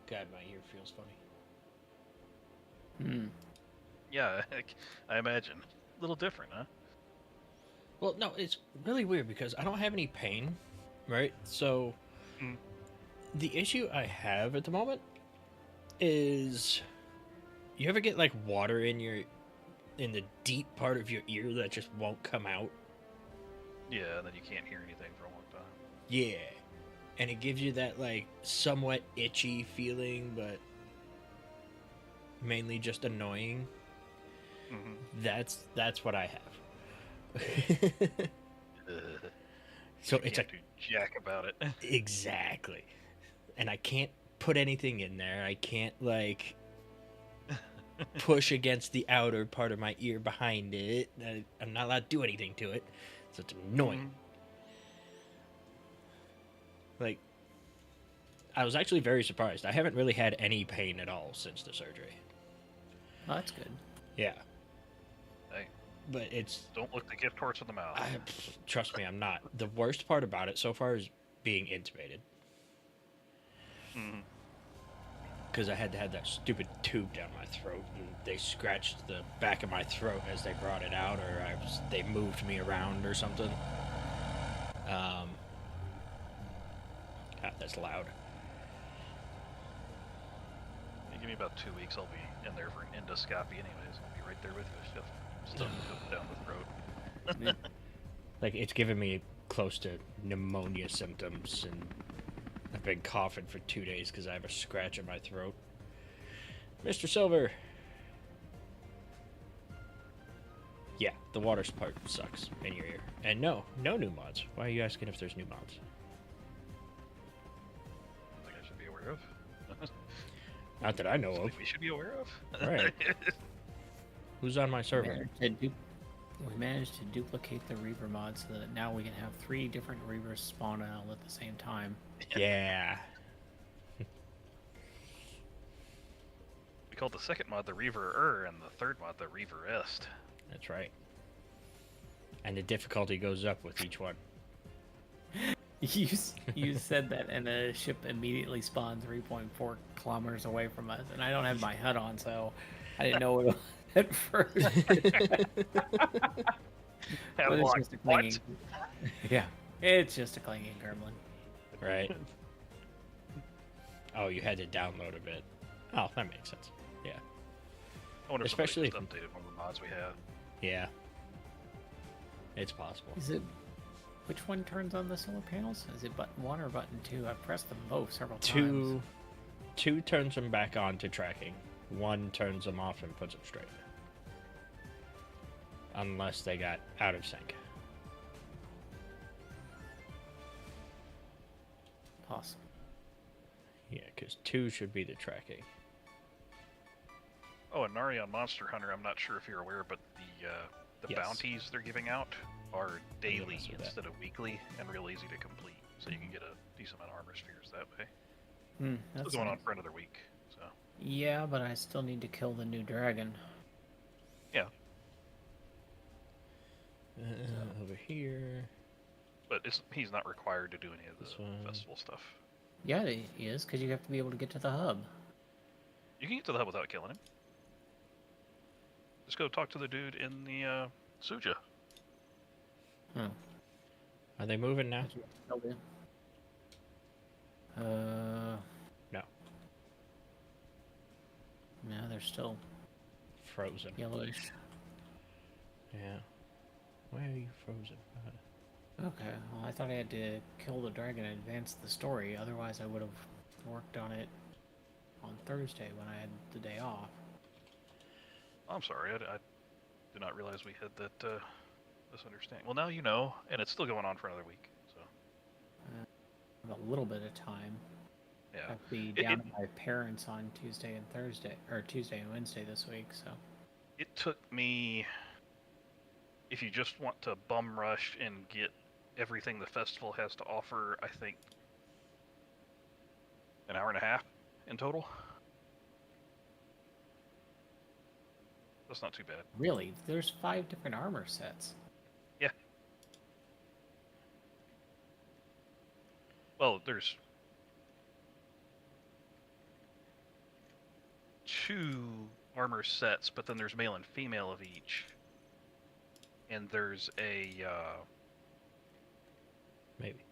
God, my ear feels funny. Yeah, I imagine. A little different, huh? Well, no, it's really weird because I don't have any pain, right? So Mm. the issue I have at the moment is, you ever get like water in the deep part of your ear that just won't come out? Yeah, and then you can't hear anything for a long time. Yeah. And it gives you that like somewhat itchy feeling, but mainly just annoying. Mm-hmm. That's what I have. So You it's a can't do jack about it. exactly. And I can't put anything in there. I can't like push against the outer part of my ear behind it. I'm not allowed to do anything to it. So it's annoying. Like, I was actually very surprised. I haven't really had any pain at all since the surgery. Oh, that's good. Yeah. Hey, But it's, don't look the gift horse in the mouth. trust me, I'm not. The worst part about it so far is being intubated. Mm-hmm. Because I had to have that stupid tube down my throat, and they scratched the back of my throat as they brought it out, or they moved me around or something. God, that's loud. You give me about 2 weeks, I'll be in there for an endoscopy anyways. I'll be right there with you, stuff down the throat. Like, it's given me close to pneumonia symptoms, and I've been coughing for 2 days because I have a scratch in my throat. Mr. Silver! Yeah, the water part sucks in your ear. And no new mods. Why are you asking if there's new mods? I think I should be aware of. Not that I know of. Something we should be aware of. Right. Who's on my server? We managed to duplicate the Reaver mod so that now we can have 3 different Reavers spawn out at the same time. Yeah. We called the second mod the Reaver and the third mod the Reaver-est. That's right. And the difficulty goes up with each one. You said that, and a ship immediately spawned 3.4 kilometers away from us, and I don't have my HUD on, so I didn't know it at first. It's just a clinging. Yeah, it's just a clinging gremlin. Right. Oh, you had to download a bit. Oh, that makes sense. Yeah. I wonder Especially if somebody just updated one of the mods we have. Yeah. It's possible. Is it? Which one turns on the solar panels? Is it button 1 or button 2? I've pressed them both several times. Two turns them back on to tracking. 1 turns them off and puts them straight. Unless they got out of sync. Possible. Yeah, because 2 should be the tracking. Oh, and Nari on Monster Hunter, I'm not sure if you're aware, but the Yes. bounties they're giving out are daily mess with that. instead of weekly, and real easy to complete. So you can get a decent amount of armor spheres that way. That's It's going on nice. for another week, so Yeah, but I still need to kill the new dragon. yeah. Over here. But he's not required to do any of the This one. festival stuff. Yeah, he is, because you have to be able to get to the hub. You can get to the hub without killing him. Just go talk to the dude in the Suja. Oh. Are they moving now? No. No. No, they're still Frozen. yellowish. Yeah. Why are you frozen? Okay, well, I thought I had to kill the dragon and advance the story. Otherwise, I would have worked on it on Thursday when I had the day off. I'm sorry, I did not realize we had that misunderstanding. Well, now you know, and it's still going on for another week. So A little bit of time. I yeah, have to be down at my parents on Tuesday and Thursday, or Tuesday and Wednesday this week, so. it took me. If you just want to bum rush and get everything the festival has to offer, I think an hour and a half in total. That's not too bad. Really? There's 5 different armor sets. Yeah. Well, there's 2 armor sets, but then there's male and female of each. And there's a Maybe.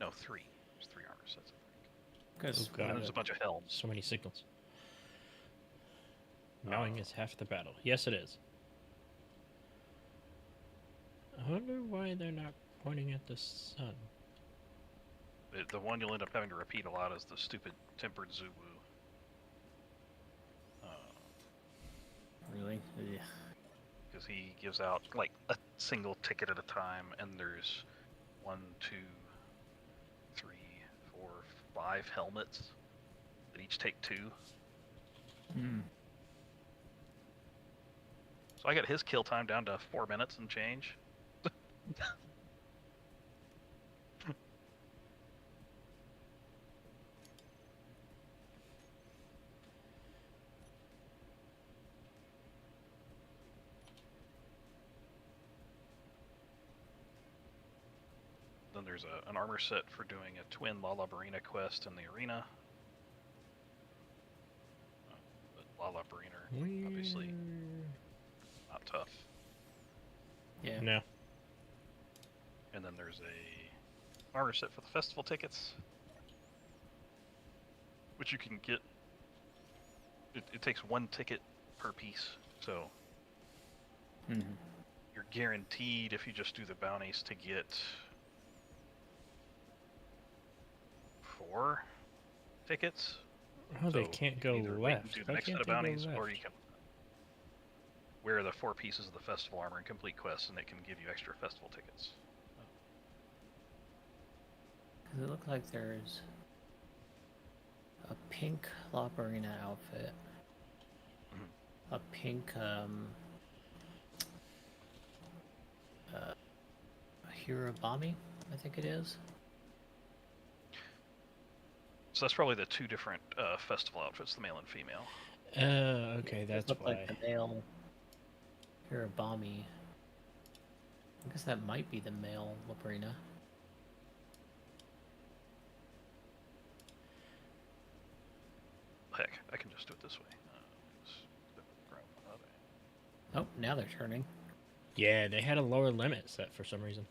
no, 3. There's 3 armor sets, I think. Because Oh, God. And there's a bunch of helms. So many signals. Knowing is half the battle. Yes, it is. I wonder why they're not pointing at the sun. The one you'll end up having to repeat a lot is the stupid tempered Zuwu. really, yeah. Because he gives out like a single ticket at a time, and there's 1, 2, 3, 4, 5 helmets that each take 2. Hmm. So I got his kill time down to 4 minutes and change. Then there's an armor set for doing a twin Lala Barina quest in the arena. But Lala Barina, obviously not tough. Yeah. No. And then there's a armor set for the festival tickets, which you can get. It takes 1 ticket per piece, so Mm-hmm. you're guaranteed if you just do the bounties to get 4 tickets. Oh, they So can't you go can either wait and left. do the Why next set can't of they go bounties, or left? you can wear the 4 pieces of the festival armor and complete quests, and it can give you extra festival tickets. Because it looked like there's a pink La Barina outfit, a pink Hirabami, I think it is. So that's probably the 2 different festival outfits, the male and female. Okay, It that's looked why. like the male Hirabami. I guess that might be the male La Barina. Heck, I can just do it this way. Oh, now they're turning. Yeah, they had a lower limit set for some reason.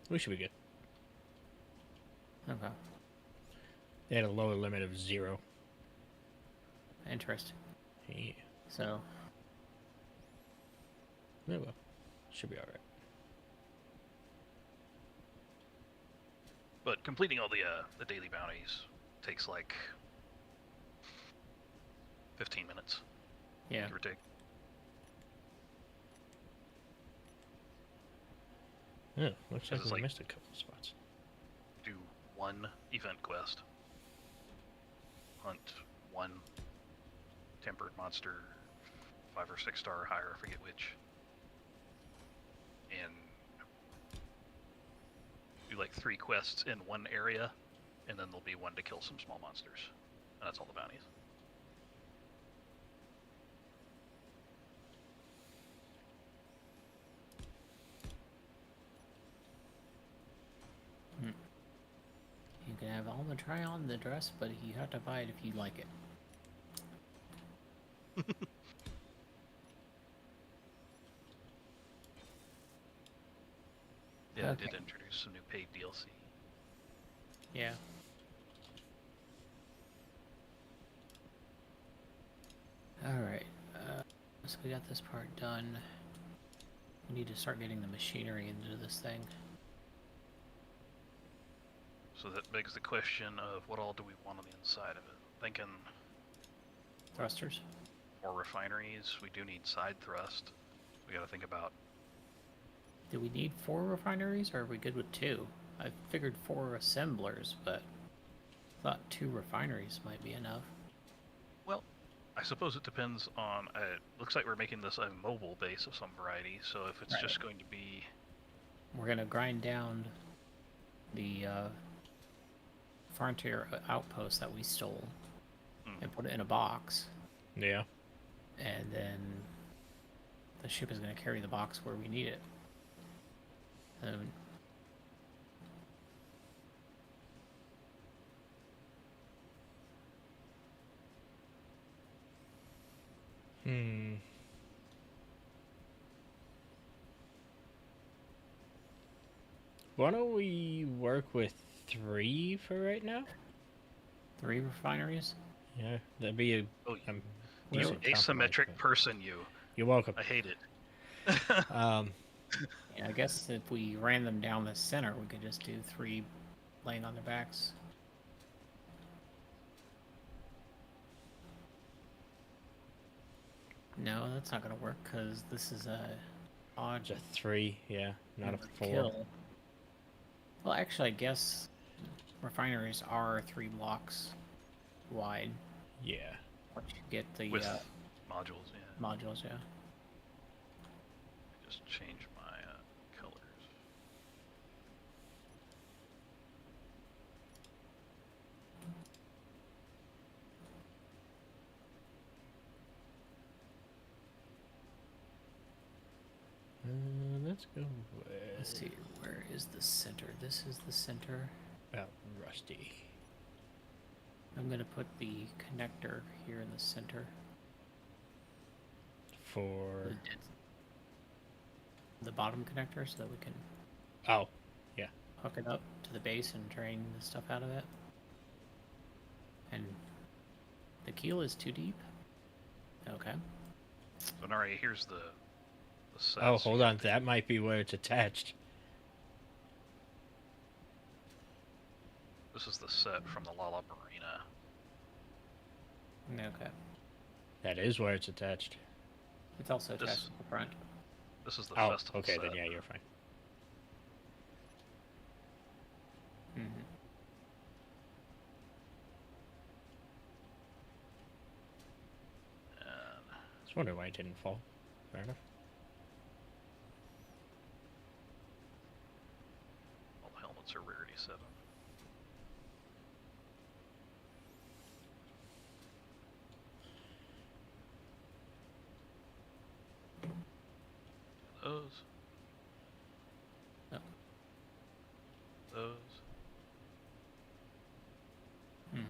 We should be good. Okay. They had a lower limit of 0. Interesting. Yeah. So, Oh well. Should be alright. But completing all the daily bounties takes like 15 minutes, yeah. give or take. Oh, looks like It's we like- missed a couple spots. Do 1 event quest, hunt 1 tempered monster, 5 or 6 star or higher, I forget which, and do like 3 quests in 1 area, and then there'll be 1 to kill some small monsters, and that's all the bounties. You can have Alma try on the dress, but you have to buy it if you like it. Yeah, Okay. I did introduce some new paid DLC. Yeah. Alright, so we got this part done. We need to start getting the machinery into this thing. So that begs the question of what all do we want on the inside of it? Thinking Thrusters? more refineries, we do need side thrust. We gotta think about, Do we need 4 refineries, or are we good with 2? I figured 4 assemblers, but I thought 2 refineries might be enough. well, I suppose it depends on, it looks like we're making this a mobile base of some variety, so if it's just going to be, We're gonna grind down the frontier outpost that we stole and put it in a box, Yeah. and then the ship is gonna carry the box where we need it. And Why don't we work with 3 for right now? 3 refineries? Yeah, that'd be a Oh, you decent asymmetric compromise, person, you. but you're welcome. I hate it. Yeah, I guess if we ran them down the center, we could just do 3 laying on their backs. No, that's not gonna work because this is a odd It's a 3, yeah, not a 4. kill. Well, actually, I guess refineries are 3 blocks wide. Yeah. Once you get the With modules, yeah. modules, yeah. Just change my colors. Let's go with... Let's see, where is the center? This is the center. About Rusty. I'm gonna put the connector here in the center. For... The bottom connector so that we can Oh, yeah. hook it up to the base and drain the stuff out of it. And the keel is too deep. Okay. So, Nari, here's the set. Oh, hold on. That might be where it's attached. This is the set from the Lala Marina. Okay. That is where it's attached. It's also attached to the front. This is the Oh, festival okay, set. then yeah, you're fine. Mm-hmm. And I was wondering why it didn't fall. Fair enough. all the helmets are rarity 7. Those. Oh. Those. Hmm.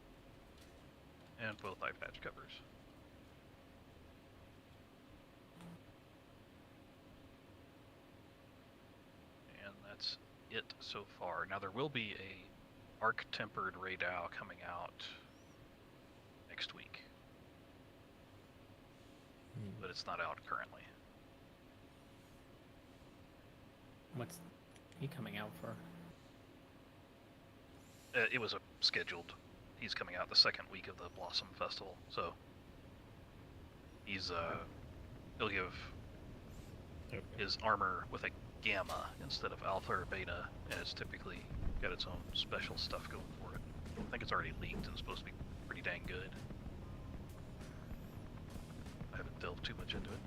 And both eye patch covers. And that's it so far. Now there will be a arc tempered Radau coming out next week, but it's not out currently. What's he coming out for? It was scheduled. He's coming out the second week of the Blossom Festival, so he's he'll give his armor with a gamma instead of alpha or beta, and it's typically got its own special stuff going for it. I think it's already leaked and supposed to be pretty dang good. I haven't delved too much into it.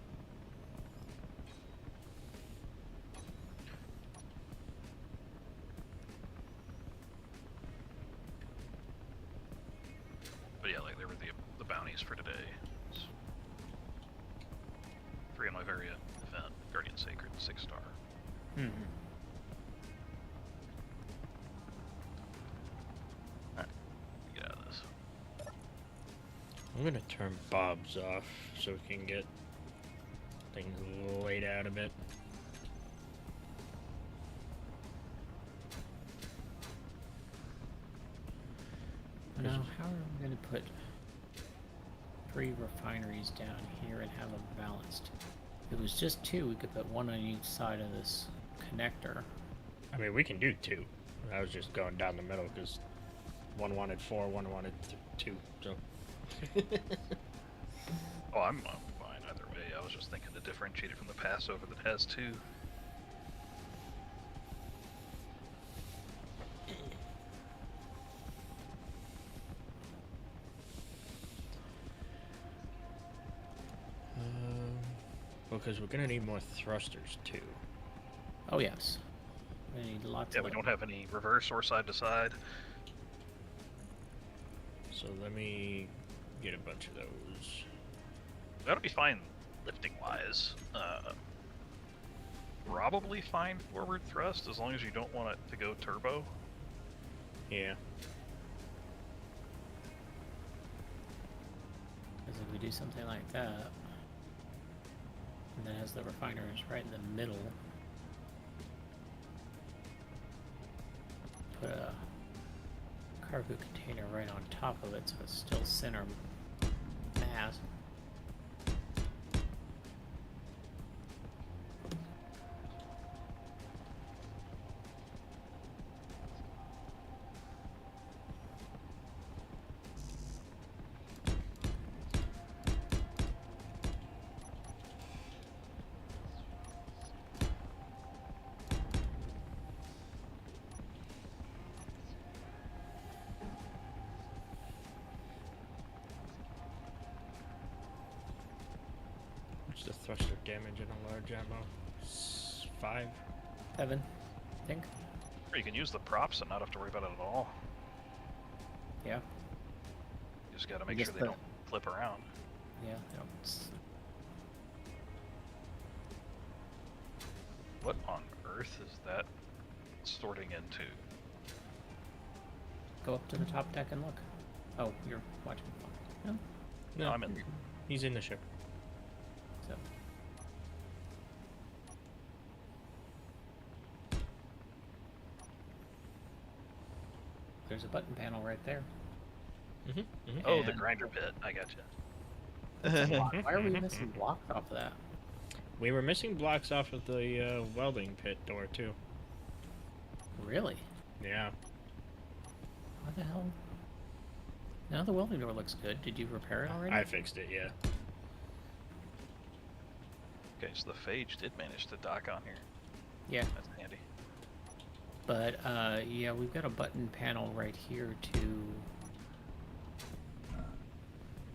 But yeah, like, there were the bounties for today. It's 3 on my variant event, Guardian Sacred, 6-star. Mm-hmm. Alright, get out of this. I'm gonna turn Bob's off so we can get things laid out a bit. Now, how are we going to put 3 refineries down here and have them balanced? If it was just 2, we could put 1 on each side of this connector. I mean, we can do 2. I was just going down the middle because one wanted 4, one wanted 2. So. Oh, I'm fine either way. I was just thinking to differentiate it from the Passover that has 2. Because we're gonna need more thrusters too. Oh, yes. We need lots Yeah, of we don't have any reverse or side to side. So let me get a bunch of those. That'll be fine lifting wise. Probably fine forward thrust as long as you don't want it to go turbo. Yeah. Because if we do something like that, and that has the refineries right in the middle. cargo container right on top of it, so it's still center mass. What's the thruster damage in a large ammo? 5. 7, I think. Or you can use the props and not have to worry about it at all. Yeah. You just gotta make guess sure they the- don't flip around. Yeah. They don't What on earth is that sorting into? go up to the top deck and look. Oh, you're watching. No. No, I'm in. he's in the ship. So. There's a button panel right there. Mm-hmm. Mm-hmm. Oh, the And- grinder pit. I gotcha. Why are we missing blocks off of that? We were missing blocks off of the welding pit door too. Really? Yeah. What the hell? Now the welding door looks good. Did you repair it already? I fixed it, yeah. Okay, so the phage did manage to dock on here. Yeah, That's handy. but yeah, we've got a button panel right here to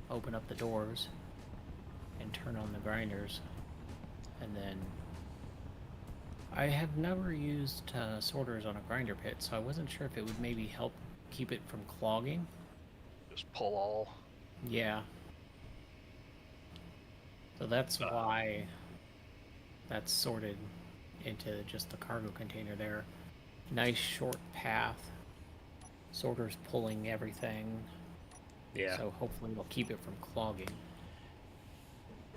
open up the doors and turn on the grinders, and then I have never used sorters on a grinder pit, so I wasn't sure if it would maybe help keep it from clogging. Just pull all. Yeah. So that's why that's sorted into just the cargo container there. Nice short path. Sorters pulling everything. Yeah. So hopefully it'll keep it from clogging.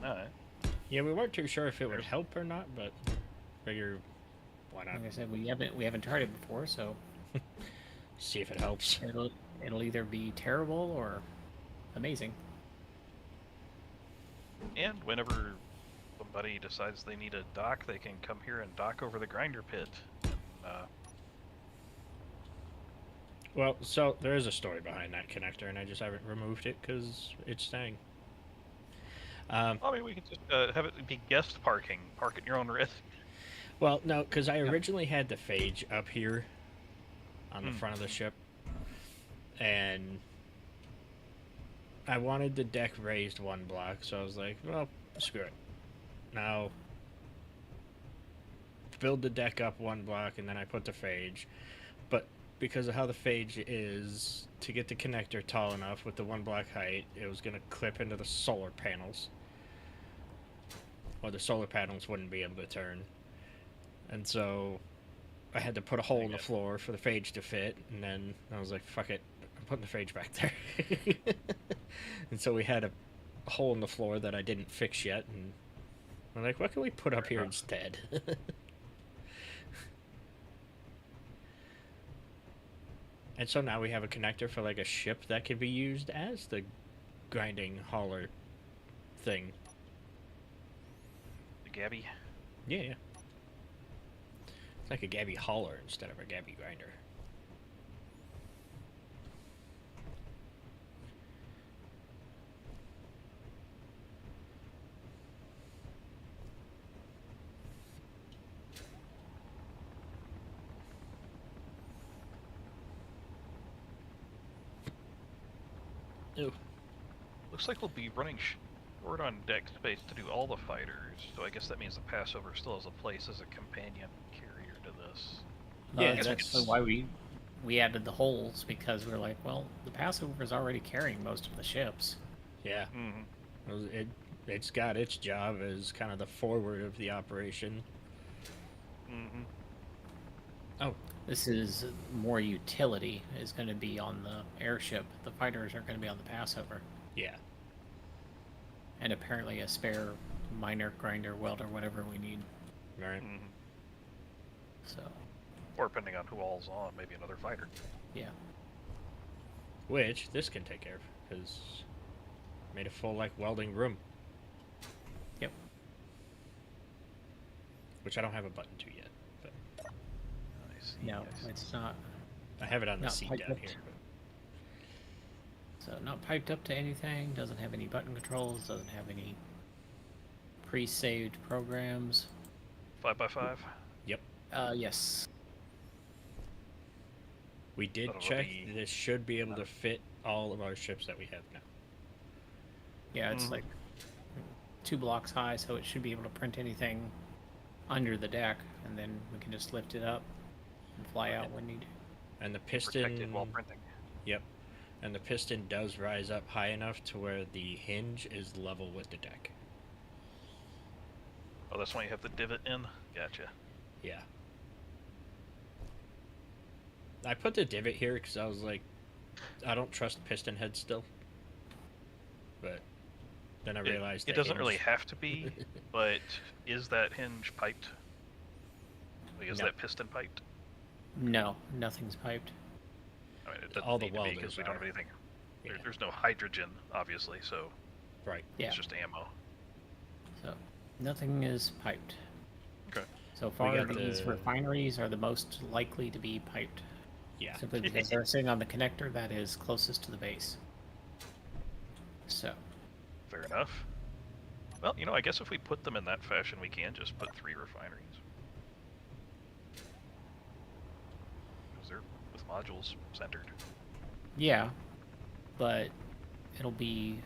Alright. Yeah, we weren't too sure if it would help or not, but figure why not? Like I said, we haven't tried it before, so See if it helps. it'll either be terrible or amazing. And whenever somebody decides they need a dock, they can come here and dock over the grinder pit. Well, so there is a story behind that connector, and I just haven't removed it because it's staying. I mean, we can just have it be guest parking. Park at your own risk. Well, no, because I originally had the phage up here on the front of the ship, and I wanted the deck raised 1 block, so I was like, well, screw it. Now, build the deck up 1 block, and then I put the phage. But because of how the phage is, to get the connector tall enough with the 1 block height, it was going to clip into the solar panels. Or the solar panels wouldn't be able to turn. And so I had to put a hole in the floor for the phage to fit, and then I was like, fuck it, I'm putting the phage back there. And so we had a hole in the floor that I didn't fix yet, and we're like, what can we put up here instead? And so now we have a connector for like a ship that could be used as the grinding hauler thing. The Gabby. Yeah. It's like a Gabby hauler instead of a Gabby grinder. Ooh. Looks like we'll be running short on deck space to do all the fighters, so I guess that means the Passover still has a place as a companion carrier to this. Yeah, That's that's- actually why we added the holes, because we're like, well, the Passover is already carrying most of the ships. Yeah. Mm-hmm. It's got its job as kind of the forward of the operation. Mm-hmm. Oh, This is more utility is going to be on the airship. The fighters are going to be on the Passover. yeah. And apparently a spare miner, grinder, welder, whatever we need. Right. Mm-hmm. So, Or depending on who all's on, maybe another fighter. yeah. which this can take care of, because made a full, like, welding room. Yep. Which I don't have a button to yet, but No, it's not. I have it on the Not seat piped down up. here. So not piped up to anything. Doesn't have any button controls. Doesn't have any pre-saved programs. 5x5. Yep. Yes. We did That'll check. be- This should be able to fit all of our ships that we have now. Yeah, it's like 2 blocks high, so it should be able to print anything under the deck, and then we can just lift it up and fly out when needed. And the Protected piston. while printing. Yep. And the piston does rise up high enough to where the hinge is level with the deck. Oh, that's why you have the divot in? Gotcha. Yeah. I put the divot here because I was like, I don't trust piston heads still. But then I realized It the doesn't really hinge- have to be, but is that hinge piped? Like, is No. that piston piped? No, nothing's piped. I mean, it doesn't All the need to be welders because we don't have are. anything. Yeah. There's no hydrogen, obviously, so Right. Yeah, it's just ammo. so nothing is piped. Okay. So far, got these the- refineries are the most likely to be piped, Yeah. simply because they're sitting on the connector that is closest to the base. So, Fair enough. Well, I guess if we put them in that fashion, we can just put 3 refineries. Because they're with modules centered. yeah, but it'll be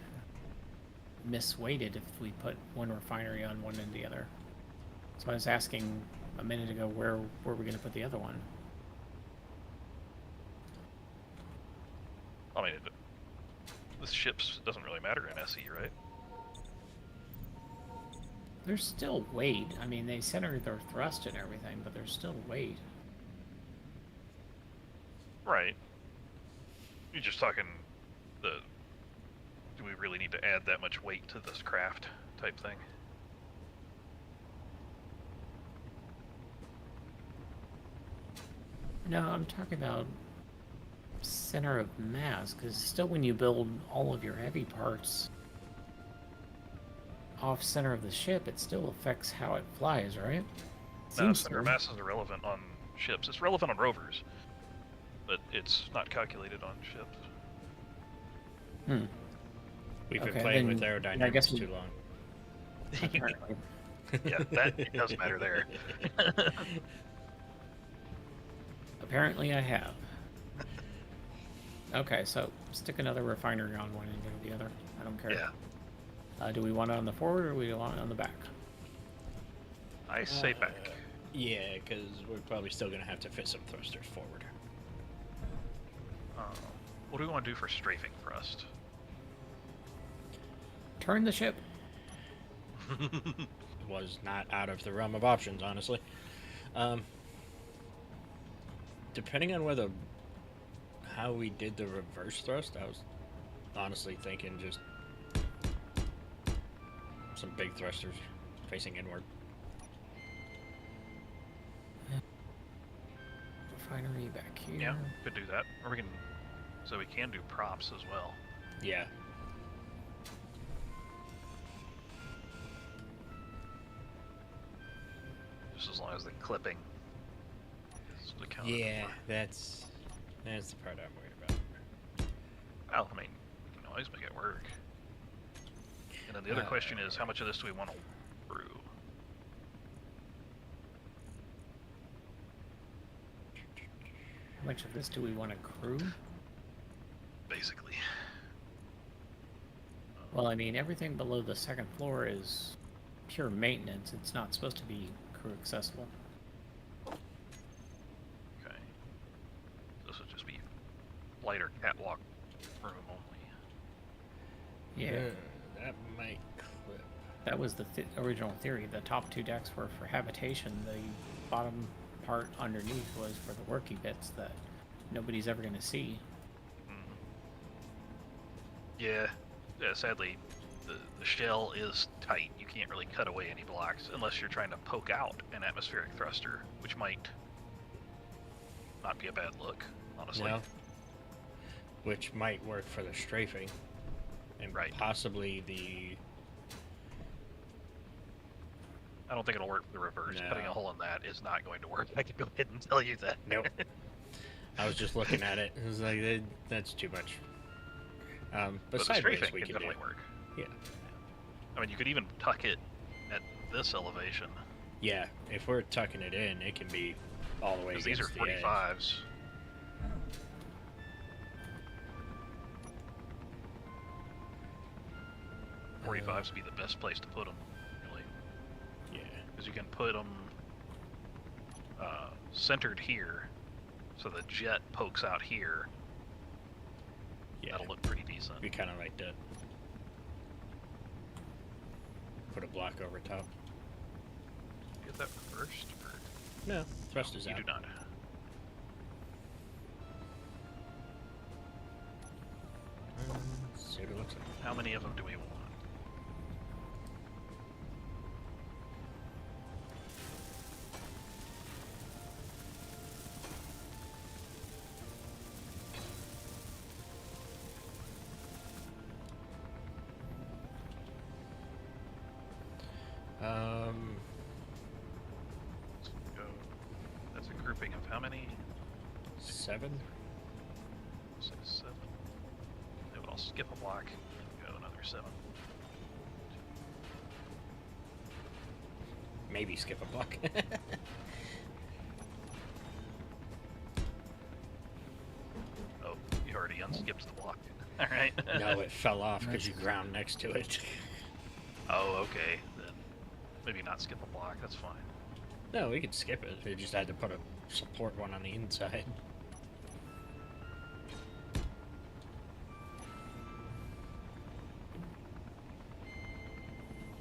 misweighted if we put one refinery on one and the other. So I was asking a minute ago, where were we going to put the other one? I mean, the ships doesn't really matter in SE, right? There's still weight. I mean, they center their thrust and everything, but there's still weight. Right. You're just talking do we really need to add that much weight to this craft type thing? No, I'm talking about center of mass, because still when you build all of your heavy parts off center of the ship, it still affects how it flies, right? No, Seems center of so. mass is irrelevant on ships. It's relevant on rovers, but it's not calculated on ships. Hmm. We've been Okay, playing with then aerodynamics I guess we- too long. Apparently. Yeah, it does matter there. Apparently I have. Okay, so stick another refinery on one and go the other. I don't care. Yeah. Do we want it on the forward or do we want it on the back? I say back. Yeah, because we're probably still going to have to fit some thrusters forward. What do we want to do for strafing thrust? Turn the ship. Was not out of the realm of options, honestly. Depending on how we did the reverse thrust, I was honestly thinking just some big thrusters facing inward. Refinery back here. Yeah, could do that. Or we can do props as well. Yeah. Just as long as the clipping is accounted Yeah, for. that's the part I'm worried about. Well, I mean, we can always make it work. And then the other question is, how much of this do we want to brew? How much of this do we want to crew? Basically. Well, I mean, everything below the second floor is pure maintenance. It's not supposed to be crew accessible. Okay. This would just be lighter catwalk room only. Yeah, That might clip. that was the original theory. The top 2 decks were for habitation. The bottom part underneath was for the worky bits that nobody's ever going to see. Yeah. Yeah, sadly, the shell is tight. You can't really cut away any blocks unless you're trying to poke out an atmospheric thruster, which might not be a bad look, honestly. No. which might work for the strafing, and Right. possibly the. I don't think it'll work for the reverse. No. Putting a hole in that is not going to work. I can go ahead and tell you that. Nope. I was just looking at it. It was like that's too much. But But the sideways strafing we can can do. definitely work. Yeah. I mean, you could even tuck it at this elevation. Yeah. If we're tucking it in, it can be all the way. Because these are against the edge. 45s. Uh, 45s would be the best place to put them, really. Yeah. Because you can put them centered here, so the jet pokes out here. Yeah. That'll look pretty decent. We kind of like to put a block over top. Get that reversed? Or... No, thrusters you out. do not. See what it looks like. How many of them do we want? Let's go. That's a grouping of how many? 7. 6, 7. Maybe I'll skip a block and go another 7. Maybe skip a block. Oh, you already unskipped the block. Alright. No, it fell off because you ground next to it. Oh, okay. Then maybe not skip a block. That's fine. No, we could skip it. We just had to put a support one on the inside.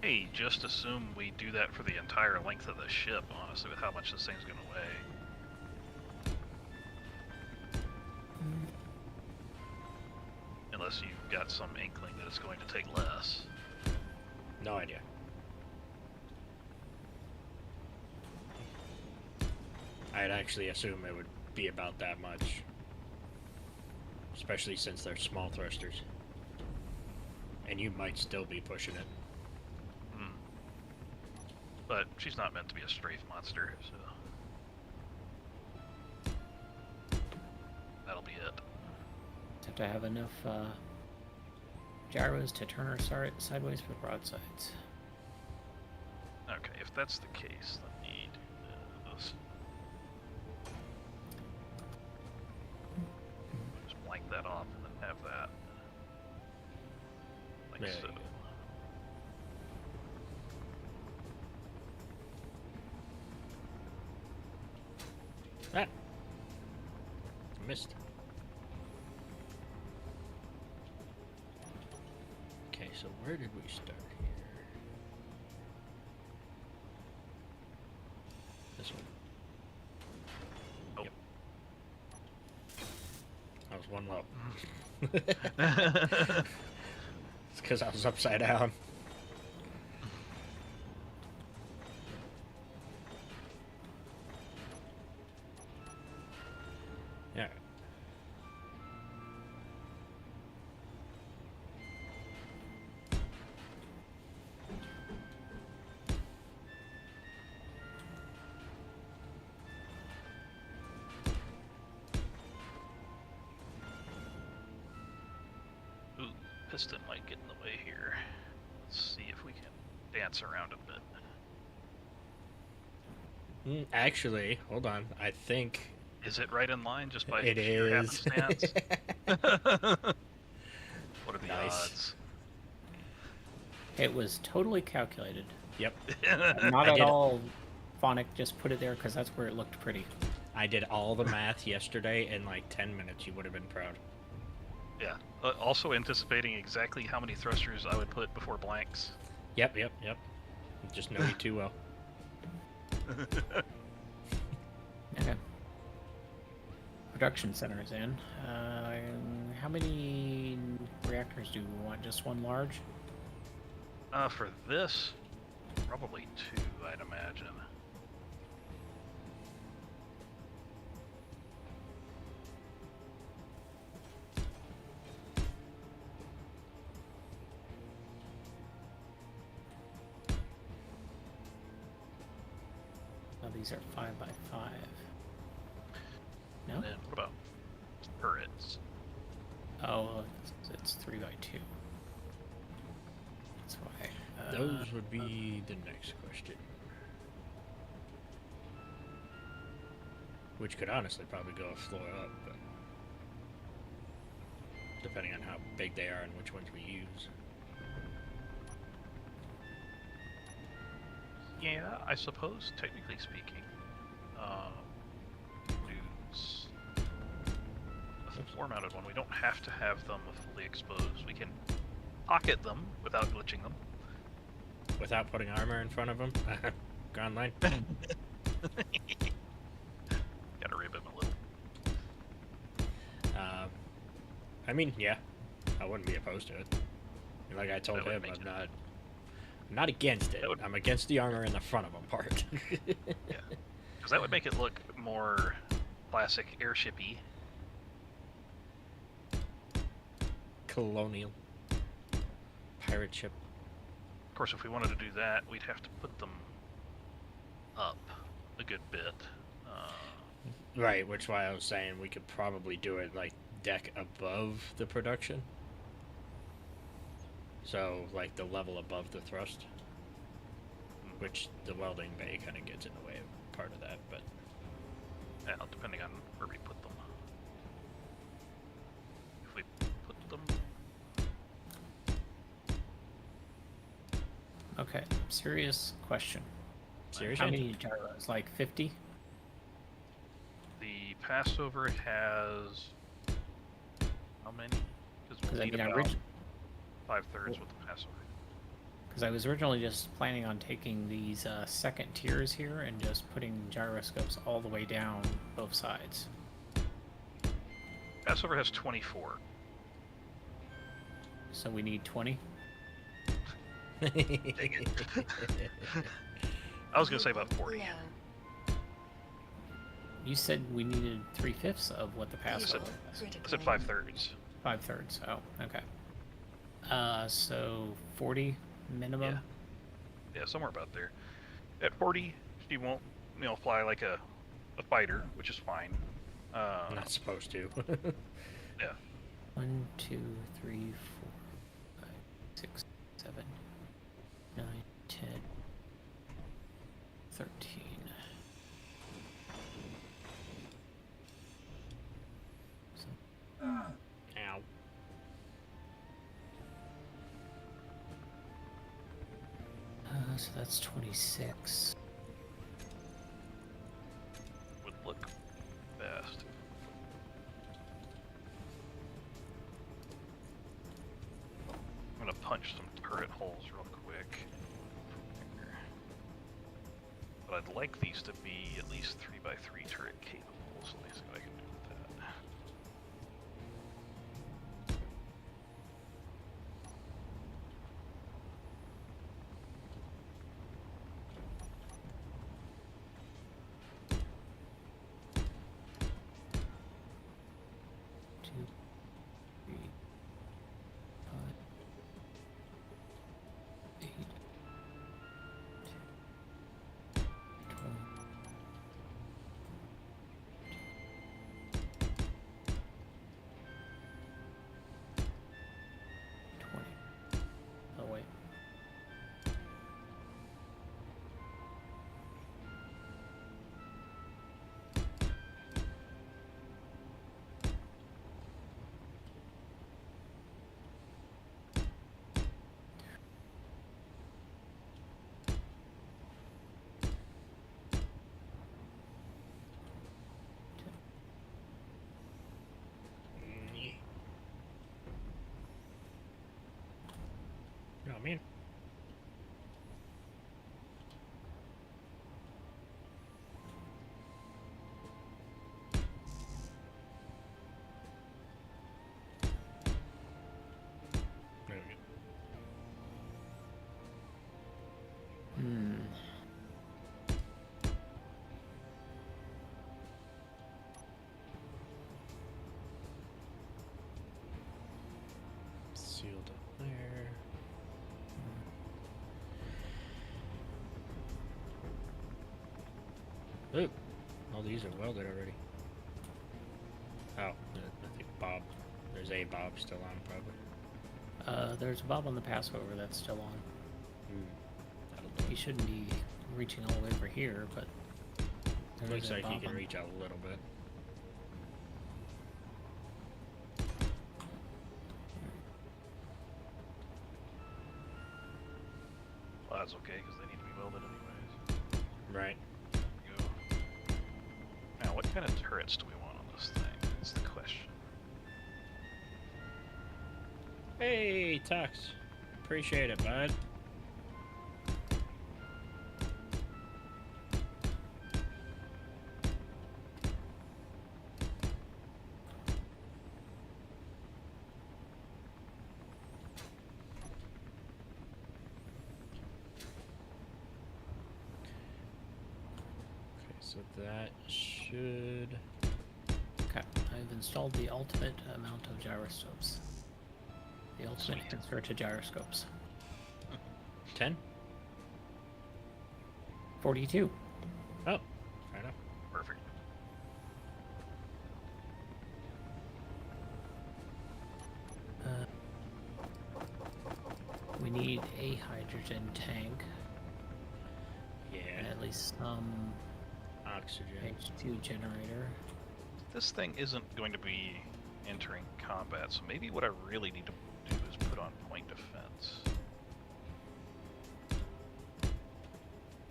Hey, just assume we do that for the entire length of the ship, honestly, with how much this thing's gonna weigh. Unless you've got some inkling that it's going to take less. No idea. I'd actually assume it would be about that much. Especially since they're small thrusters. And you might still be pushing it. But she's not meant to be a strafe monster, so... that'll be it. Just have to have enough gyros to turn her sideways for broadsides. Okay, if that's the case, let me do this. Just blank that off and then have that. Like There so. you go. Ah! Missed. Okay, so where did we start here? This one. Oh. Yep. That was one low. It's because I was upside down. Yeah. Ooh, piston might get in the way here. Let's see if we can dance around a bit. Actually, hold on. I think Is it right in line just by it sheer is. happenstance? What are the Nice. odds? It was totally calculated. Yep. Not I at did- all phonic, just put it there because that's where it looked pretty. I did all the math yesterday in like 10 minutes. You would have been proud. Yeah. Also anticipating exactly how many thrusters I would put before blanks. Yep. Just know you too well. Okay. Production center is in. How many reactors do we want? Just one large? For this, probably 2, I'd imagine. these are 5 by 5. No? And then what about turrets? Oh, it's 3 by 2. That's why. Those would be the next question. Which could honestly probably go a floor up, but depending on how big they are and which ones we use. Yeah, I suppose, technically speaking, use a floor-mounted one. We don't have to have them fully exposed. We can pocket them without glitching them. Without putting armor in front of them? Ground line? Gotta rib him a little. I mean, yeah, I wouldn't be opposed to it. Like I told That would him, make I'm it- not against it. That would- I'm against the armor in the front of them part. Yeah, because that would make it look more classic airship-y. Colonial. Pirate ship. Of course, if we wanted to do that, we'd have to put them up a good bit. Right, which why I was saying we could probably do it like deck above the production. So like the level above the thrust. Which the welding bay kind of gets in the way of part of that, but Yeah, depending on where we put them. If we put them... Okay, serious question. serious. How many gyros? Like 50? The Passover has... how many? Because we'll I need mean, about 5/3 with the Passover. Because I was originally just planning on taking these second tiers here and just putting gyroscopes all the way down both sides. Passover has 24. So we need 20. I was going to say about 40. You said we needed 3/5 of what the Passover was. I said 5/3. 5/3. Oh, okay. So 40 minimum. Yeah, somewhere about there. At 40, she won't, fly like a fighter, which is fine. Not supposed to. Yeah. 1, 2, 3, 4, 5, 6, 7, 9, 10, 13. So, Ow. so that's 26. Would look best. I'm going to punch some turret holes real quick. But I'd like these to be at least 3x3 turret capable, so let me see what I can do with that. Two, 3, 5, 8, 12. Oh wait. You know what I mean? There we go. Hmm. Sealed up there. Ooh, all these are welded already. Oh, I think Bob. There's a Bob still on, probably. There's a Bob on the Passover that's still on. That'll do He it. shouldn't be reaching all the way over here, but It looks like he Bob can on- reach out a little bit. Well, that's okay, because they need to be welded anyways. Right. There we go. Now, what kind of turrets do we want on this thing? That's the question. Hey, Tux. Appreciate it, bud. Okay, so that should... Okay, I've installed the ultimate amount of gyroscopes. The ultimate Sweet. answer to gyroscopes. 10? 42. Oh, fair enough. Perfect. We need a hydrogen tank Yeah, and at least some oxygen. H2 generator. This thing isn't going to be entering combat, so maybe what I really need to do is put on point defense.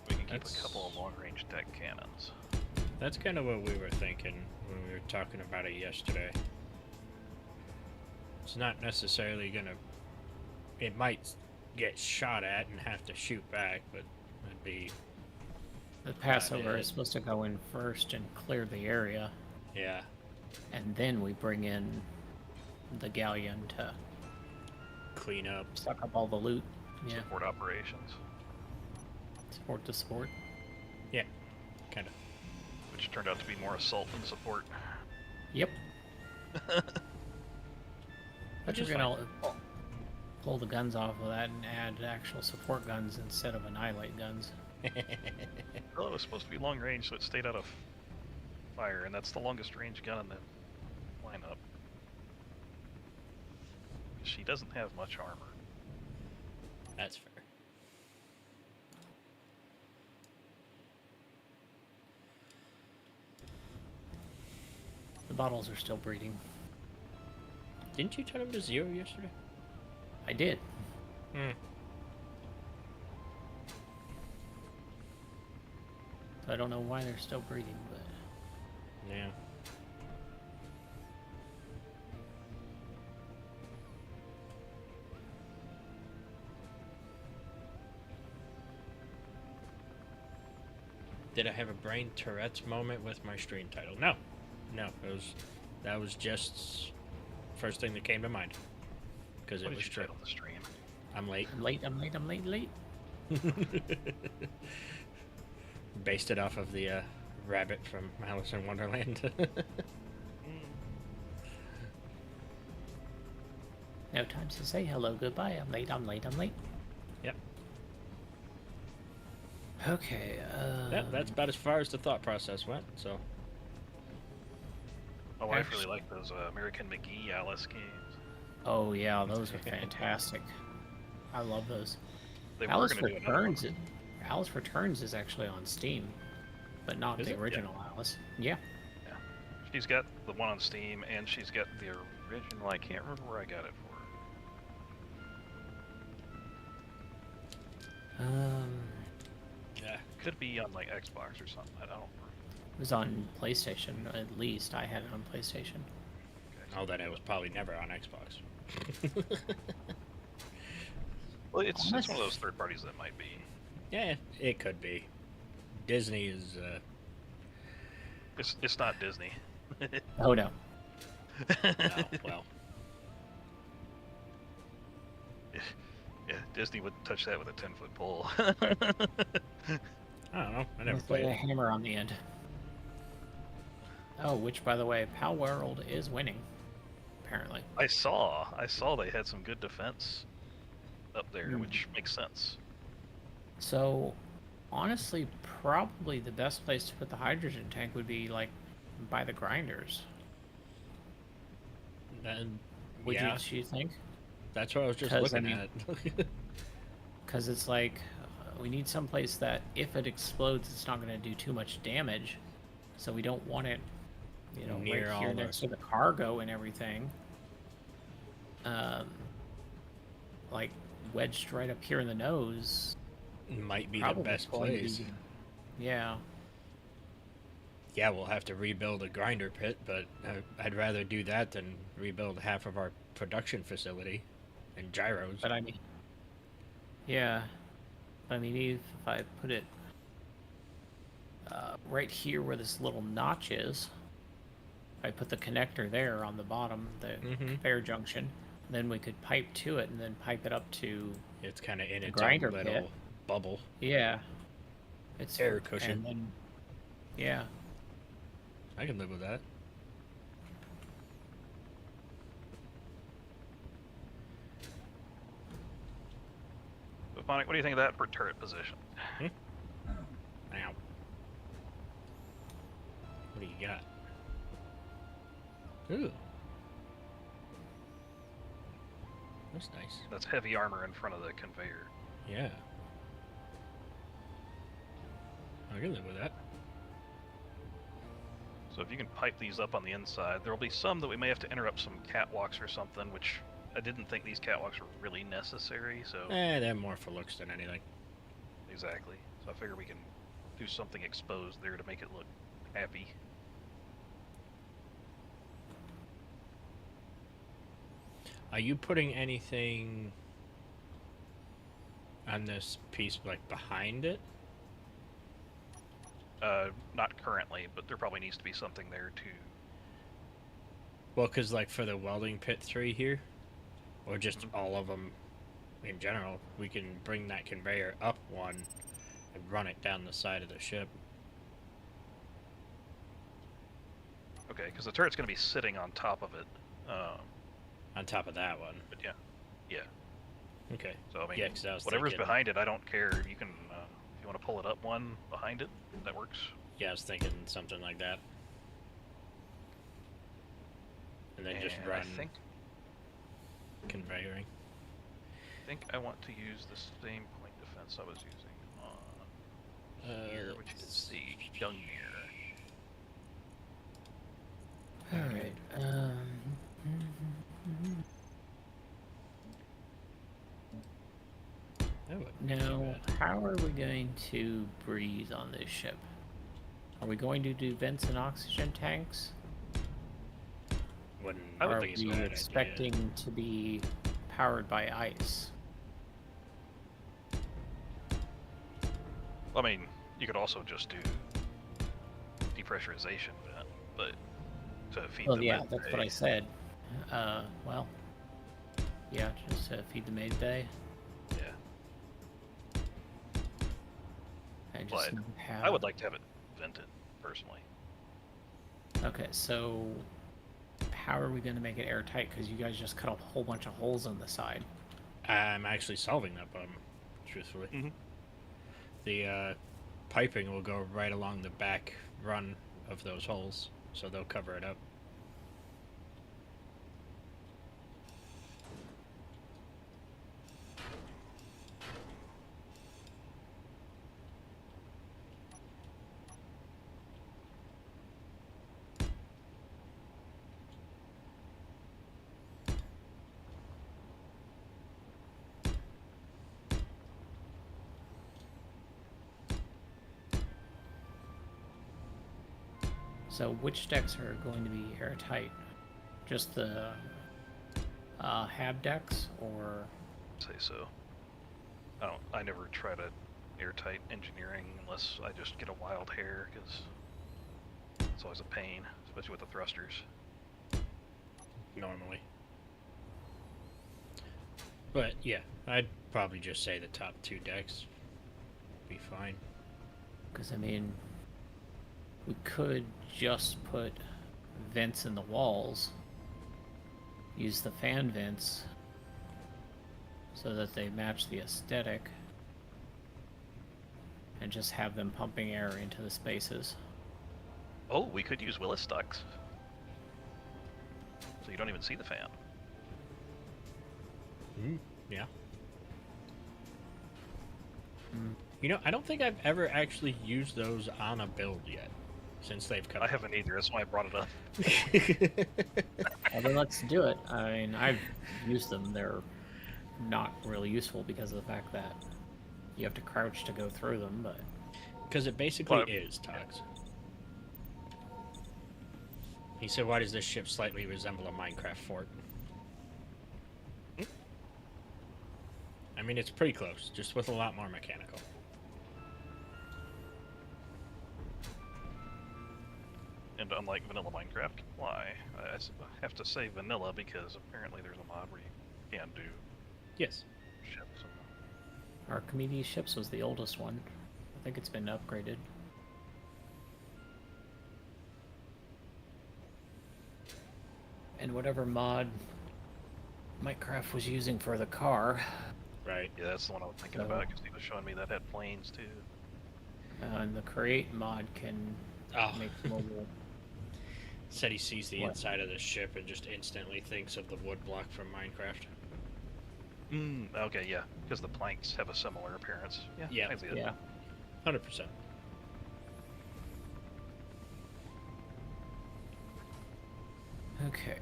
We can keep That's- a couple of long-range deck cannons. That's kind of what we were thinking when we were talking about it yesterday. It's not necessarily gonna... It might get shot at and have to shoot back, but it'd be... The Passover it. is supposed to go in first and clear the area, Yeah. and then we bring in the galleon to Clean up. suck up all the loot. Yeah, Support operations, support the sport. Kind of. which turned out to be more assault than support. Yep. But Which you're is gonna pull the guns off of that and add actual support guns instead of annihilate guns. Well, it was supposed to be long range, so it stayed out of fire, and that's the longest range gun in the lineup. She doesn't have much armor. That's fair. The bottles are still breeding. Didn't you turn them to 0 yesterday? I did. Hmm. So I don't know why they're still breeding, but Yeah. Did I have a brain Tourette's moment with my stream title? No. No, that was just first thing that came to mind. Because it What was did you true. title the stream? I'm late. I'm late. Based it off of the rabbit from Alice in Wonderland. No time to say hello, goodbye. I'm late. Yep. Okay, Yep, that's about as far as the thought process went, so. My wife really liked those American McGee Alice games. Oh yeah, those are fantastic. I love those. They were Alice going to do another one. Returns. Alice Returns is actually on Steam, but not Is the it? original Alice. Yeah. She's got the one on Steam, and she's got the original. I can't remember where I got it for. Yeah. Could be on like Xbox or something. I don't remember. It was on PlayStation. At least I had it on PlayStation. Oh, then it was probably never on Xbox. Well, it's one of those third parties that might be. Yeah, it could be. Disney is, It's not Disney. Oh no. no, well, Yeah, Disney wouldn't touch that with a 10-foot pole. I don't know. I never With played a it. hammer on the end. Oh, which by the way, Pal World is winning. Apparently. I saw they had some good defense up there, Hmm. which makes sense. So, Honestly, probably the best place to put the hydrogen tank would be like by the grinders. Then, Would yeah, you think? that's what I was just Because I looking mean, at. because it's like we need someplace that if it explodes, it's not going to do too much damage. So we don't want it, right Near here all the next to the cargo and everything. Um, like wedged right up here in the nose. might be the Probably best going to place. be, yeah. Yeah, we'll have to rebuild a grinder pit, but I'd rather do that than rebuild half of our production facility and gyros. But I mean, yeah. I mean, if I put it right here where this little notch is, I put the connector there on the bottom, the conveyor junction, then we could pipe to it and then pipe it up to It's kind of in the its own grinder little pit. bubble. Yeah. It's Air cushion. And then, yeah. I can live with that. Phonic, what do you think of that for turret position? Now, what do you got? Ooh, that's nice. That's heavy armor in front of the conveyor. Yeah, I can live with that. So if you can pipe these up on the inside, there will be some that we may have to interrupt some catwalks or something, which I didn't think these catwalks were really necessary, so... They're more for looks than anything. Exactly. So I figure we can do something exposed there to make it look happy. Are you putting anything on this piece, like, behind it? Not currently, but there probably needs to be something there too. Well, because, like, for the welding pit 3 here, or just all of them in general, we can bring that conveyor up one and run it down the side of the ship. Okay, because the turret's going to be sitting on top of it. On top of that one. But yeah. Okay. So I mean, Yeah, 'cause I was whatever's thinking- behind it, I don't care. You can, if you want to pull it up one behind it, that works. Yeah, I was thinking something like that. And then just And run I think conveyoring. I want to use the same point defense I was using on here, which is the dung mirror. Alright, now, how are we going to breathe on this ship? Are we going to do vents and oxygen tanks? I would Or are think it's a we bad idea. expecting to be powered by ice? I mean, you could also just do depressurization, but to feed Well, the yeah, med that's bay. what I said. Well, yeah, just feed the maid bay. Yeah, And just but have... I would like to have it vented personally. Okay, so how are we going to make it airtight? Because you guys just cut a whole bunch of holes on the side. I'm actually solving that problem, truthfully. Mhm. The piping will go right along the back run of those holes, so they'll cover it up. So which decks are going to be airtight? Just the hab decks, or... Say so. I never try to airtight engineering unless I just get a wild hair, because it's always a pain, especially with the thrusters. Normally. But yeah, I'd probably just say the top 2 decks be fine. Because, I mean, we could just put vents in the walls, use the fan vents so that they match the aesthetic, and just have them pumping air into the spaces. Oh, we could use Willis ducts. So you don't even see the fan. Yeah. Mm. You know, I don't think I've ever actually used those on a build yet, since they've come I out. haven't either, that's why I brought it up. Well, then let's do it. I mean, I've used them. They're not really useful because of the fact that you have to crouch to go through them, but... Because it basically Well, is, Togs. He said, why does this ship slightly resemble a Minecraft fort? I mean, it's pretty close, just with a lot more mechanical. And unlike vanilla Minecraft, why? I have to say vanilla because apparently there's a mod where you can do Yes. ships. Archimedes ships was the oldest one. I think it's been upgraded. And whatever mod Minecraft was using for the car, Right. Yeah, that's the one I was thinking So- about because he was showing me that had planes too. and the create mod can Oh, make mobile. said he sees the What? inside of the ship and just instantly thinks of the wood block from Minecraft. Okay, yeah, because the planks have a similar appearance. Yeah, Yeah. I see it. Yeah. 100%. Okay.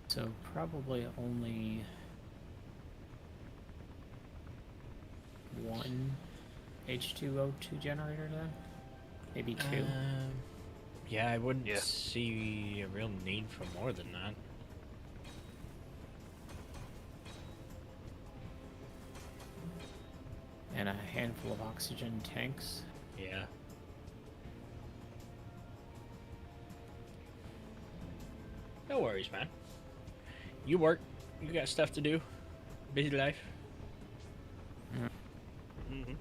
So probably only one H2O2 generator then? Maybe two? Yeah, I wouldn't Yeah. see a real need for more than that. And a handful of oxygen tanks. Yeah. No worries, man. You work. You got stuff to do. Busy life. Mm-hmm.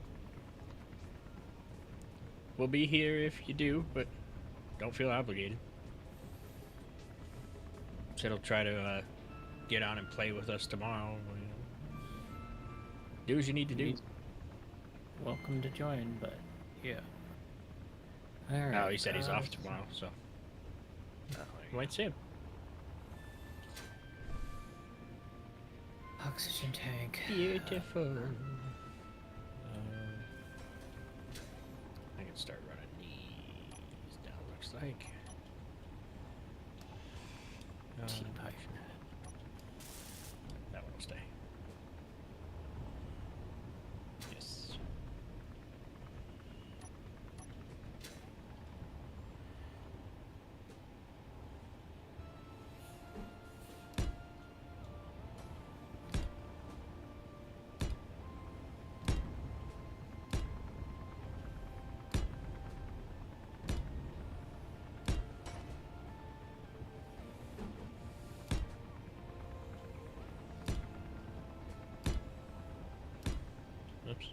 We'll be here if you do, but don't feel obligated. Said he'll try to get on and play with us tomorrow. Do as you need to do. Welcome to join, but yeah. Alright. Oh, he said he's off tomorrow, so you might see him. Oxygen tank. Beautiful. I can start running these down, looks like. T-pipe. That one will stay. Yes. Oops.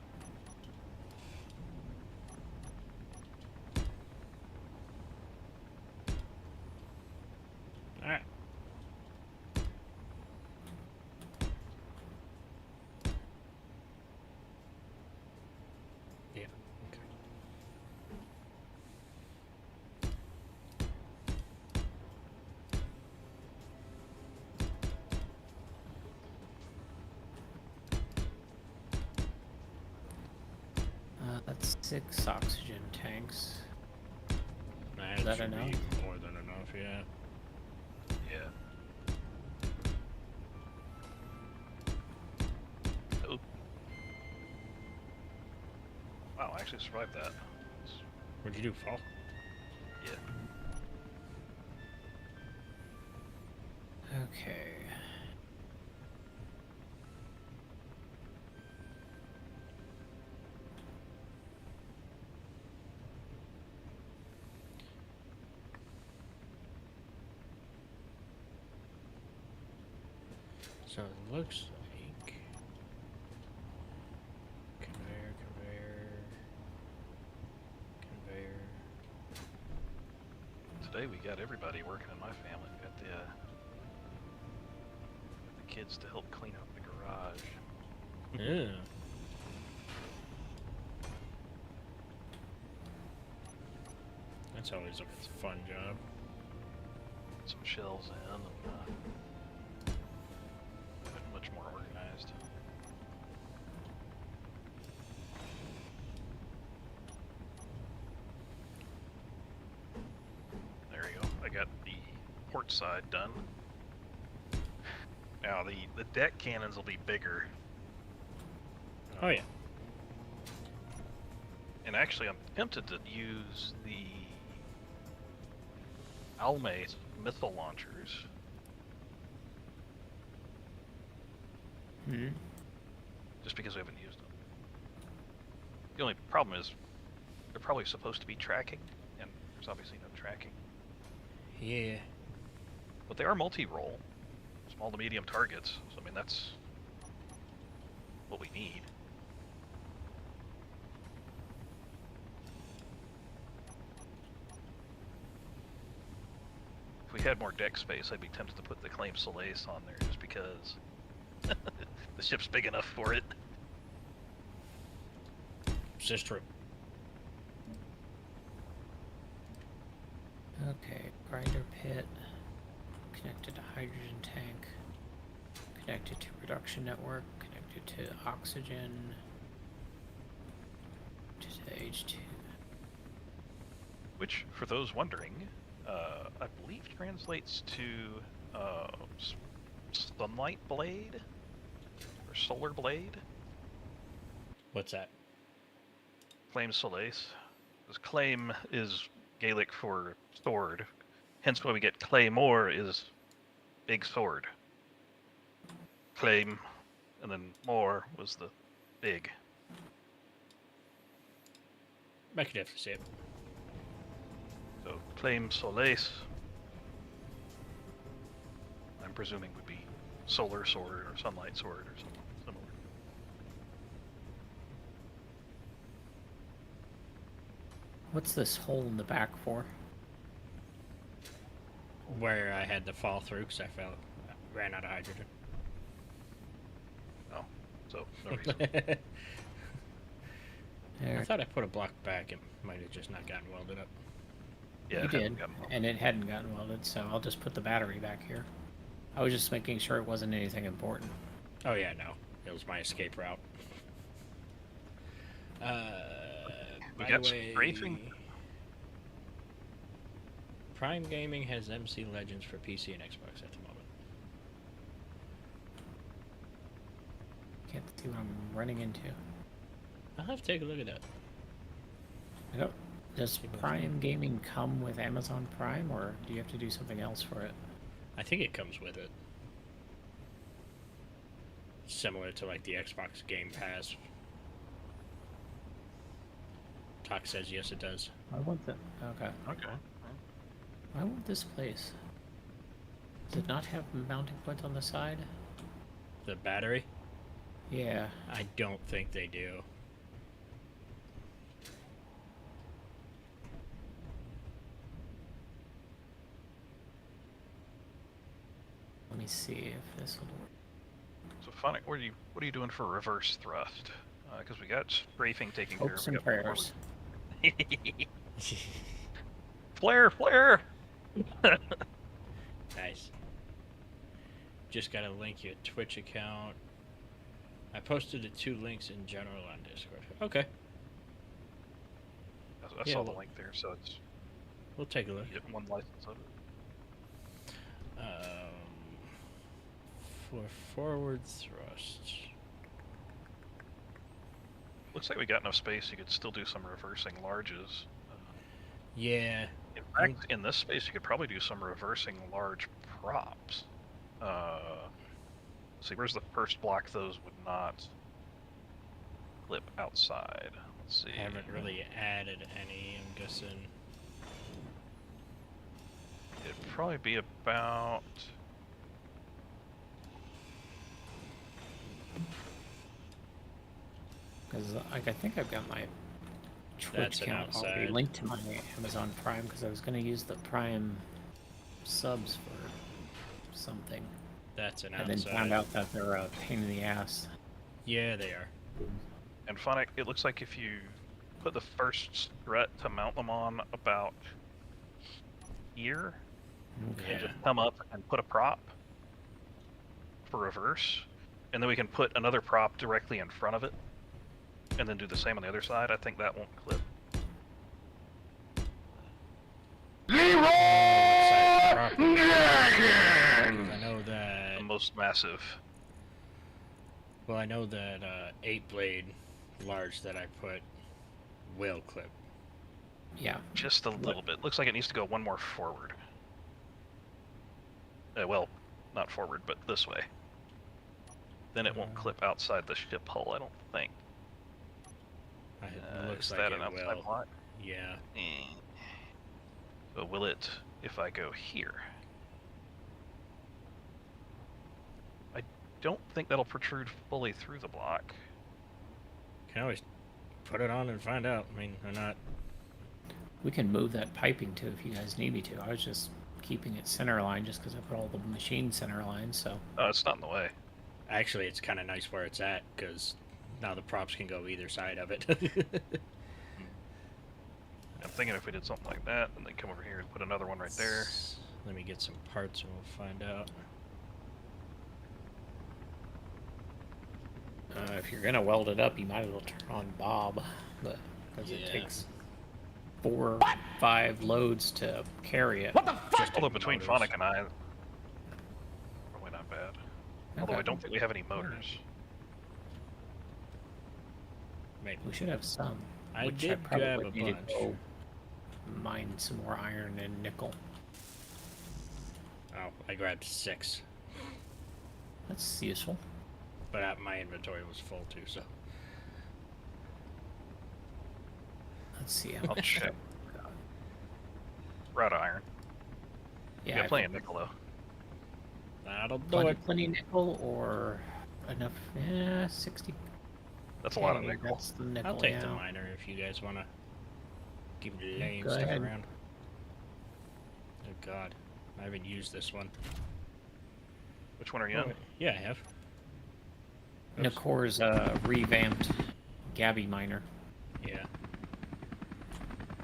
Alright. Yeah, okay. That's 6 oxygen tanks. That that should be enough? more than enough, yeah. Yeah. Oh. Wow, I actually survived that. What'd you do, fall? Yeah. Okay. So it looks like conveyor, conveyor. Today we got everybody working in my family. We got the kids to help clean up the garage. garage. Yeah. That's always a fun job. Some shelves in, and much more organized. There you go. I got the port side done. Now the deck cannons will be bigger. Oh yeah. And actually, I'm tempted to use the Almay missile launchers. Hmm. Just because we haven't used them. The only problem is they're probably supposed to be tracking, and there's obviously no tracking. Yeah. But they are multi-role, small to medium targets, so I mean that's what we need. If we had more deck space, I'd be tempted to put the Claim Solace on there just because the ship's big enough for it. It's just true. Okay, grinder pit. Connected to hydrogen tank. Connected to production network. Connected to oxygen. To H2. Which, for those wondering, I believe translates to sunlight blade or solar blade. What's that? Claim Solace. Because claim is Gaelic for sword. Hence why we get claymore is big sword. Claim, and then more was the big. I could definitely see it. So Claim Solace, I'm presuming would be solar sword or sunlight sword or something similar. What's this hole in the back for? Where I had to fall through because I ran out of hydrogen. Oh, so no reason. There. I thought I put a block back. It might have just not gotten welded up. Yeah, You it hadn't did, gotten well. and it hadn't gotten welded, so I'll just put the battery back here. I was just making sure it wasn't anything important. Oh yeah, no. It was my escape route. We By got the way, strafing. Prime Gaming has MC Legends for PC and Xbox at the moment. Can't see what I'm running into. I'll have to take a look at that. Yep. Does Prime Gaming come with Amazon Prime, or do you have to do something else for it? I think it comes with it. Similar to like the Xbox Game Pass. Talk says yes, it does. I want the... Okay. Okay. I want this place. Does it not have mounting points on the side? The battery? Yeah. I don't think they do. Let me see if this will work. So, Phonic, what are you doing for reverse thrust? Because we got strafing taken care of. Hopes We and got more- prayers. Flare, flare! Nice. Just gotta link your Twitch account. I posted the 2 links in general on Discord. Okay, I Yeah, saw the well- link there, so it's we'll take a look. you get one license of it. For forward thrust. Looks like we got enough space. You could still do some reversing larges. Yeah, In fact, in this space, you could probably do some reversing large props. See, where's the first block? Those would not flip outside. Let's see. I haven't really added any, I'm guessing. It'd probably be about... Because like, I think I've got my That's Twitch an account already outside. linked to my Amazon Prime, because I was going to use the Prime subs for something. That's an and outside. then found out that they're a pain in the ass. Yeah, they are. And Phonic, it looks like if you put the first strut to mount them on about here, Okay. and just come up and put a prop for reverse, and then we can put another prop directly in front of it, and then do the same on the other side. I think that won't clip. I know that. The most massive. Well, I know that 8-blade large that I put will clip. Yeah. Just a little bit. Looks like it needs to go one more forward. Well, not forward, but this way. Then it won't clip outside the ship hull, I don't think. It looks is like that it an outside will. block? Yeah. So will it if I go here? I don't think that'll protrude fully through the block. Can always put it on and find out. I mean, or not. We can move that piping too if you guys need me to. I was just keeping it center line just because I put all the machine center lines, so. Oh, it's not in the way. Actually, it's kind of nice where it's at because now the props can go either side of it. I'm thinking if we did something like that, and then come over here and put another one right there. Let me get some parts and we'll find out. If you're gonna weld it up, you might as well turn on Bob, but because it takes 4 or 5 loads to carry it. What the fuck? Although between Phonic and I, probably not bad. Although I don't think we have any motors. Maybe. We should have some. I which did probably grab a need to bunch. go mine some more iron and nickel. Oh, I grabbed 6, That's useful. but my inventory was full too. So Let's see. I'll check. We're out of iron. Yeah, We got plenty of nickel though. that'll do plenty, it. plenty nickel or enough. Yeah, 60. That's a lot of Okay, nickel. That's the nickel. I'll take yeah. the miner if you guys want to keep laying Go stuff ahead. around. Oh God, I haven't used this one. Which one are you on? Yeah, I have. Nikor's revamped Gabby miner. Yeah.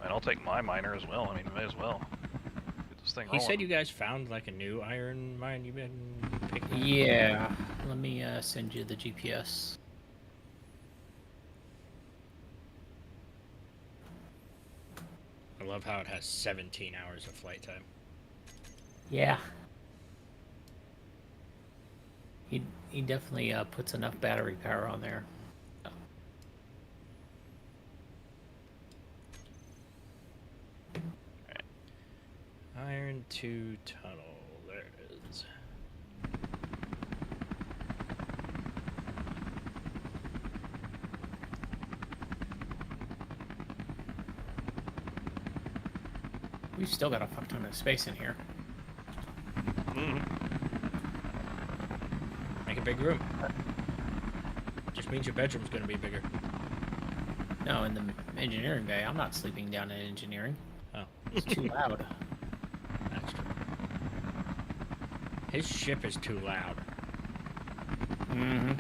And I'll take my miner as well. I mean, may as well. Get this thing He rolling. said you guys found like a new iron mine you've been picking up? Yeah. Let me send you the GPS. I love how it has 17 hours of flight time. Yeah. He definitely puts enough battery power on there. Iron 2 tunnel. There it is. We've still got a fuck ton of space in here. Make a big room. Just means your bedroom's gonna be bigger. No, in the engineering bay, I'm not sleeping down in engineering. Oh, It's too loud. that's true. His ship is too loud. Mm-hmm.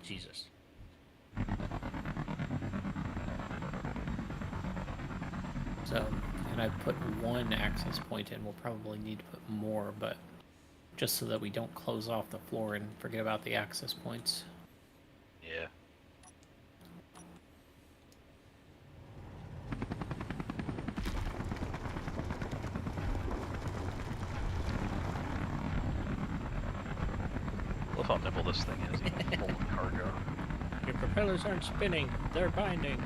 Jesus. So, and I put 1 access point in. We'll probably need to put more, but just so that we don't close off the floor and forget about the access points. Yeah. Love how nimble this thing is, even full of cargo. Your propellers aren't spinning, they're binding.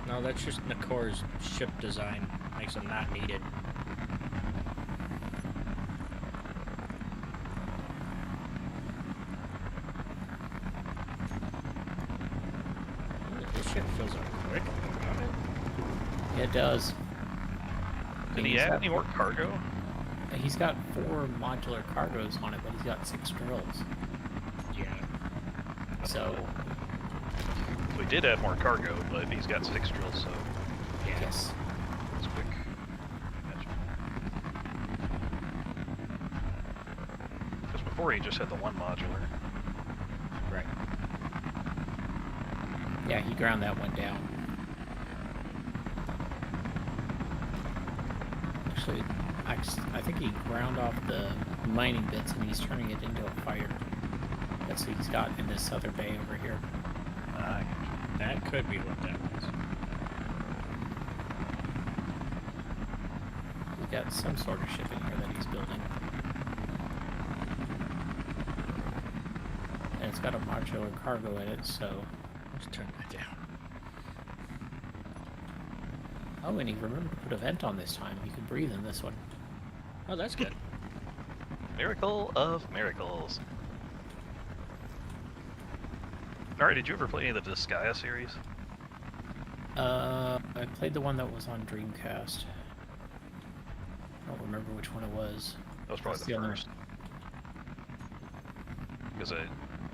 No, that's just Nikor's ship design. Makes them not needed. Ooh, this ship fills up quick. It does. Did he add any more cargo? He's got 4 modular cargoes on it, but he's got 6 drills. Yeah. So We did add more cargo, but he's got 6 drills, so Yeah. Yes. it's quick. Gotcha. Because before he just had the 1 modular. Right. Yeah, he ground that one down. Actually, I think he ground off the mining bits and he's turning it into a fire. That's what he's got in this other bay over here. That could be what that was. He's got some sort of ship in here that he's building. And it's got a modular cargo in it, so... Let's turn that down. Oh, and he remembered to put a vent on this time. You can breathe in this one. Oh, that's good. Miracle of miracles. Alright, did you ever play any of the Disgaea series? I played the one that was on Dreamcast. I don't remember which one it was. That was probably That's the the other- first. Because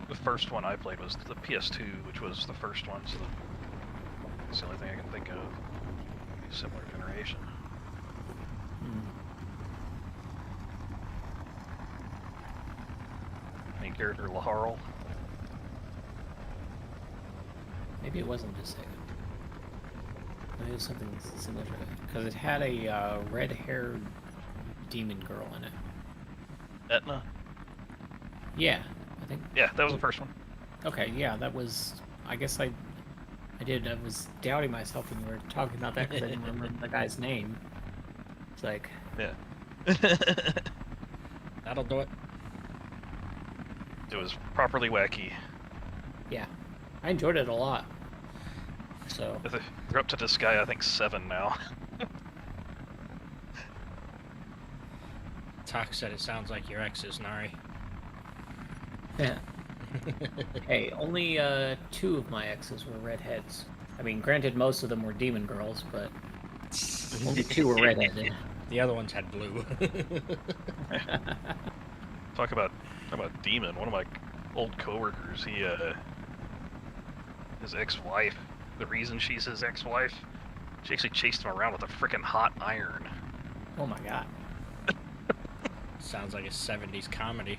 the first one I played was the PS2, which was the first one, so that's the only thing I can think of. Similar generation. Main character Laharl. Maybe it wasn't just Sega. Maybe it was something similar to it. Because it had a red-haired demon girl in it. Etna? Yeah, I think. Yeah, that was the first one. Okay, yeah, that was. I guess I did. I was doubting myself when you were talking about that because I didn't remember the guy's name. It's like. Yeah. That'll do it. It was properly wacky. Yeah, I enjoyed it a lot. So. We're up to this guy, I think 7 now. Talk said it sounds like your ex's, Nari. Yeah. Hey, only 2 of my exes were redheads. I mean, granted, most of them were demon girls, but only 2 were redheaded. The other ones had blue. Talk about demon. One of my old coworkers, his ex-wife. The reason she's his ex-wife, she actually chased him around with a frickin' hot iron. Oh my god. Sounds like a 70s comedy.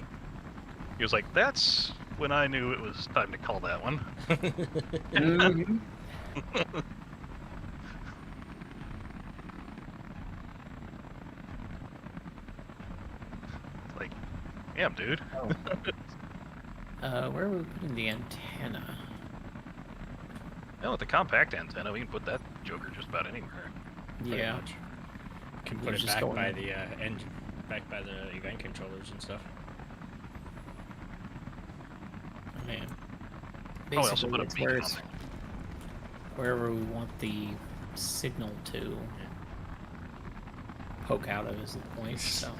He was like, "That's when I knew it was time to call that one." Mhm. Like, damn, dude. Where are we putting the antenna? No, with the compact antenna, we can put that joker just about anywhere. Pretty Yeah. much. Can We're put it just back going by in. the engine, back by the event controllers and stuff. Man. Oh, we also Basically, put a it's beacon where on it's there. wherever we want the signal to poke out of is the point. So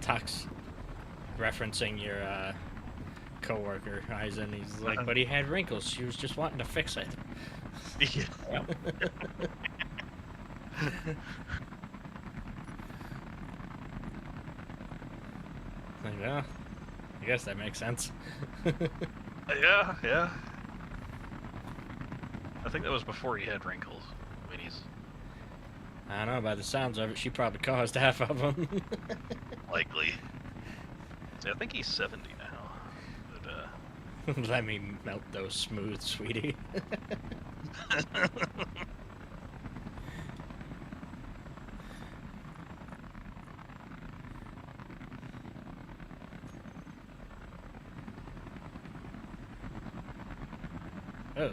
Talks referencing your coworker, Eisen. He's like, but he had wrinkles. She was just wanting to fix it. Yeah. Like, well, I guess that makes sense. Yeah. I think that was before he had wrinkles. I mean, he's I don't know, by the sounds of it, she probably caused half of them. likely. See, I think he's 70 now. But, Let me melt those smooth, sweetie. Oh.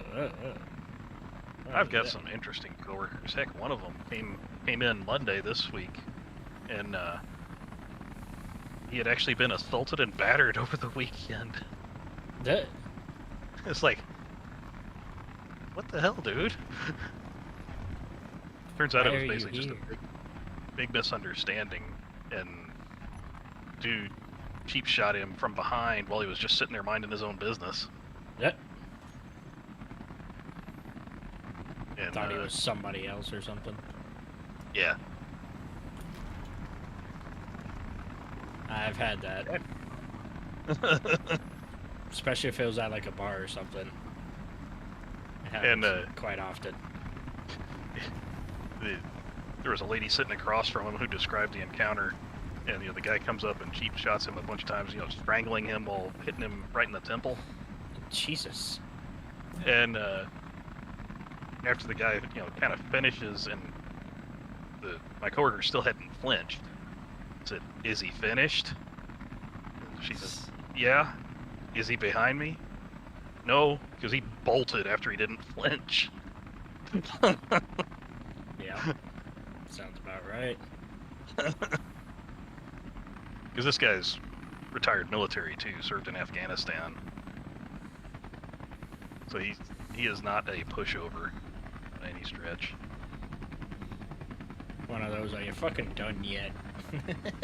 I've got some interesting coworkers. Heck, one of them came in Monday this week, and he had actually been assaulted and battered over the weekend. That, It's like, what the hell, dude? Turns out Why it are was you basically just a here? big misunderstanding, and dude cheap shot him from behind while he was just sitting there minding his own business. that And thought he was somebody else or something. yeah. I've had that. Especially if it was at like a bar or something. And quite often. There was a lady sitting across from him who described the encounter, and the guy comes up and cheap shots him a bunch of times, strangling him while hitting him right in the temple. Jesus. And after the guy, kind of finishes, and my coworker still hadn't flinched, said, "Is he finished?" And she says, "Yeah." "Is he behind me?" "No, because he bolted after he didn't flinch." Yeah. Sounds about right. Because this guy's retired military too, served in Afghanistan. So he is not a pushover by any stretch. One of those, are you fucking done yet?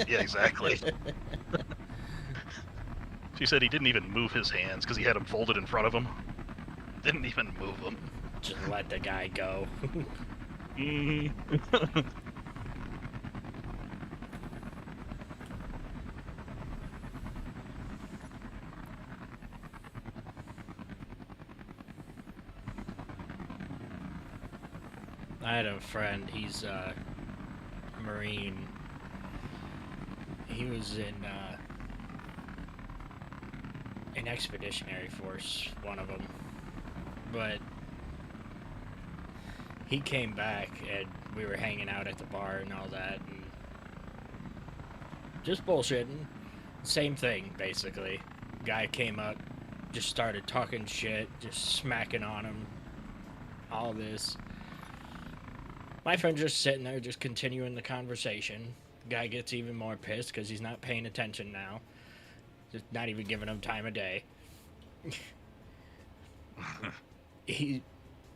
Yeah, exactly. She said he didn't even move his hands because he had them folded in front of him. Didn't even move them. Just let the guy go. I had a friend, he's a Marine. He was in an expeditionary force, one of them. But he came back and we were hanging out at the bar and all that, and just bullshitting. Same thing, basically. Guy came up, just started talking shit, just smacking on him. All this. My friend's just sitting there, just continuing the conversation. Guy gets even more pissed because he's not paying attention now. Just not even giving him time of day. He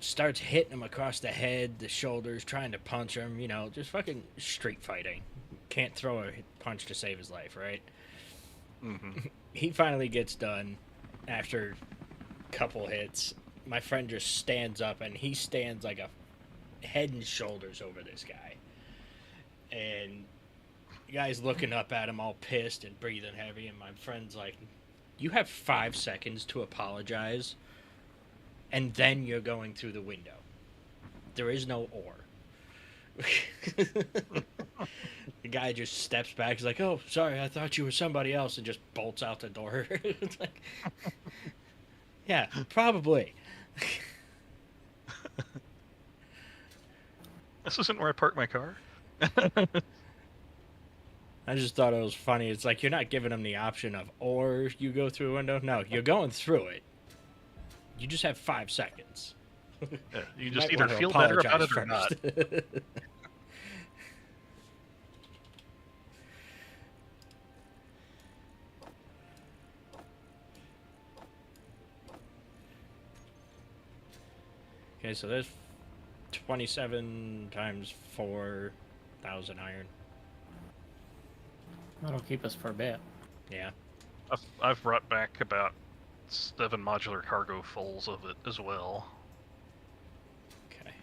starts hitting him across the head, the shoulders, trying to punch him, just fucking street fighting. Can't throw a punch to save his life, right? Mm-hmm. He finally gets done after a couple hits. My friend just stands up, and he stands like a head and shoulders over this guy. And the guy's looking up at him all pissed and breathing heavy, and my friend's like, "You have 5 seconds to apologize, and then you're going through the window. There is no or." The guy just steps back. He's like, "Oh, sorry, I thought you were somebody else," and just bolts out the door. It's like, yeah, probably. This isn't where I park my car. I just thought it was funny. It's like, you're not giving them the option of, or you go through a window. No, you're going through it. You just have 5 seconds. Yeah, you just either feel better about it or not. Okay, so there's 27 times 4,000 iron. That'll keep us for a bit. Yeah. I've brought back about 7 modular cargo fulls of it as well. Okay.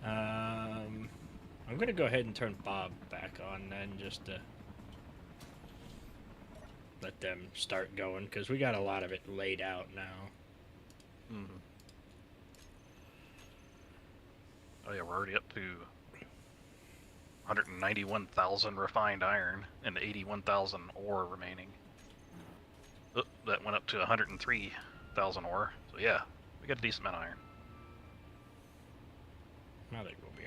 I'm gonna go ahead and turn Bob back on then, just to let them start going, because we got a lot of it laid out now. Mm-hmm. Oh yeah, we're already up to 191,000 refined iron and 81,000 ore remaining. Oh, that went up to 103,000 ore. So yeah, we got a decent amount of iron. I think we'll be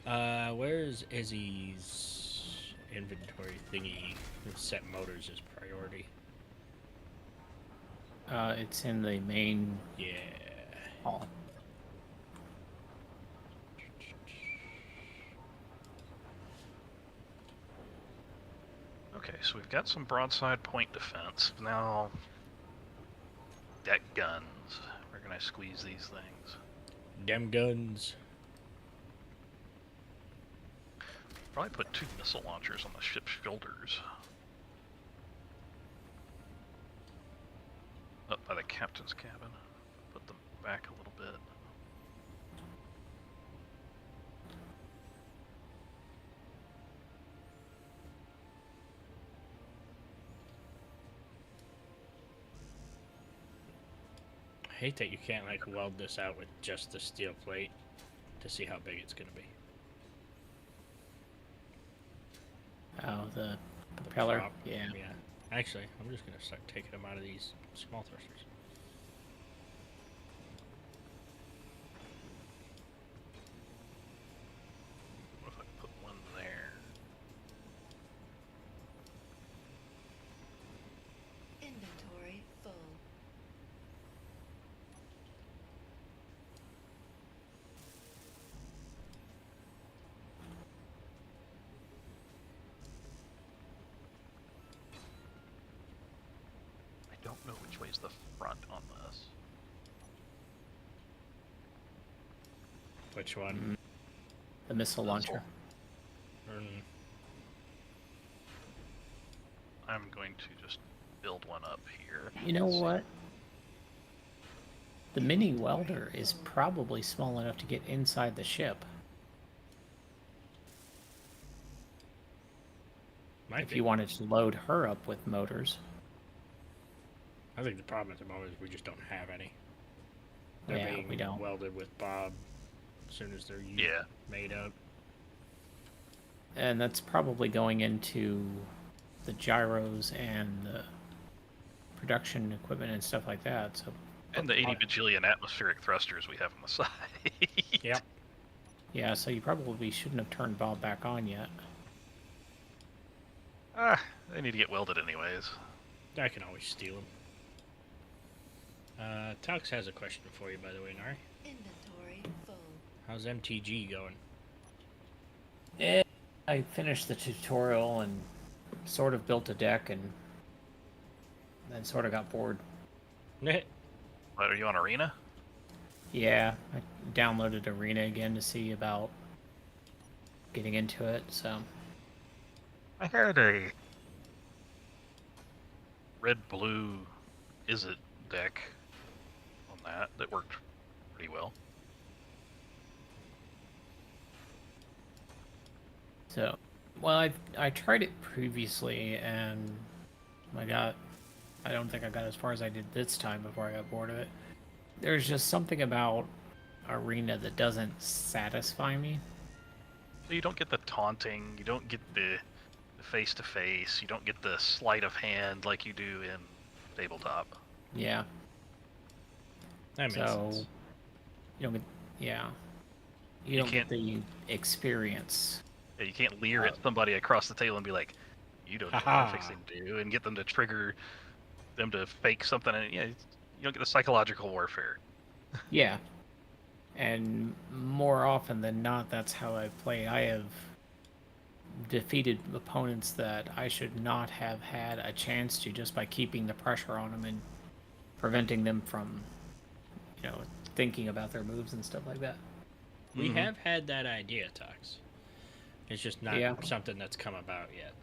alright. Where's Izzy's inventory thingy? Set motors as priority. It's in the main Yeah. hall. Okay, so we've got some broadside point defense. Now, deck guns. Where can I squeeze these things? Dem guns. Probably put 2 missile launchers on the ship's shoulders. Up by the captain's cabin. Put them back a little bit. hate that you can't like weld this out with just the steel plate to see how big it's gonna be. Oh, the propeller. Prop. Yeah. Yeah. Actually, I'm just gonna start taking them out of these small thrusters. What if I put one there? Inventory full. I don't know which way's the front on this. Which one? The missile launcher. Mm, I'm going to just build one up here. You know Let's see. what? The mini welder is probably small enough to get inside the ship. might If be. you wanted to load her up with motors. I think the problem at the moment is we just don't have any. They're Yeah, being we don't. welded with Bob as soon as they're Yeah. made up. And that's probably going into the gyros and the production equipment and stuff like that. So, And the 80 bajillion atmospheric thrusters we have on the side. Yep. yeah, so you probably shouldn't have turned Bob back on yet. They need to get welded anyways. I can always steal them. Tux has a question for you, by the way, Nari. Inventory full. How's MTG going? I finished the tutorial and sort of built a deck and then sort of got bored. What, are you on Arena? Yeah, I downloaded Arena again to see about getting into it, so... I had a red-blue is-it deck on that worked pretty well. So, well, I tried it previously, and I don't think I got as far as I did this time before I got bored of it. There's just something about Arena that doesn't satisfy me. So you don't get the taunting, you don't get the face-to-face, you don't get the sleight of hand like you do in tabletop. Yeah. That makes So, sense. you don't get, yeah. You don't can't- get the experience. Yeah, you can't leer at somebody across the table and be like, you don't know what I'm fixing to do, and get them to trigger them to fake something, and you don't get the psychological warfare. Yeah. And more often than not, that's how I play. I have defeated opponents that I should not have had a chance to just by keeping the pressure on them and preventing them from, thinking about their moves and stuff like that. We Mhm. have had that idea, Tux. It's just not Yeah. something that's come about yet.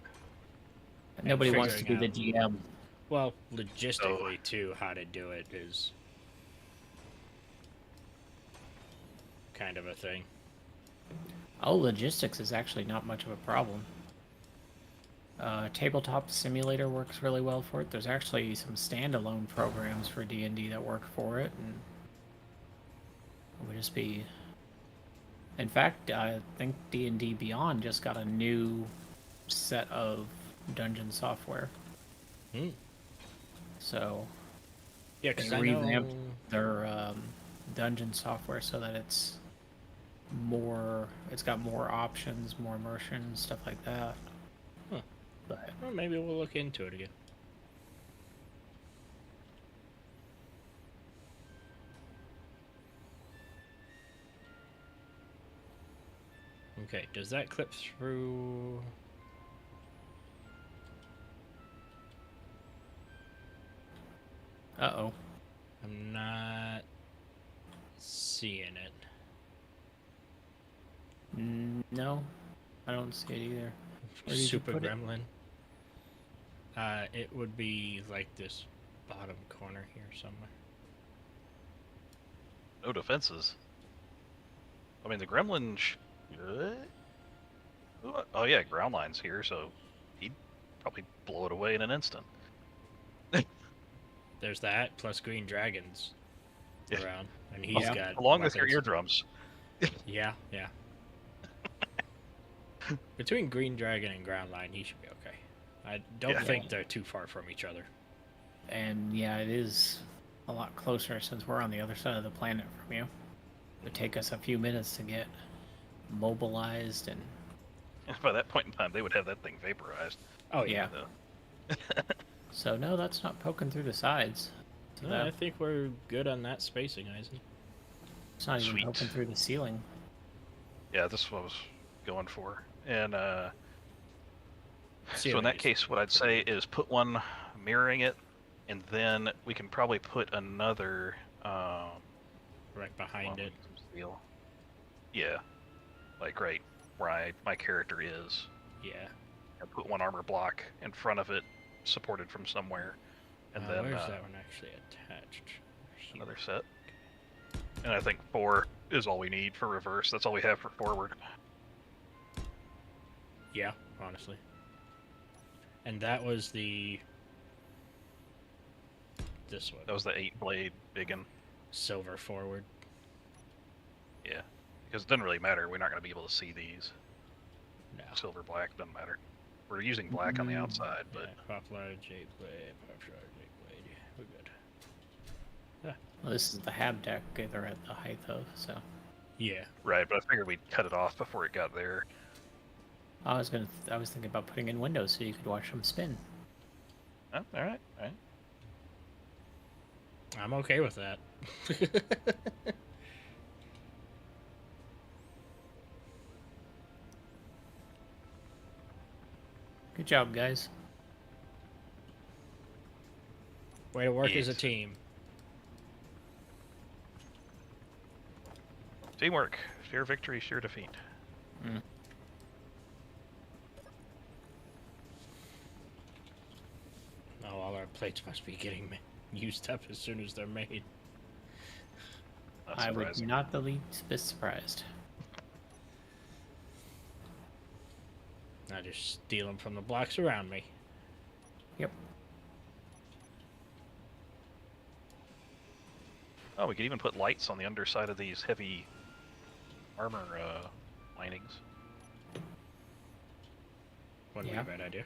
Nobody wants to be figuring the GM. Well, logistically, too, how to do it is kind of a thing. Oh, logistics is actually not much of a problem. Tabletop Simulator works really well for it. There's actually some standalone programs for D&D that work for it, and it would just be... In fact, I think D&D Beyond just got a new set of dungeon software. Hmm. So Yeah, they because I revamped know... their dungeon software so that it's got more options, more immersion, stuff like that. Huh. But Well, maybe we'll look into it again. Okay, does that clip through... uh-oh. I'm not seeing it. No, I don't see it either. Where did you Super put it? Gremlin. It would be like this bottom corner here somewhere. No defenses. I mean, the gremlin oh yeah, ground line's here, so he'd probably blow it away in an instant. There's that, plus green dragons. Yeah. around, and he's Yeah. got Along with your weapons. eardrums. Yeah, yeah. Between Green Dragon and Ground Line, he should be okay. I don't Yeah. think they're too far from each other. And yeah, it is a lot closer since we're on the other side of the planet from you. It would take us a few minutes to get mobilized and By that point in time, they would have that thing vaporized. Oh yeah. yeah. So no, that's not poking through the sides. So No, I that, think we're good on that spacing, Eisen. it's not even Sweet. poking through the ceiling. Yeah, this is what I was going for. And so in Ceiling that is case, what I'd say is put one mirroring it, and then we can probably put another. right behind it. Steel. Yeah, like right where my character is. Yeah. And put one armor block in front of it, supported from somewhere, and then Where's that one actually attached? another set. And I think 4 is all we need for reverse. That's all we have for forward. Yeah, honestly. And that was the... This one. That was the 8-blade big one. Silver forward. Yeah, because it doesn't really matter. We're not going to be able to see these. No. Silver, black, doesn't matter. We're using black on the outside, but Yeah, poplar, J blade, poplar, J blade. We're good. Well, this is the hab deck they're at the height of, so Yeah. right. But I figured we'd cut it off before it got there. I was thinking about putting in windows so you could watch them spin. Oh, all right, all right. I'm okay with that. Good job, guys. Way to work as a Yes. team. Teamwork, sheer victory, sheer defeat. Oh, all our plates must be getting used up as soon as they're made. Not I would surprising. not the least bit surprised. I just steal them from the blocks around me. Yep. Oh, we could even put lights on the underside of these heavy armor linings. Wouldn't Yeah. be a bad idea.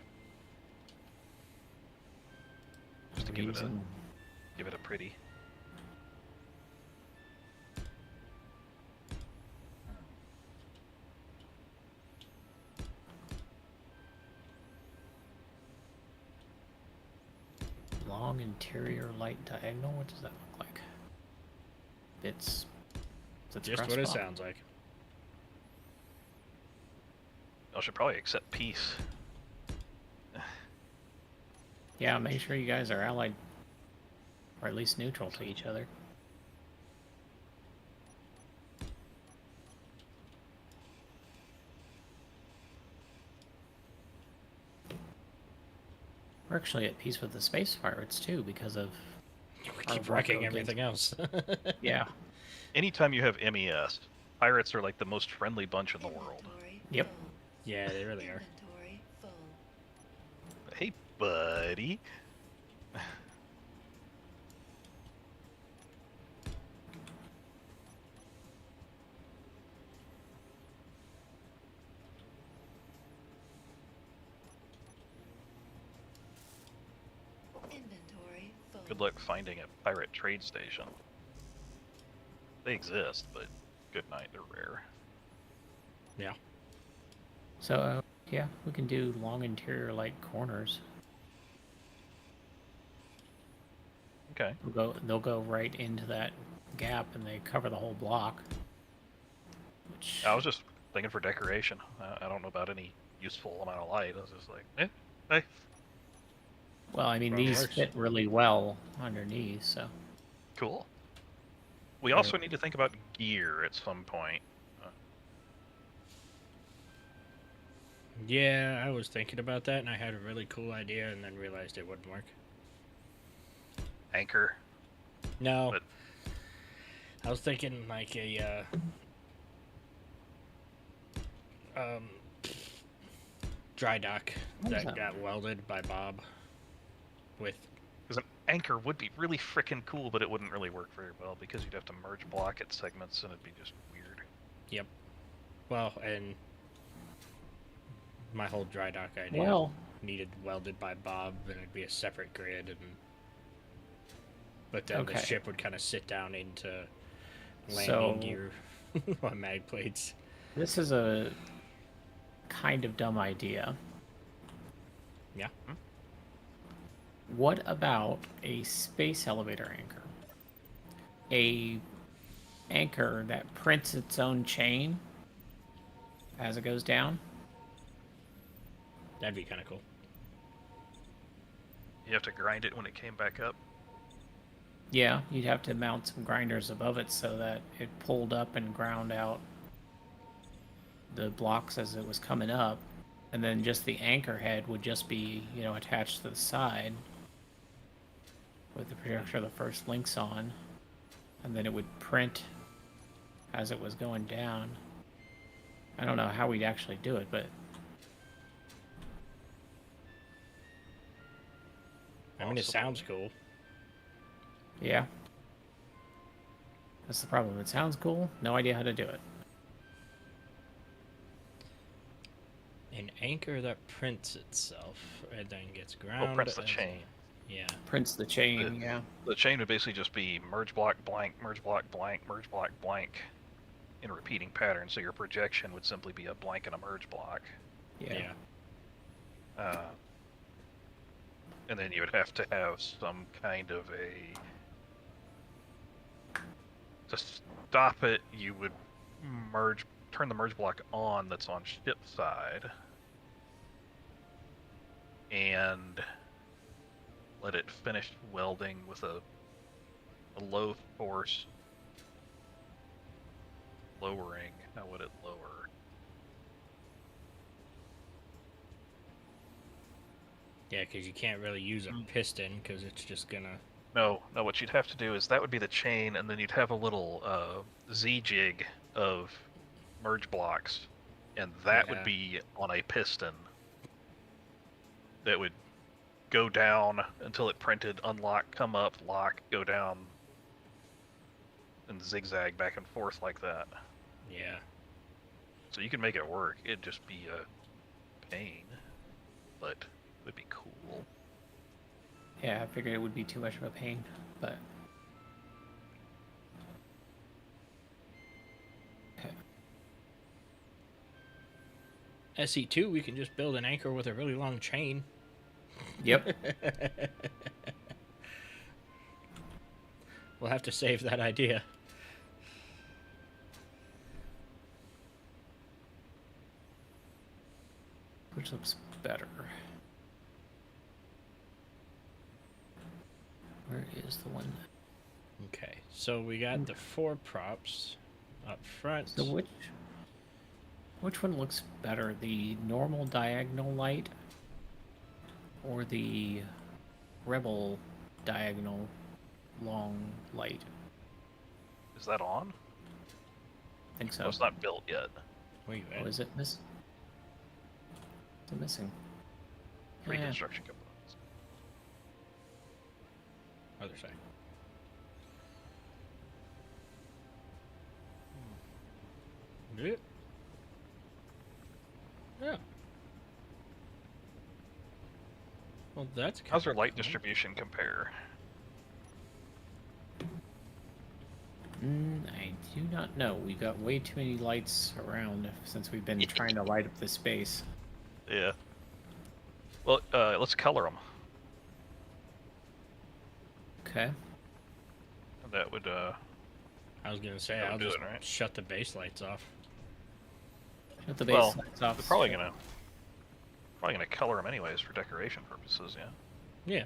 Just to We're give using- it a pretty. long interior light diagonal. What does that look like? It's Just what it sounds like. I should probably accept peace. Yeah, make sure you guys are allied, or at least neutral to each other. We're actually at peace with the space pirates too, because of We Our keep work wrecking against- everything else. yeah. Anytime you have MES, pirates are like the most friendly bunch in the world. Inventory Yep. full. Yeah, they really are. Inventory full. Hey, buddy. Inventory full. Good luck finding a pirate trade station. They exist, but good night, they're rare. Yeah. So yeah, we can do long interior light corners. Okay. They'll go right into that gap, and they cover the whole block. Which I was just thinking for decoration. I don't know about any useful amount of light. I was just like, hey. well, I mean, Well, it these works. fit really well underneath. So Cool. We also need to think about gear at some point. Yeah, I was thinking about that, and I had a really cool idea, and then realized it wouldn't work. Anchor. No. But- I was thinking like a dry dock What is that that? got welded by Bob with anchor would be really freaking cool, but it wouldn't really work very well because you'd have to merge block at segments and it'd be just weird. Yep. Well, and my whole dry dock idea Well, needed welded by Bob, and it'd be a separate grid, but then the Okay. ship would kind of sit down into landing So- gear on mag plates. this is a kind of dumb idea. Yeah. What about a space elevator anchor? A anchor that prints its own chain as it goes down? That'd be kind of cool. You have to grind it when it came back up. Yeah, you'd have to mount some grinders above it so that it pulled up and ground out the blocks as it was coming up, and then just the anchor head would just be, attached to the side with the projector of the first links on, and then it would print as it was going down. I don't know how we'd actually do it, but I mean, it sounds cool. yeah. That's the problem. It sounds cool, no idea how to do it. An anchor that prints itself and then gets ground. Well, prints the as- chain. Yeah. Prints the chain, yeah. The chain would basically just be merge block blank, merge block blank, merge block blank in a repeating pattern. So your projection would simply be a blank and a merge block. Yeah. And then you would have to have some kind of to stop it, you would turn the merge block on that's on ship side, and let it finish welding with a low force lowering. How would it lower? Yeah, because you can't really use a piston because it's just gonna. No, what you'd have to do is that would be the chain, and then you'd have a little Z-jig of merge blocks, and that Yeah. would be on a piston that would go down until it printed, unlock, come up, lock, go down, and zigzag back and forth like that. Yeah. So you can make it work. It'd just be a pain, but it would be cool. Yeah, I figured it would be too much of a pain, but okay. SE2, we can just build an anchor with a really long chain. Yep. We'll have to save that idea. Which looks better? Where is the one? Okay, so we got the 4 props up front. So which one looks better? The normal diagonal light or the rebel diagonal long light? Is that on? I think so. No, it's not built yet. Where you Oh, at? is it miss? Is it missing? Three Yeah. construction components. Other side. Yeah. Yeah. Well, that's How's kinda our light cool. distribution compare? I do not know. We've got way too many lights around since we've been trying to light up this space. Yeah. Well, let's color them. Okay. That would, I was gonna say That would I'll do just it, right? shut the base lights off. Shut the base well, lights off. we're probably gonna color them anyways for decoration purposes, yeah. Yeah,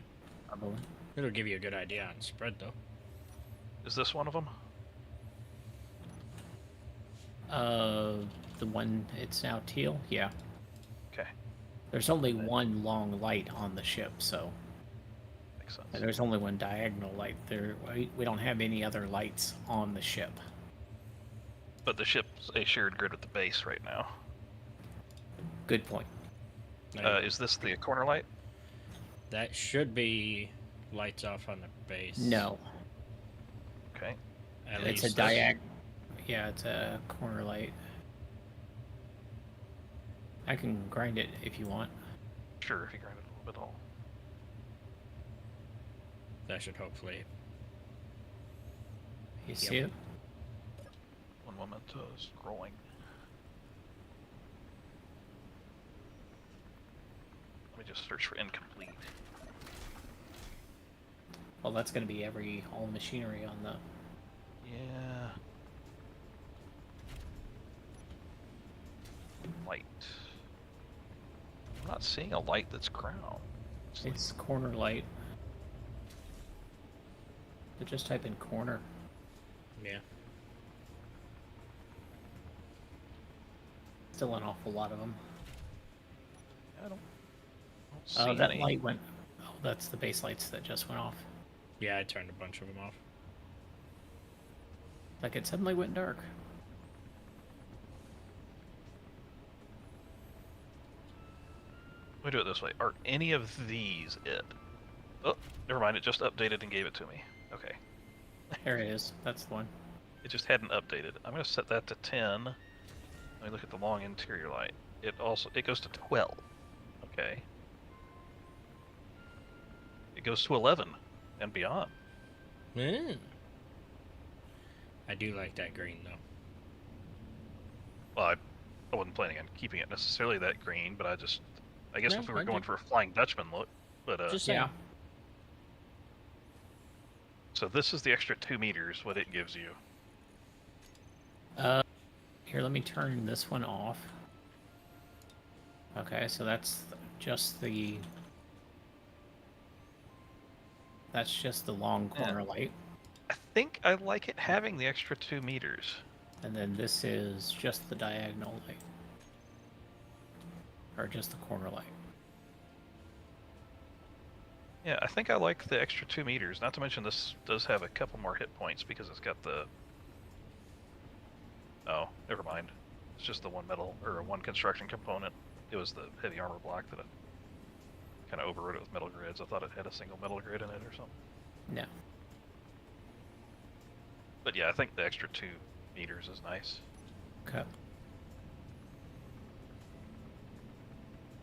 Probably. it'll give you a good idea on spread though. Is this one of them? The one it's now teal. Yeah. Okay, There's only one long light on the ship, so makes sense. there's only one diagonal light. We don't have any other lights on the ship. But the ship's a shared grid with the base right now. Good point. Now, Is this the corner light? that should be lights off on the base. No. Okay. At It's a least diag. Yeah, it's a corner light. I can grind it if you want. Sure, if you grind it a little bit all. that should hopefully. You see it? One moment, scrolling. Let me just search for incomplete. Well, that's going to be all machinery on the. Yeah. Light. I'm not seeing a light that's crown. It's corner light. So just type in corner. Yeah. Still an awful lot of them. I don't see That any. light went. Oh, that's the base lights that just went off. Yeah, I turned a bunch of them off. Like it suddenly went dark. Let me do it this way. Are any of these it? Oh, never mind. It just updated and gave it to me. Okay. There it is. That's the one. It just hadn't updated. I'm going to set that to 10. Let me look at the long interior light. It goes to 12. Okay. It goes to 11 and beyond. Mm. I do like that green though. Well, I wasn't planning on keeping it necessarily that green, but I guess No, if we were I going do. for a Flying Dutchman look, but Just saying. Yeah. so this is the extra 2 meters. What it gives you. Here, let me turn this one off. Okay, so that's just the. That's just the long corner light. I think I like it having the extra 2 meters. And then this is just the diagonal light. Or just the corner light. Yeah, I think I like the extra 2 meters. Not to mention this does have a couple more hit points because it's got the. Oh, never mind. It's just the one construction component. It was the heavy armor block that I kind of overrode it with metal grids. I thought it had a single metal grid in it or something. No. But yeah, I think the extra 2 meters is nice. Okay.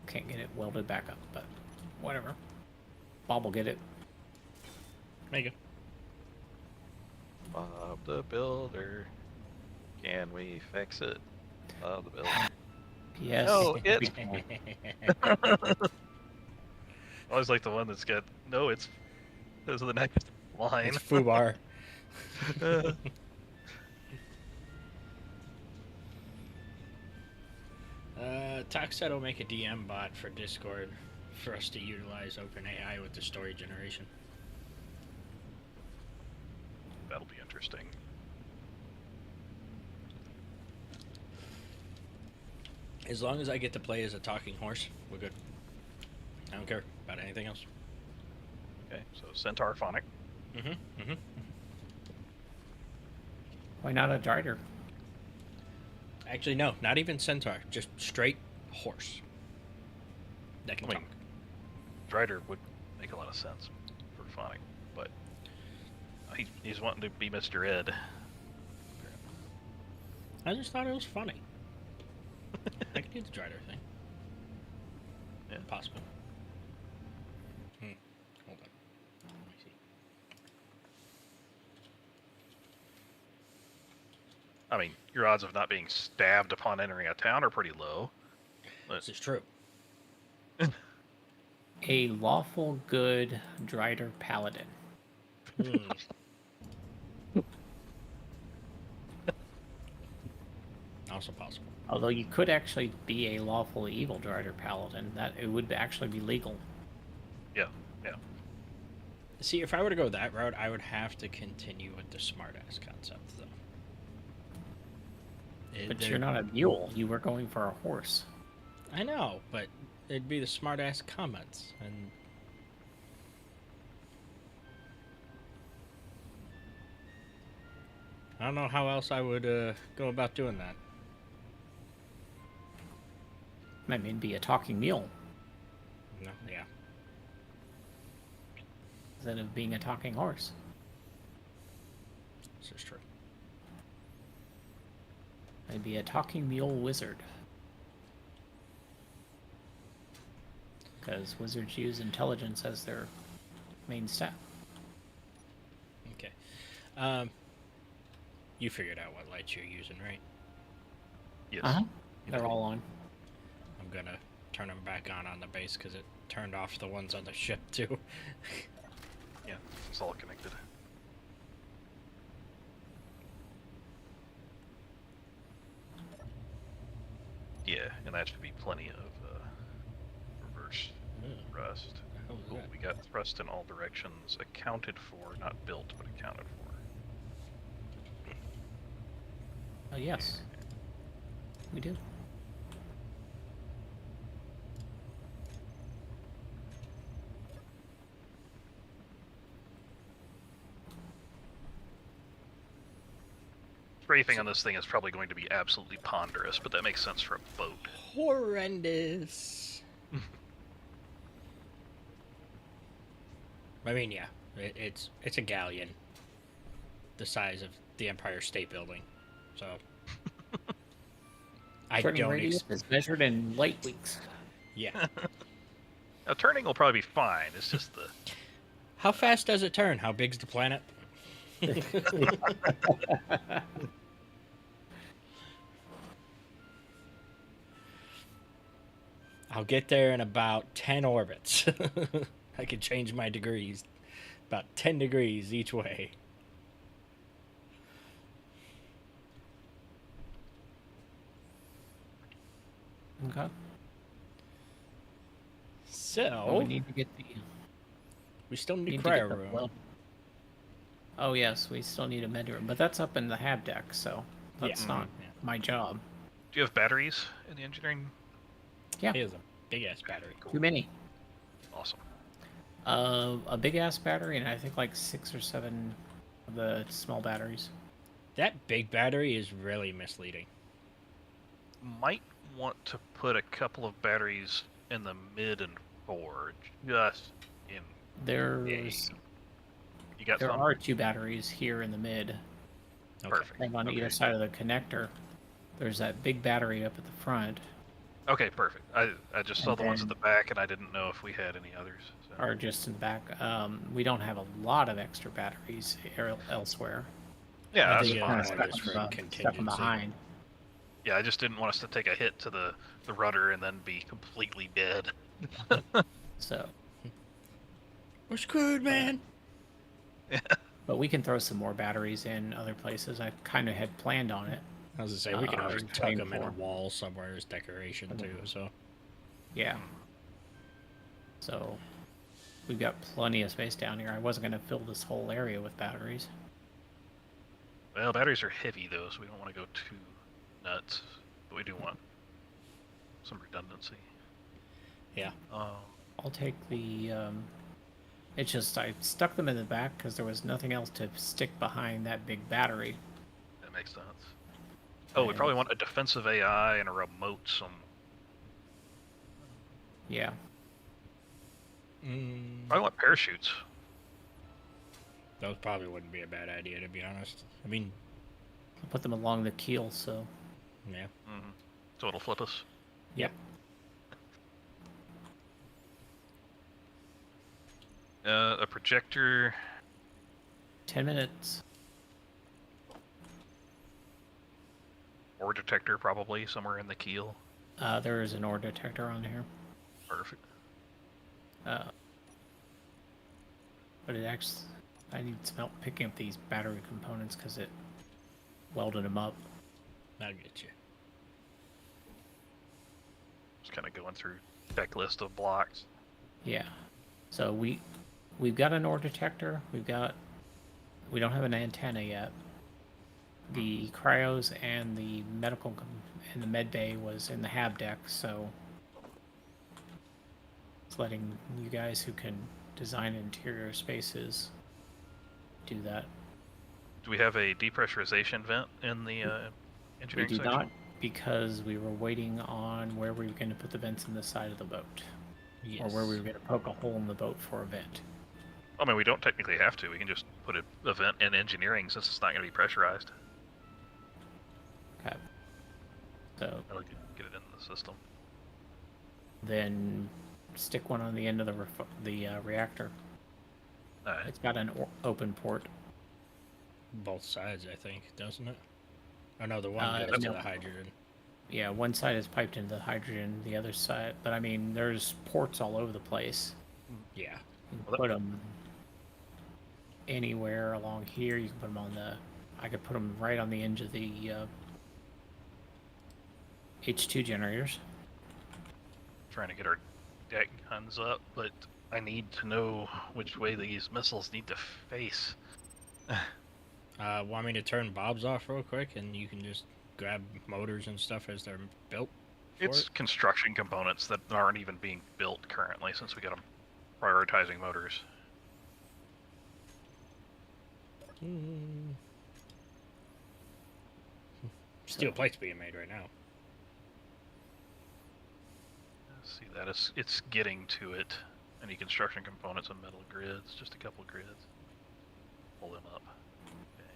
Can't get it welded back up, but whatever. Bob will get it. There you go. Bob the Builder. Can we fix it? Bob the Builder. Yes. No, we it's- can. I always like the one that's got no. Those are the next line. It's Fubar. Talk said he'll make a DM bot for Discord for us to utilize OpenAI with the story generation. That'll be interesting. As long as I get to play as a talking horse, we're good. I don't care about anything else. Okay, so Centaur Phonic. Mm-hmm. Why not a Drider? Actually, no, not even centaur. Just straight horse. That can I mean, talk. Drider would make a lot of sense for Phonic, but he's wanting to be Mr. Ed. I just thought it was funny. I can do the Drider thing. Yeah. Possible. Hold on. Let me see. I mean, your odds of not being stabbed upon entering a town are pretty low. This is true. A lawful good Drider paladin. Also possible. Although you could actually be a lawful evil Drider paladin. That it would actually be legal. Yeah, yeah. See, if I were to go that route, I would have to continue with the smartass concept, though. But you're not a mule. You were going for a horse. I know, but it'd be the smartass comments, and I don't know how else I would go about doing that. I mean, be a talking mule. No, yeah. instead of being a talking horse. This is true. Maybe a talking mule wizard. Because wizards use intelligence as their main stat. Okay. You figured out what lights you're using, right? Yes. Uh-huh. They're all on. I'm gonna turn them back on the base because it turned off the ones on the ship too. Yeah, it's all connected. Yeah, and that should be plenty of reverse thrust. What was Cool. that? We got thrust in all directions, accounted for, not built, but accounted for. Yes. We do. Strafing on this thing is probably going to be absolutely ponderous, but that makes sense for a boat. Horrendous. I mean, yeah, it's a galleon, the size of the Empire State Building, so I Turning don't. radius is measured in light weeks. Yeah. Now, turning will probably be fine. It's just the How fast does it turn? How big's the planet? I'll get there in about 10 orbits. I can change my degrees. About 10 degrees each way. Okay. So, we need to get the. we still need Need to get cryo the room. well. Oh yes, we still need a med room, but that's up in the hab deck, so that's Yeah. not Yeah. my job. Do you have batteries in the engineering? Yeah, Here's a big ass battery. too many. Awesome. A big ass battery, and I think like 6 or 7 of the small batteries. That big battery is really misleading. Might want to put a couple of batteries in the mid and forge, just in. There's You got there some? are 2 batteries here in the mid, Okay. Perfect. and on Okay. either side of the connector. There's that big battery up at the front, Okay, perfect. I just saw And the ones at then- the back, and I didn't know if we had any others. So. or just in the back. We don't have a lot of extra batteries elsewhere. Yeah, I that's think yeah, fine. one stuck, is for stuck contingency. them behind. Yeah, I just didn't want us to take a hit to the rudder and then be completely dead. So, We're screwed, man. but we can throw some more batteries in other places. I kind of had planned on it. I was gonna say we can always tuck Train them in a for. wall somewhere as decoration too. So Yeah. So, we've got plenty of space down here. I wasn't going to fill this whole area with batteries. Well, batteries are heavy though, so we don't want to go too nuts. But we do want some redundancy. yeah, I'll take the. It's just I stuck them in the back because there was nothing else to stick behind that big battery. that makes sense. Oh, we probably want a defensive AI and a remote some. Yeah. I want parachutes. those probably wouldn't be a bad idea to be honest. I mean, I'll put them along the keel, so. yeah, Mm-hmm. So it'll flip us. Yep. A projector. 10 minutes. Ore detector probably somewhere in the keel. There is an ore detector on here. Perfect. But it actually. I need some help picking up these battery components because it welded them up. I'll get you. Just kind of going through checklist of blocks. Yeah. So we've got an ore detector. We don't have an antenna yet. The cryos and the and the med bay was in the hab deck, so it's letting you guys who can design interior spaces do that. Do we have a depressurization vent in the We engineering do section? not, because we were waiting on where we were going to put the vents in the side of the boat, Yes. or where we were going to poke a hole in the boat for a vent. I mean, we don't technically have to. We can just put an event in engineering since it's not going to be pressurized. Okay. So That'll get it in the system. then stick one on the end of the reactor. All right. It's got an open port. Both sides, I think, doesn't it? Oh no, the one goes to no. the hydrogen. Yeah, one side is piped into the hydrogen, the other side. But I mean, there's ports all over the place. Yeah. You can put them anywhere along here. You can put them on the. I could put them right on the edge of the H2 generators. Trying to get our deck guns up, but I need to know which way these missiles need to face. Want me to turn Bob's off real quick, and you can just grab motors and stuff as they're built? It's construction components that aren't even being built currently, since we got them prioritizing motors. Steel plates being made right now. See that it's getting to it. Any construction components and metal grids, just a couple grids. Pull them up. Okay.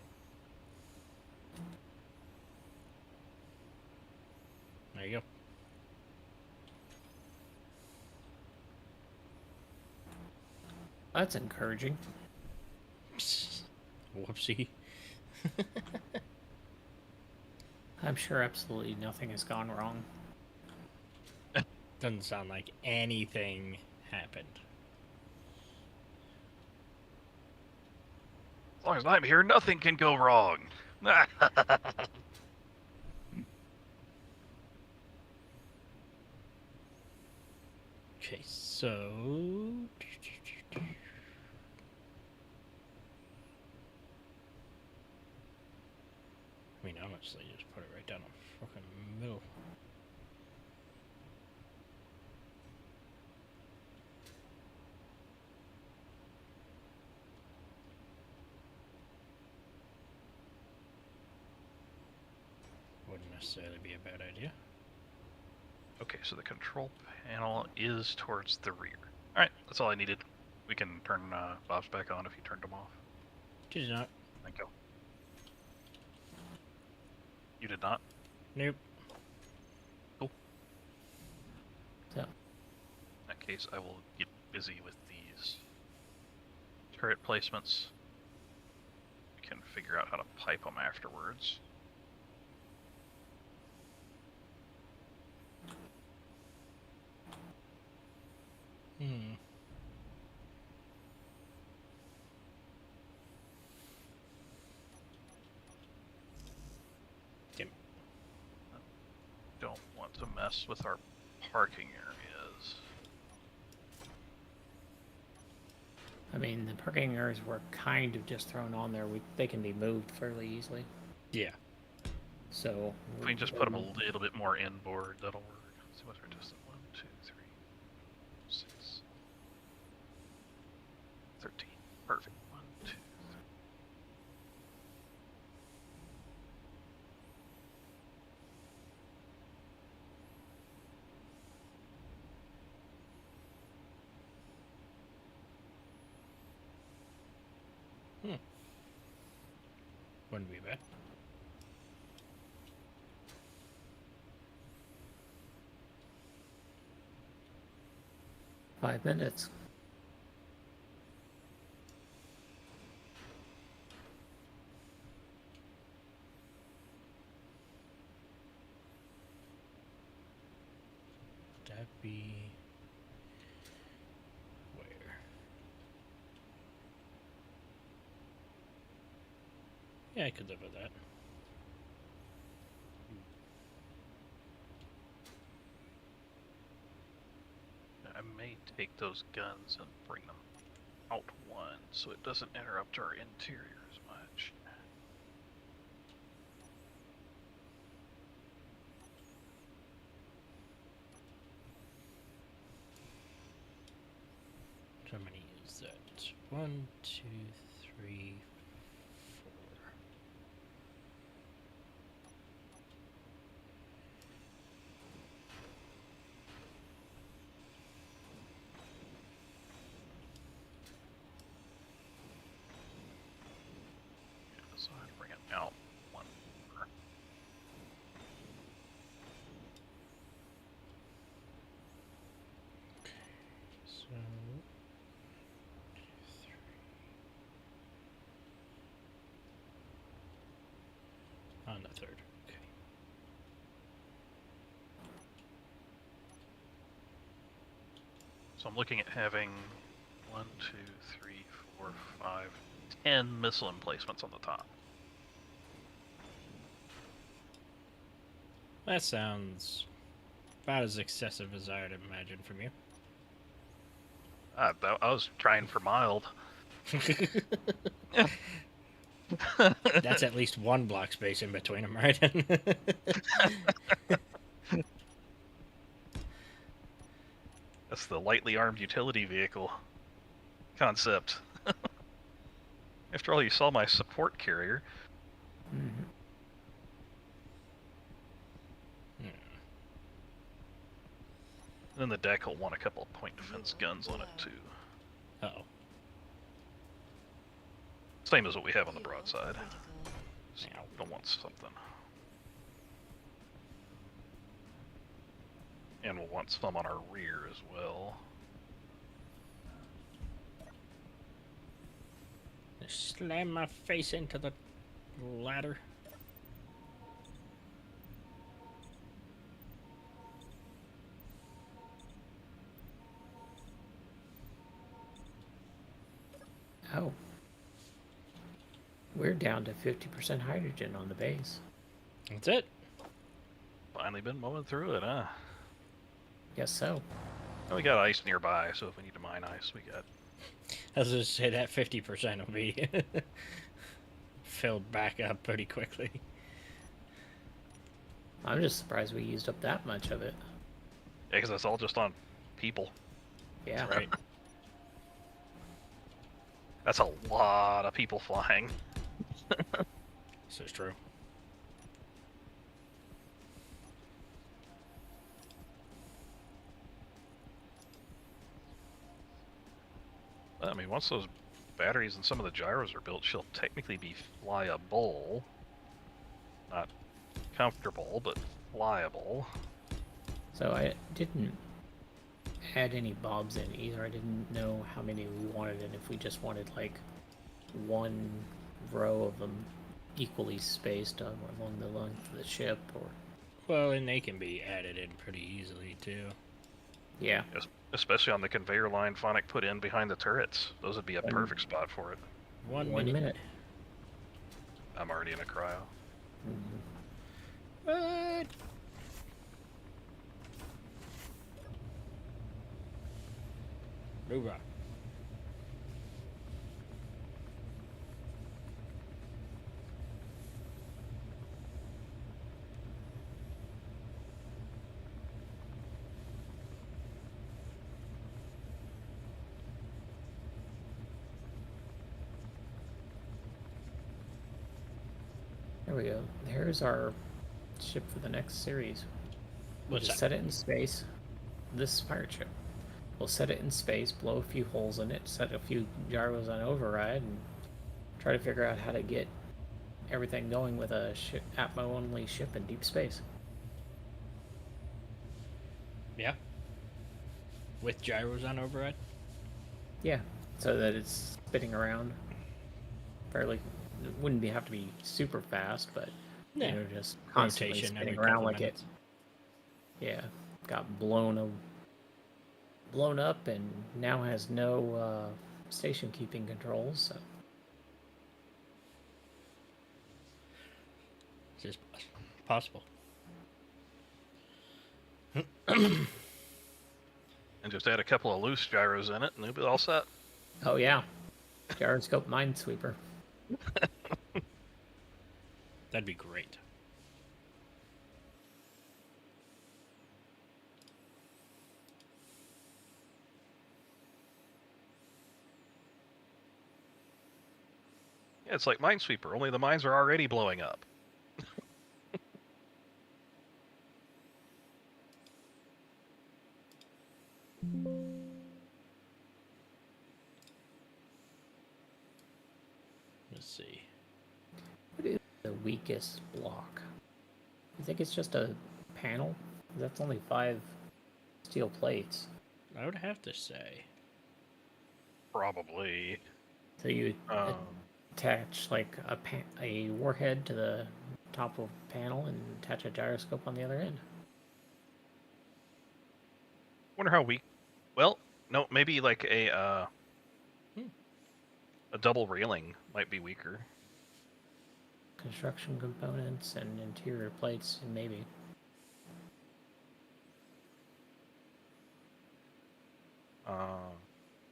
There you go. That's encouraging. Whoopsie. I'm sure absolutely nothing has gone wrong. Doesn't sound like anything happened. As long as I'm here, nothing can go wrong. Okay, so... I mean, honestly, just put it right down the fucking middle. Wouldn't necessarily be a bad idea. Okay, so the control panel is towards the rear. Alright, that's all I needed. We can turn Bob's back on if you turned them off. Did not. Thank you. You did not? Nope. Cool. So, In that case, I will get busy with these turret placements. We can figure out how to pipe them afterwards. Hmm. Yep. Don't want to mess with our parking areas. I mean, the parking areas were kind of just thrown on there. They can be moved fairly easily. Yeah. So If we can just put them a little bit more inboard, that'll work. Let's see what's our distance. 1, 2, 3, 6, 13. Perfect. 1, 2, 3. Wouldn't be bad. .5 minutes. That'd be... where? Yeah, I could live with that. I may take those guns and bring them out one so it doesn't interrupt our interior as much. How many is that? 1, 2, 3, 4. On the 3rd. Okay. So I'm looking at having 1, 2, 3, 4, 5, 10 missile emplacements on the top. That sounds about as excessive as I would imagine from you. I was trying for mild. That's at least one block space in between them, right? That's the lightly armed utility vehicle concept. After all, you saw my support carrier. Mm-hmm. Then the deck will want a couple of point defense guns on it too. Uh-oh. Same as what we have on the broadside. Critical. So don't want something. And we'll want some on our rear as well. Just slam my face into the ladder. Oh. We're down to 50% hydrogen on the base. That's it. Finally been mowing through it, huh? Guess so. And we got ice nearby, so if we need to mine ice, we got... I was just say that 50% will be filled back up pretty quickly. I'm just surprised we used up that much of it. Yeah, because that's all just on people. Yeah. Right. That's a lot of people flying. This is true. I mean, once those batteries and some of the gyros are built, she'll technically be flyable. Not comfortable, but flyable. So I didn't add any bobs in either. I didn't know how many we wanted and if we just wanted like one row of them equally spaced along the length of the ship, or... Well, and they can be added in pretty easily, too. Yeah. Especially on the conveyor line Phonic put in behind the turrets. Those would be a perfect spot for it. One 1 minute. I'm already in a cryo. Mm-hmm. What? Hoorah. There we go. Here's our ship for the next series. We'll What's just that? set it in space. This pirate ship. We'll set it in space, blow a few holes in it, set a few gyros on override, and try to figure out how to get everything going with a Atmo-only ship in deep space. Yeah. With gyros on override? Yeah, so that it's spinning around fairly. It wouldn't have to be super fast, but Yeah. you know, just constantly Rotation every spinning around couple like minutes. it. Yeah, got blown up, and now has no station keeping controls. So. It's just possible. And just add a couple of loose gyros in it, and it'll be all set. Oh yeah, gyroscope minesweeper. That'd be great. Yeah, it's like Minesweeper, only the mines are already blowing up. Let's see. What is the weakest block? You think it's just a panel? That's only 5 steel plates. I would have to say. Probably. So you attach like a warhead to the top of a panel and attach a gyroscope on the other end. Wonder how weak. Well, no, maybe like a double railing might be weaker. Construction components and interior plates, and maybe.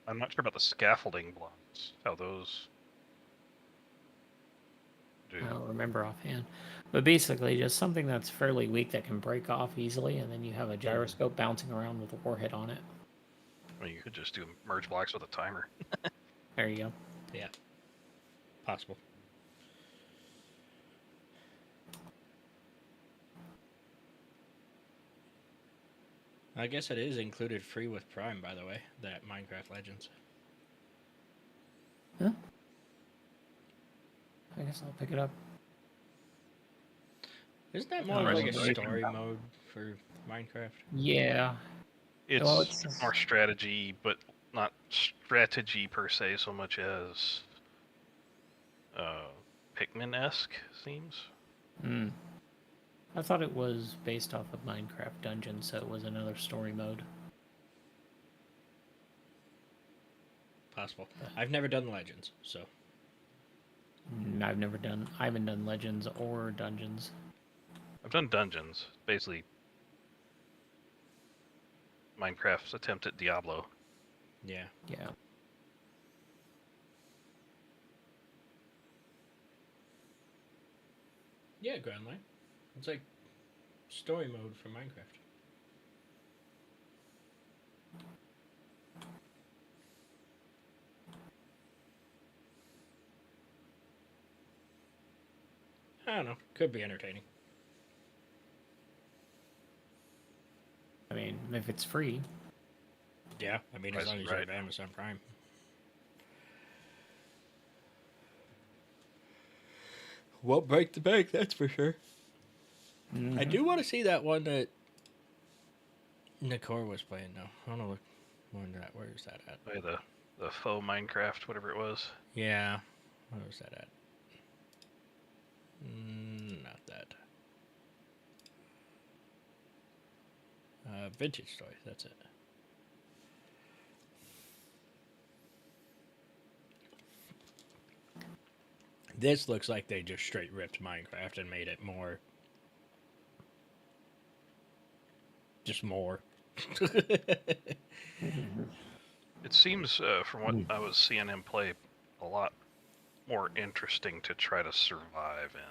I'm not sure about the scaffolding blocks. How those do. I don't remember offhand. But basically, just something that's fairly weak that can break off easily, and then you have a gyroscope bouncing around with a warhead on it. I mean, you could just do merge blocks with a timer. There you go. Yeah. Possible. I guess it is included free with Prime, by the way, that Minecraft Legends. Huh? I guess I'll pick it up. Isn't that more Alright, like a so you can- story mode for Minecraft? Yeah. It's Well, it's- more strategy, but not strategy per se so much as Pikmin-esque seems. I thought it was based off of Minecraft Dungeons, so it was another story mode. Possible. I've never done Legends, so I haven't done Legends or Dungeons. I've done dungeons, basically Minecraft's attempt at Diablo. yeah. Yeah. Yeah, Grand Line. It's like story mode for Minecraft. I don't know. Could be entertaining. I mean, if it's free. Yeah, I mean, as Right, long as you right. have Amazon Prime. Won't break the bank, that's for sure. I do want to see that one that Nicor was playing, though. I want to look more into that. Where is that at? By the faux Minecraft, whatever it was. Yeah. Where was that at? Not that. Vintage Toy, that's it. This looks like they just straight ripped Minecraft and made it more. Just more. It seems, from what I was seeing him play, a lot more interesting to try to survive in.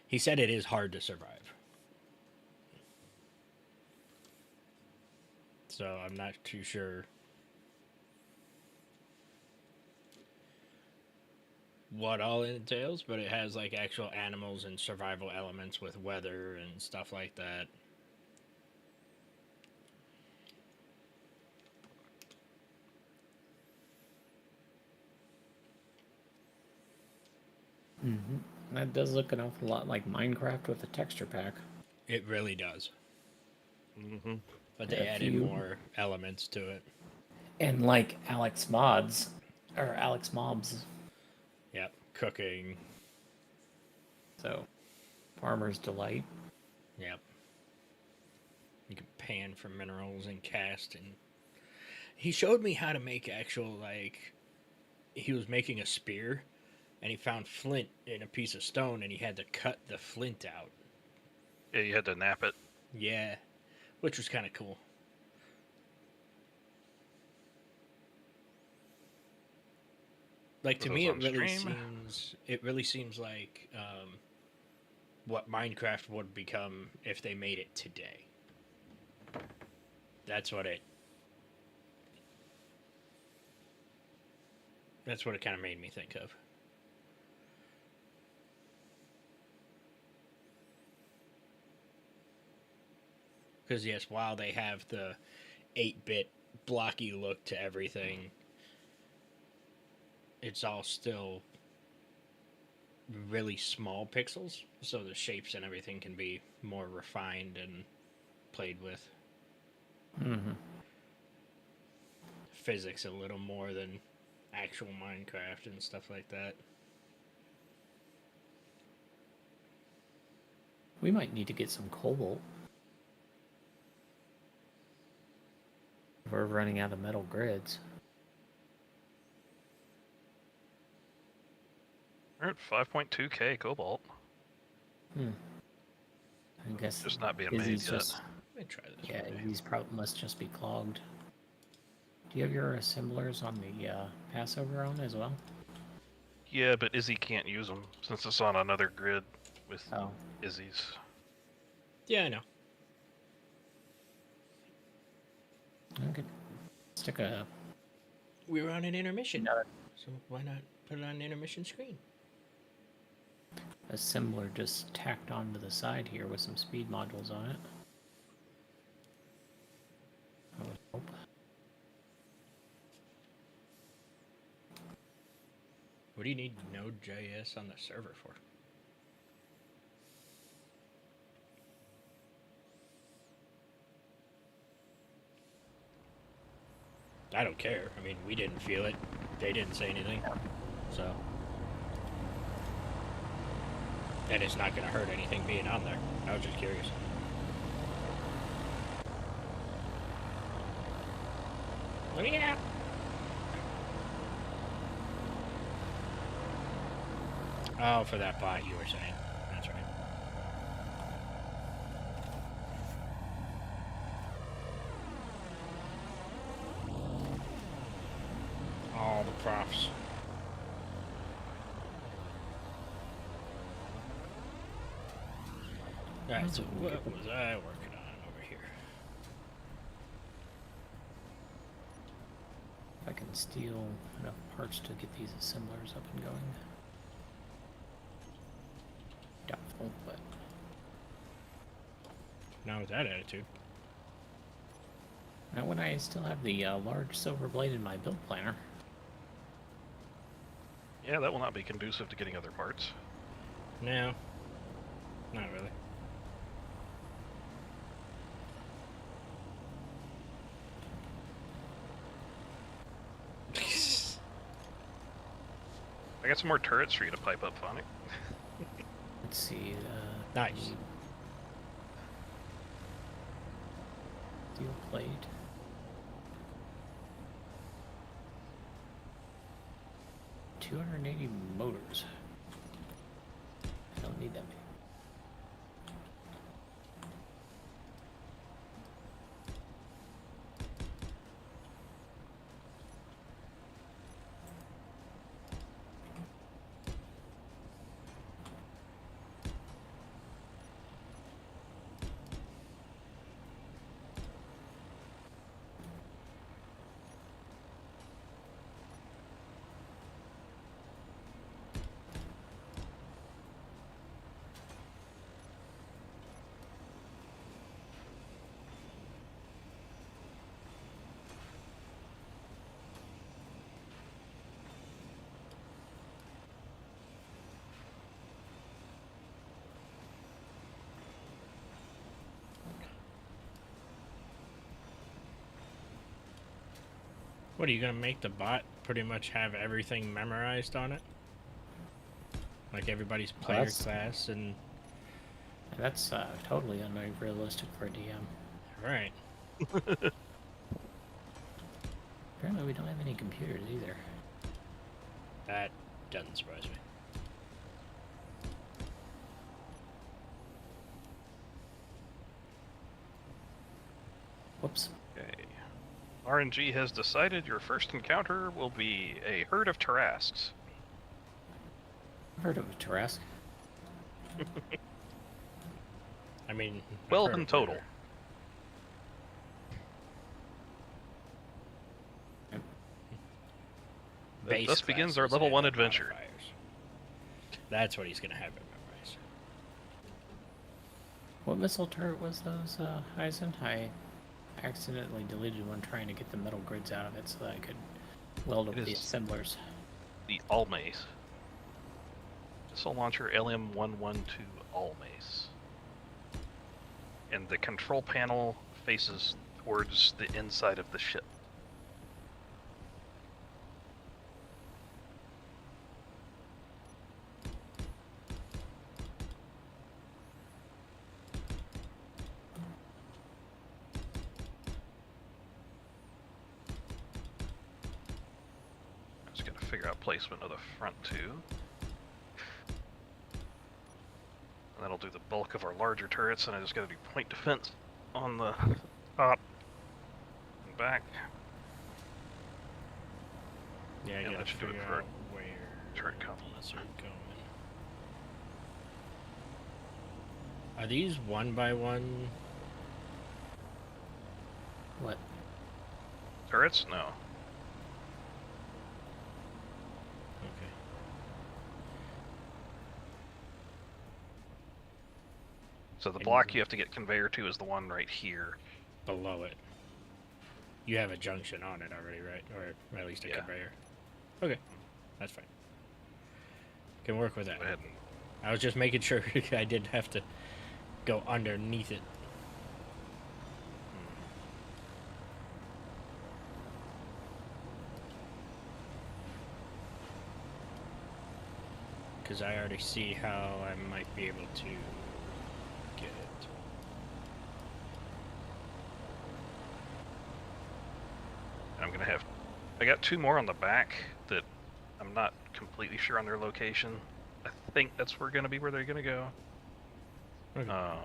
He said it is hard to survive. So I'm not too sure what all it entails, but it has like actual animals and survival elements with weather and stuff like that. That does look an awful lot like Minecraft with a texture pack. It really does. Mm-hmm. But they Yeah, added few- more elements to it. And like Alex Mobs. Yep. Cooking. So, Farmer's Delight. Yep. You can pan for minerals and cast, and he showed me how to make actual, like, he was making a spear and he found flint in a piece of stone and he had to cut the flint out. Yeah, you had to nap it. Yeah. Which was kind of cool. Like, to Were me, those it on really stream? seems like what Minecraft would become if they made it today. That's what it kind of made me think of. Because yes, while they have the 8-bit blocky look to everything, it's all still really small pixels, so the shapes and everything can be more refined and played with. Physics a little more than actual Minecraft and stuff like that. We might need to get some cobalt. We're running out of metal grids. We're at 5.2k cobalt. I guess Just not being Izzy's made yet. just Let me try this. yeah. one day. These probably must just be clogged. Do you have your assemblers on the Passover on as well? Yeah, but Izzy can't use them since it's on another grid with Oh, Izzy's. Yeah, I know. I could stick a. We were on an intermission, Another so why not put it on an intermission screen? assembler just tacked onto the side here with some speed modules on it. I would hope. What do you need Node.js on the server for? I don't care. I mean, we didn't feel it. They didn't say anything. So. And it's not going to hurt anything being on there. I was just curious. Let me out. Oh, for that bot you were saying. That's right. All the profs. Alright, so what was I working on over here? If I can steal enough parts to get these assemblers up and going. Doubtful, but Not with that attitude. not when I still have the large silver blade in my build planner. Yeah, that will not be conducive to getting other parts. No. Not really. I got some more turrets for you to pipe up, Phonic. Let's see. Nice. Steel plate. $280 motors. I don't need that many. What, are you going to make the bot pretty much have everything memorized on it? Like everybody's player that's- class and... That's totally unrealistic for a DM. Right. Apparently we don't have any computers either. That doesn't surprise me. Whoops. Okay. RNG has decided your first encounter will be a herd of Tarrasques. I've heard of a Tarrasque. I mean... I've 12 heard in of total. better. Base Thus begins our classes level and 1 adventure. modifiers. That's what he's going to have it memorize. What missile turret was those, Eisen? I accidentally deleted one trying to get the metal grids out of it so that I could weld up It the is- assemblers. The Almace. Missile launcher LM-112 Almace. And the control panel faces towards the inside of the ship. just gotta figure out placement of the front two. And that'll do the bulk of our larger turrets, and I just gotta do point defense on the top and back. Yeah, I Yeah, gotta that should do it figure for out where turret count. bullets are going. Are these one by one? What? Turrets? No. Okay. So the And- block you have to get conveyor to is the one right here. Below it. You have a junction on it already, right? Or at least a Yeah. conveyor. Okay, that's fine. Can work with that. Go ahead and I was just making sure I didn't have to go underneath it. Because I already see how I might be able to get it. I'm gonna have. I got two more on the back that I'm not completely sure on their location. I think that's gonna be where they're gonna go. Okay.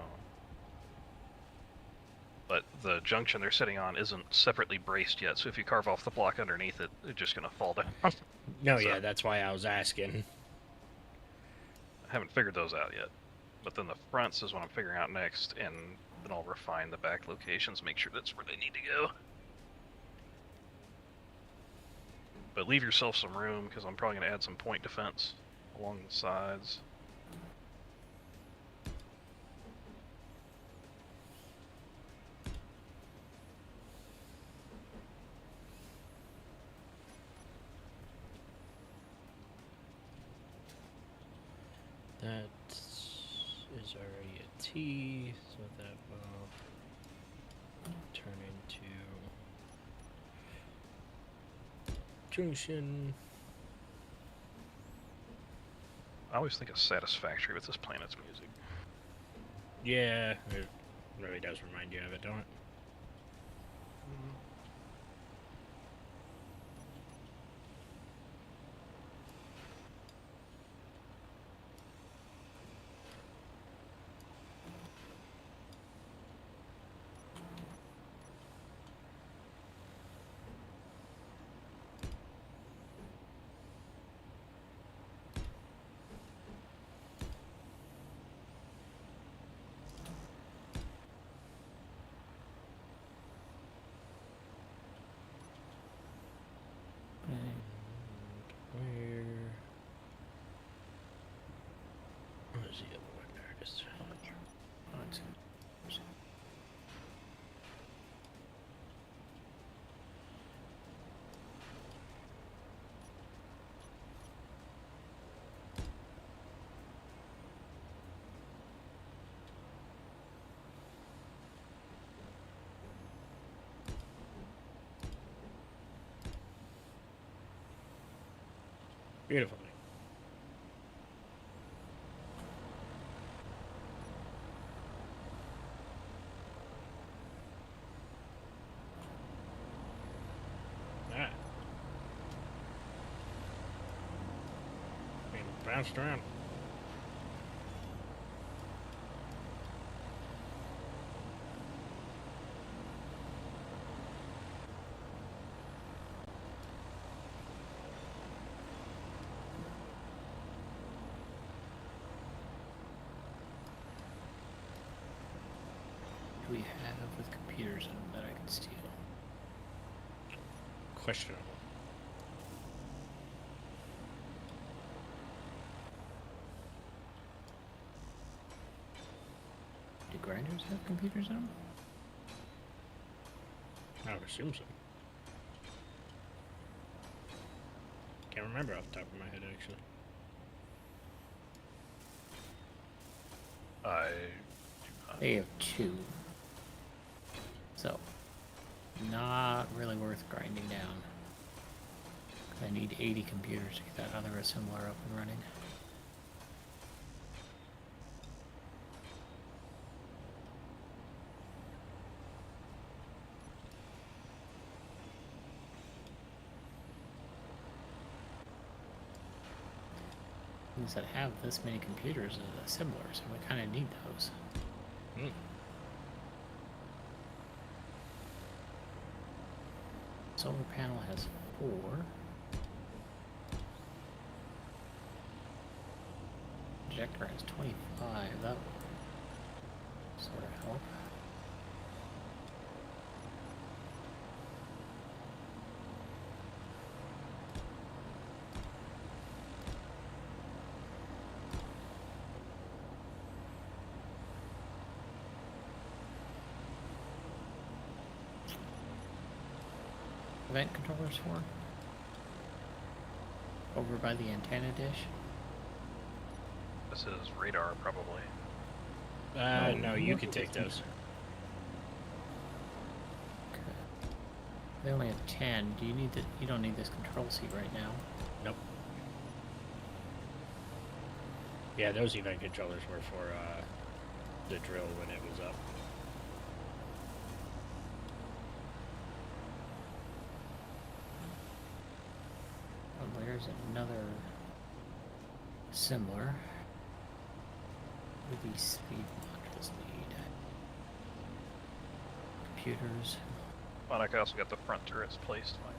But the junction they're sitting on isn't separately braced yet, so if you carve off the block underneath it, it's just gonna fall down. No, so- yeah, that's why I was asking. I haven't figured those out yet. But then the fronts is what I'm figuring out next, and then I'll refine the back locations, make sure that's where they need to go. But leave yourself some room, because I'm probably going to add some point defense along the sides. That is already a T, so that will turn into junction. I always think it's satisfactory with this planet's music. Yeah, it really does remind you of it, don't it? Where? Where's the other one? There it is. Beautiful. Ah. Being bounced around. Do we have with computers in them that I can steal? Questionable. Do grinders have computers in them? I would assume so. Can't remember off the top of my head, actually. They have two. So, not really worth grinding down. I need 80 computers to get that other assembler up and running. things that have this many computers as assemblers, and we kind of need those. Mm. Solar panel has 4. Projector has 25. That will sort of help. Event controllers for? Over by the antenna dish? This is radar, probably. No, you can take those. Okay. They only have 10. Do you need the? You don't need this control seat right now. Nope. Yeah, those event controllers were for the drill when it was up. Oh, there's another similar. What do these speed modules need? Computers. Well, I also got the front turrets placed finally.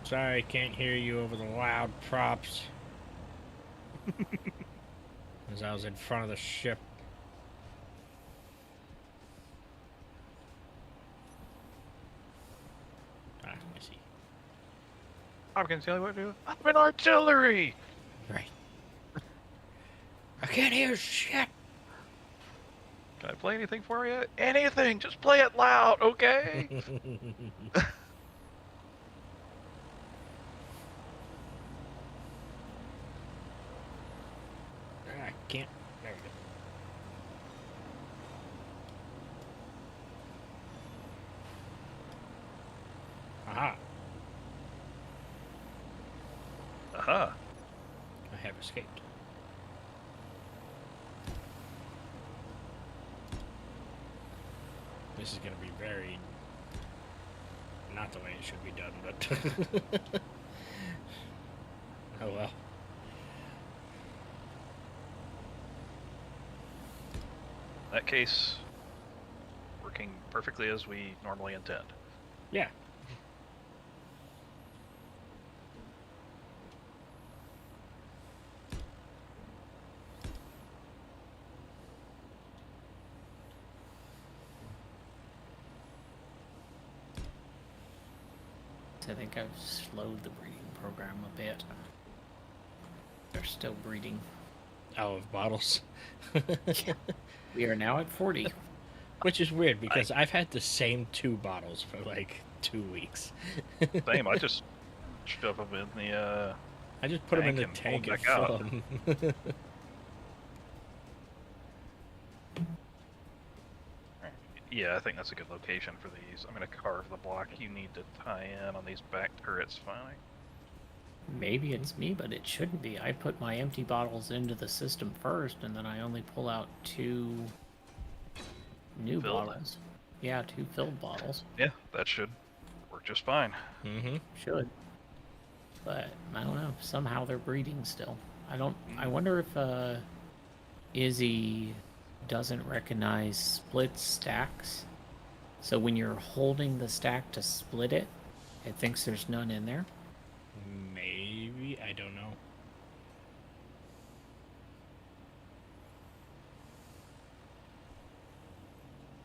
Sorry, can't hear you over the loud props. As I was in front of the ship. Ah, I see. I'm gonna tell you what to do. I'm in artillery! Right. I can't hear shit. Can I play anything for you? Anything! Just play it loud, okay? I can't. There we go. Aha. Aha. I have escaped. This is going to be very... not the way it should be done, but... oh well. In that case, working perfectly as we normally intend. Yeah. I think I've slowed the breeding program a bit. They're still breeding. Out of bottles. We are now at 40. Which is weird because I've had the same 2 bottles for like 2 weeks. Same, I just shove them in the, I just put them in the tank tank and and pull fill them them. Yeah, I think that's a good location for these. I'm gonna carve the block you need to tie in on these back turrets finally. Maybe it's me, but it shouldn't be. I put my empty bottles into the system first, and then I only pull out 2 new Filled? bottles. Yeah, 2 filled bottles. Yeah, that should work just fine. Mm-hmm. Should. But, I don't know. Somehow they're breeding still. I wonder if, Izzy doesn't recognize split stacks. So when you're holding the stack to split it, it thinks there's none in there. Maybe, I don't know.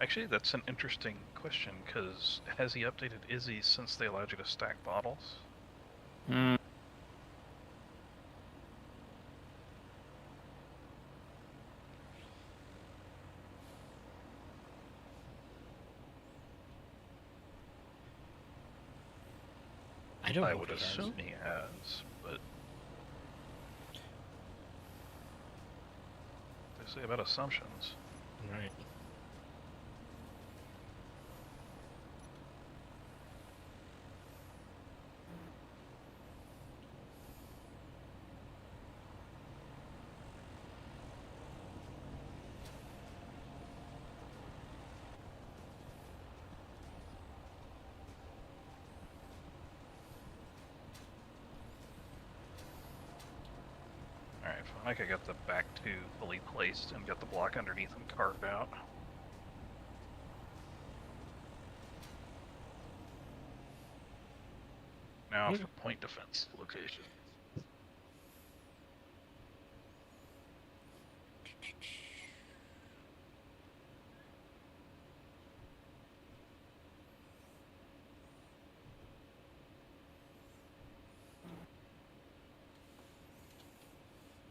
Actually, that's an interesting question, because has he updated Izzy since they allowed you to stack bottles? Hmm. I don't know. I if would he has. assume he has, but... They say about assumptions. Right. Like I got the back two fully placed and got the block underneath them carved out. Now for point defense location.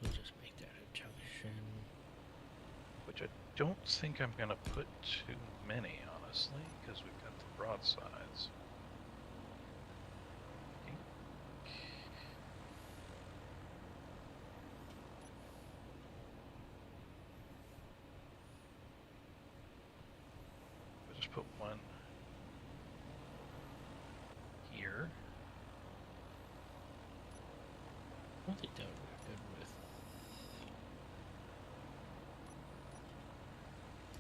We'll just make that a junction. Which I don't think I'm gonna put too many, honestly, because we've got the broadsides. We'll just put one here. I don't think that would be good with.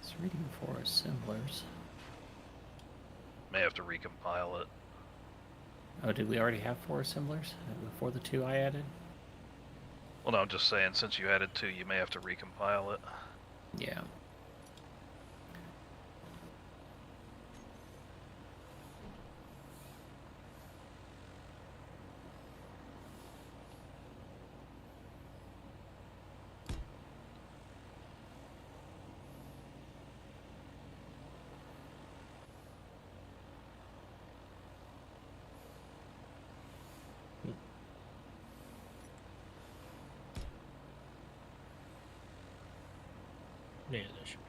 It's reading for assemblers. May have to recompile it. Oh, did we already have 4 assemblers before the 2 I added? Well, no, I'm just saying, since you added 2, you may have to recompile it. Yeah. Yeah, that should be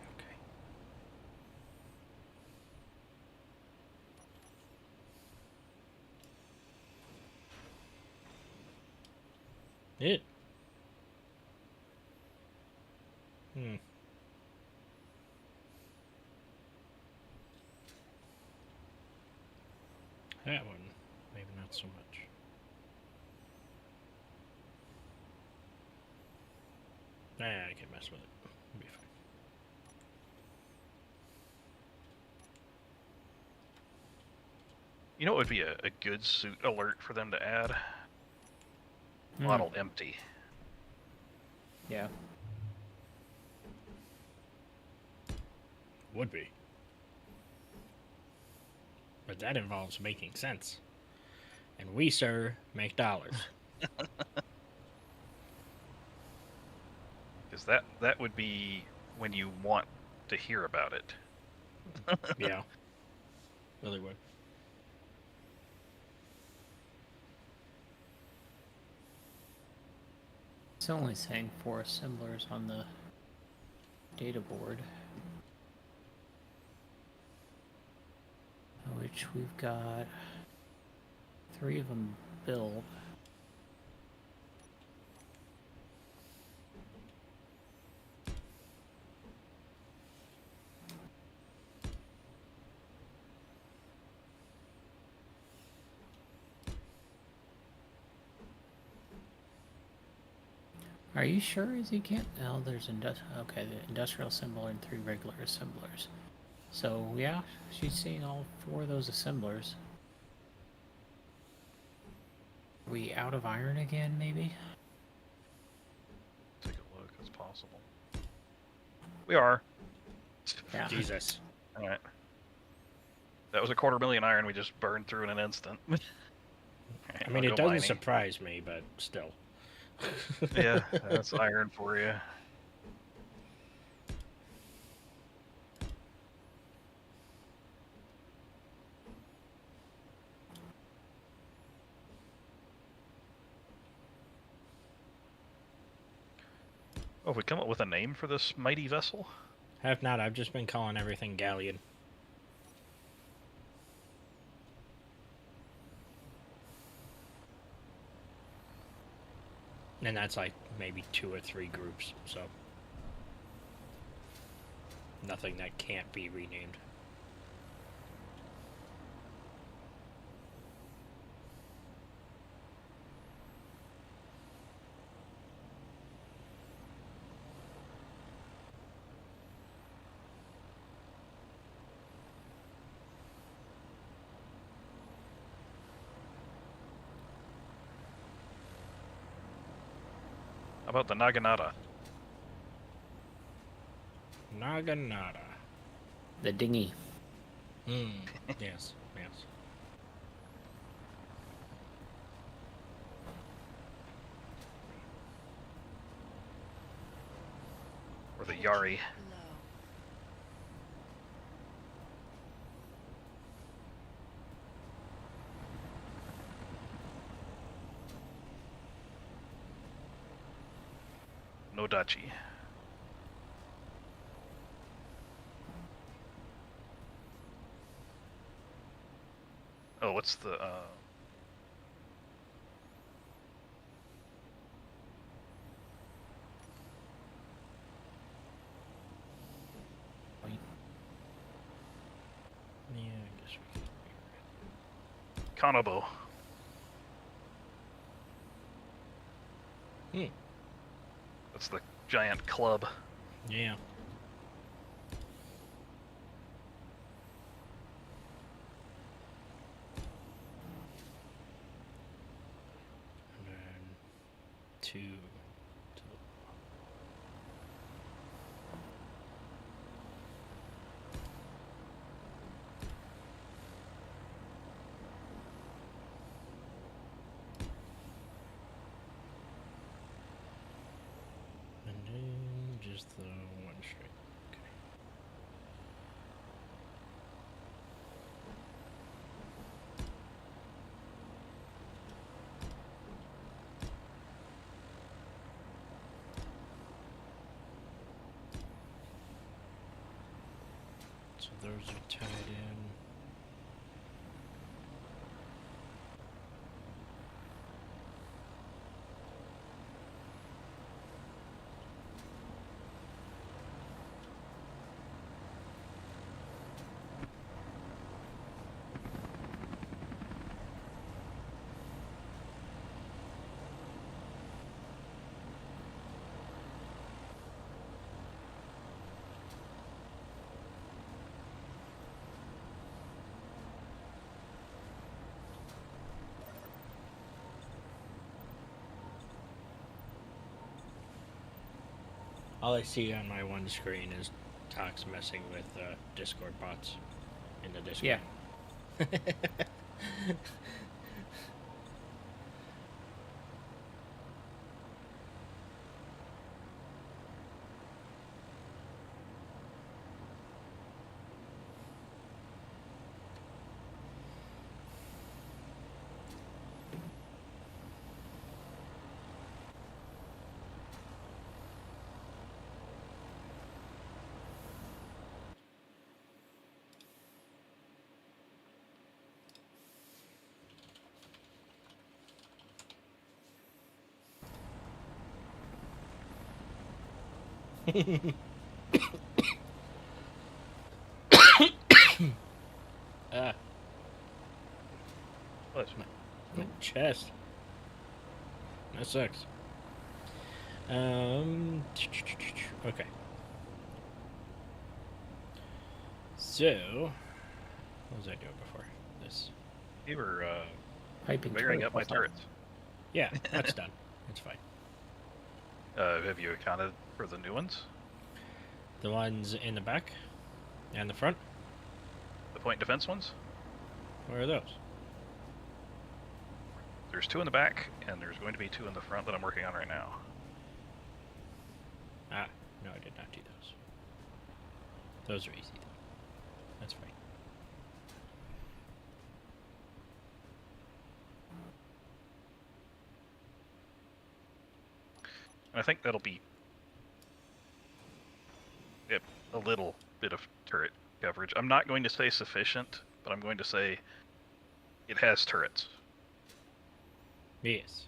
okay. It. That one, maybe not so much. Nah, I can mess with it. It'll be fine. You know what would be a good suit alert for them to add? Model empty. Yeah. Would be. But that involves making sense. And we, sir, make dollars. Because that would be when you want to hear about it. Yeah. Really would. It's only saying 4 assemblers on the data board. Which we've got 3 of them built. Are you sure is he can't? No, there's okay, the industrial assembler and 3 regular assemblers. So yeah, she's seeing all 4 of those assemblers. Are we out of iron again, maybe? Take a look, it's possible. We are. Yeah. Jesus. Alright. That was a 250,000 iron we just burned through in an instant. I mean, I'll it go doesn't mining. surprise me, but still. Yeah, that's iron for you. Oh, have we come up with a name for this mighty vessel? Have not. I've just been calling everything galleon. And that's like maybe 2 or 3 groups, so. Nothing that can't be renamed. How about the Naginata? Naginata. The dinghy. Hmm. Yes. Yes. Or the Yari? Low. No Dachi. Oh, what's the Yeah, I guess we Kanabo? can. That's the giant club. Yeah. And then 2 to the and then just the one straight. Okay. So those are tied in. All I see on my one screen is Tox messing with Discord bots in the Discord. Yeah. Ah, What? my chest. That sucks. Okay. So, what was I doing before this? You were Piping wiring turret up my profile. turrets. Yeah, that's done. It's fine. Have you accounted for the new ones? The ones in the back and the front. The point defense ones? Where are those? There's 2 in the back, and there's going to be 2 in the front that I'm working on right now. Ah, no, I did not do those. Those are easy though. That's fine. And I think that'll be a little bit of turret coverage. I'm not going to say sufficient, but I'm going to say it has turrets. Yes.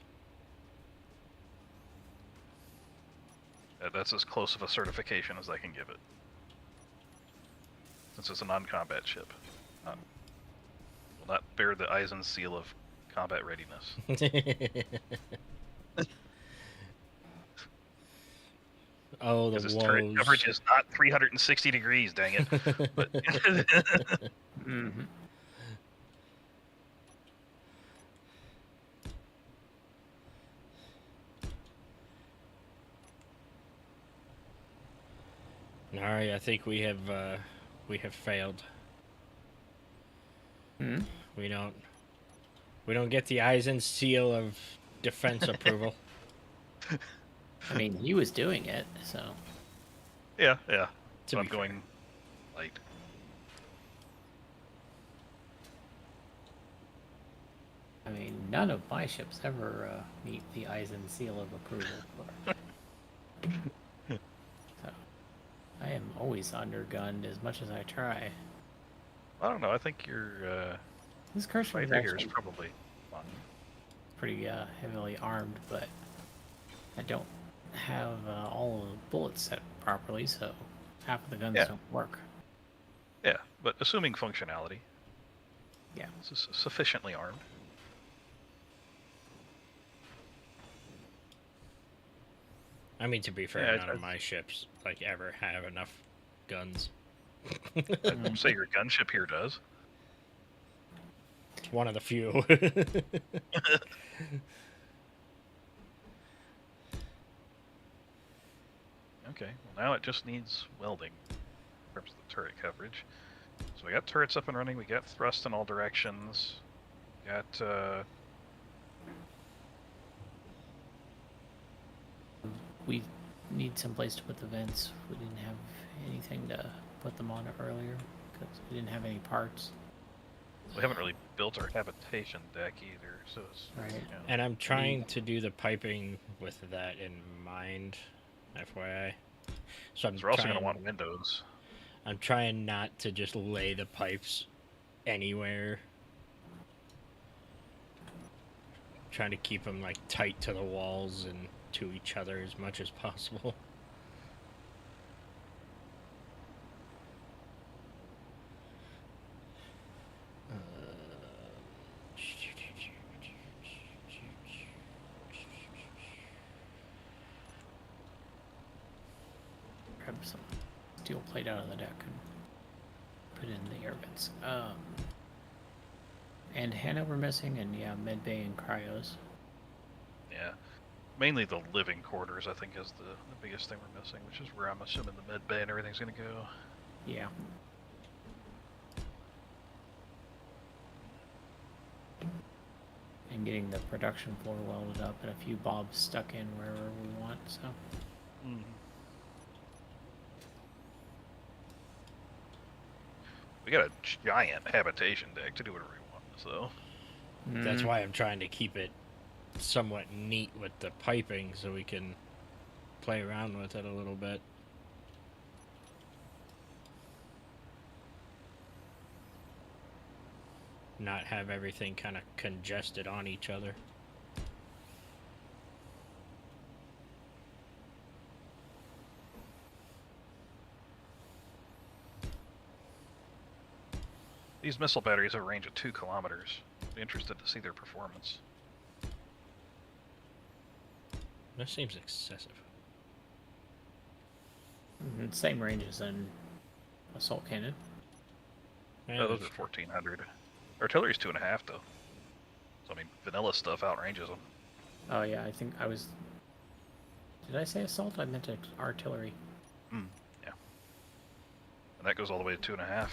That's as close of a certification as I can give it. Since it's a non-combat ship. Will not bear the Eisen seal of combat readiness. Oh, the Because its turret woes. coverage is not 360 degrees, dang it. But Mm-hmm. All right, I think we have failed. Hmm? We don't get the eyes and seal of defense approval. I mean, he was doing it, so. Yeah. To So I'm be fair. going light. I mean, none of my ships ever meet the eyes and seal of approval. So, I am always undergunned as much as I try. I don't know. I think your This Cursor is fighter here is actually probably fine. pretty heavily armed, but I don't have all of the bullets set properly, so half of the guns Yeah. don't work. Yeah, but assuming functionality. Yeah. It's sufficiently armed. I mean, to be fair, Yeah, none of my ships like ever have enough guns. I'd say your gunship here does. It's one of the few. Okay, well now it just needs welding in terms of the turret coverage. So we got turrets up and running, we got thrust in all directions, we got We need some place to put the vents. We didn't have anything to put them on earlier because we didn't have any parts. we haven't really built our habitation deck either, so it's Right. you know, And I'm trying to do the piping with that in mind, FYI. So we're also going to want windows. I'm trying not to just lay the pipes anywhere. Trying to keep them like tight to the walls and to each other as much as possible. Grab some steel plate out of the deck and put it in the air vents. And Hanover missing, and yeah, medbay and cryos. Yeah. Mainly the living quarters, I think, is the biggest thing we're missing, which is where I'm assuming the med bay and everything's going to go. Yeah. And getting the production floor welded up and a few bobs stuck in wherever we want, so. We got a giant habitation deck to do whatever we want, so. That's why I'm trying to keep it somewhat neat with the piping so we can play around with it a little bit. Not have everything kind of congested on each other. These missile batteries have a range of 2 kilometers. Be interested to see their performance. That seems excessive. Same range as an assault cannon. Yeah, Oh, those are 1400. Artillery's 2.5 though. So I mean, vanilla stuff outranges them. Oh yeah, I think I was. Did I say assault? I meant artillery. Yeah. And that goes all the way to 2.5.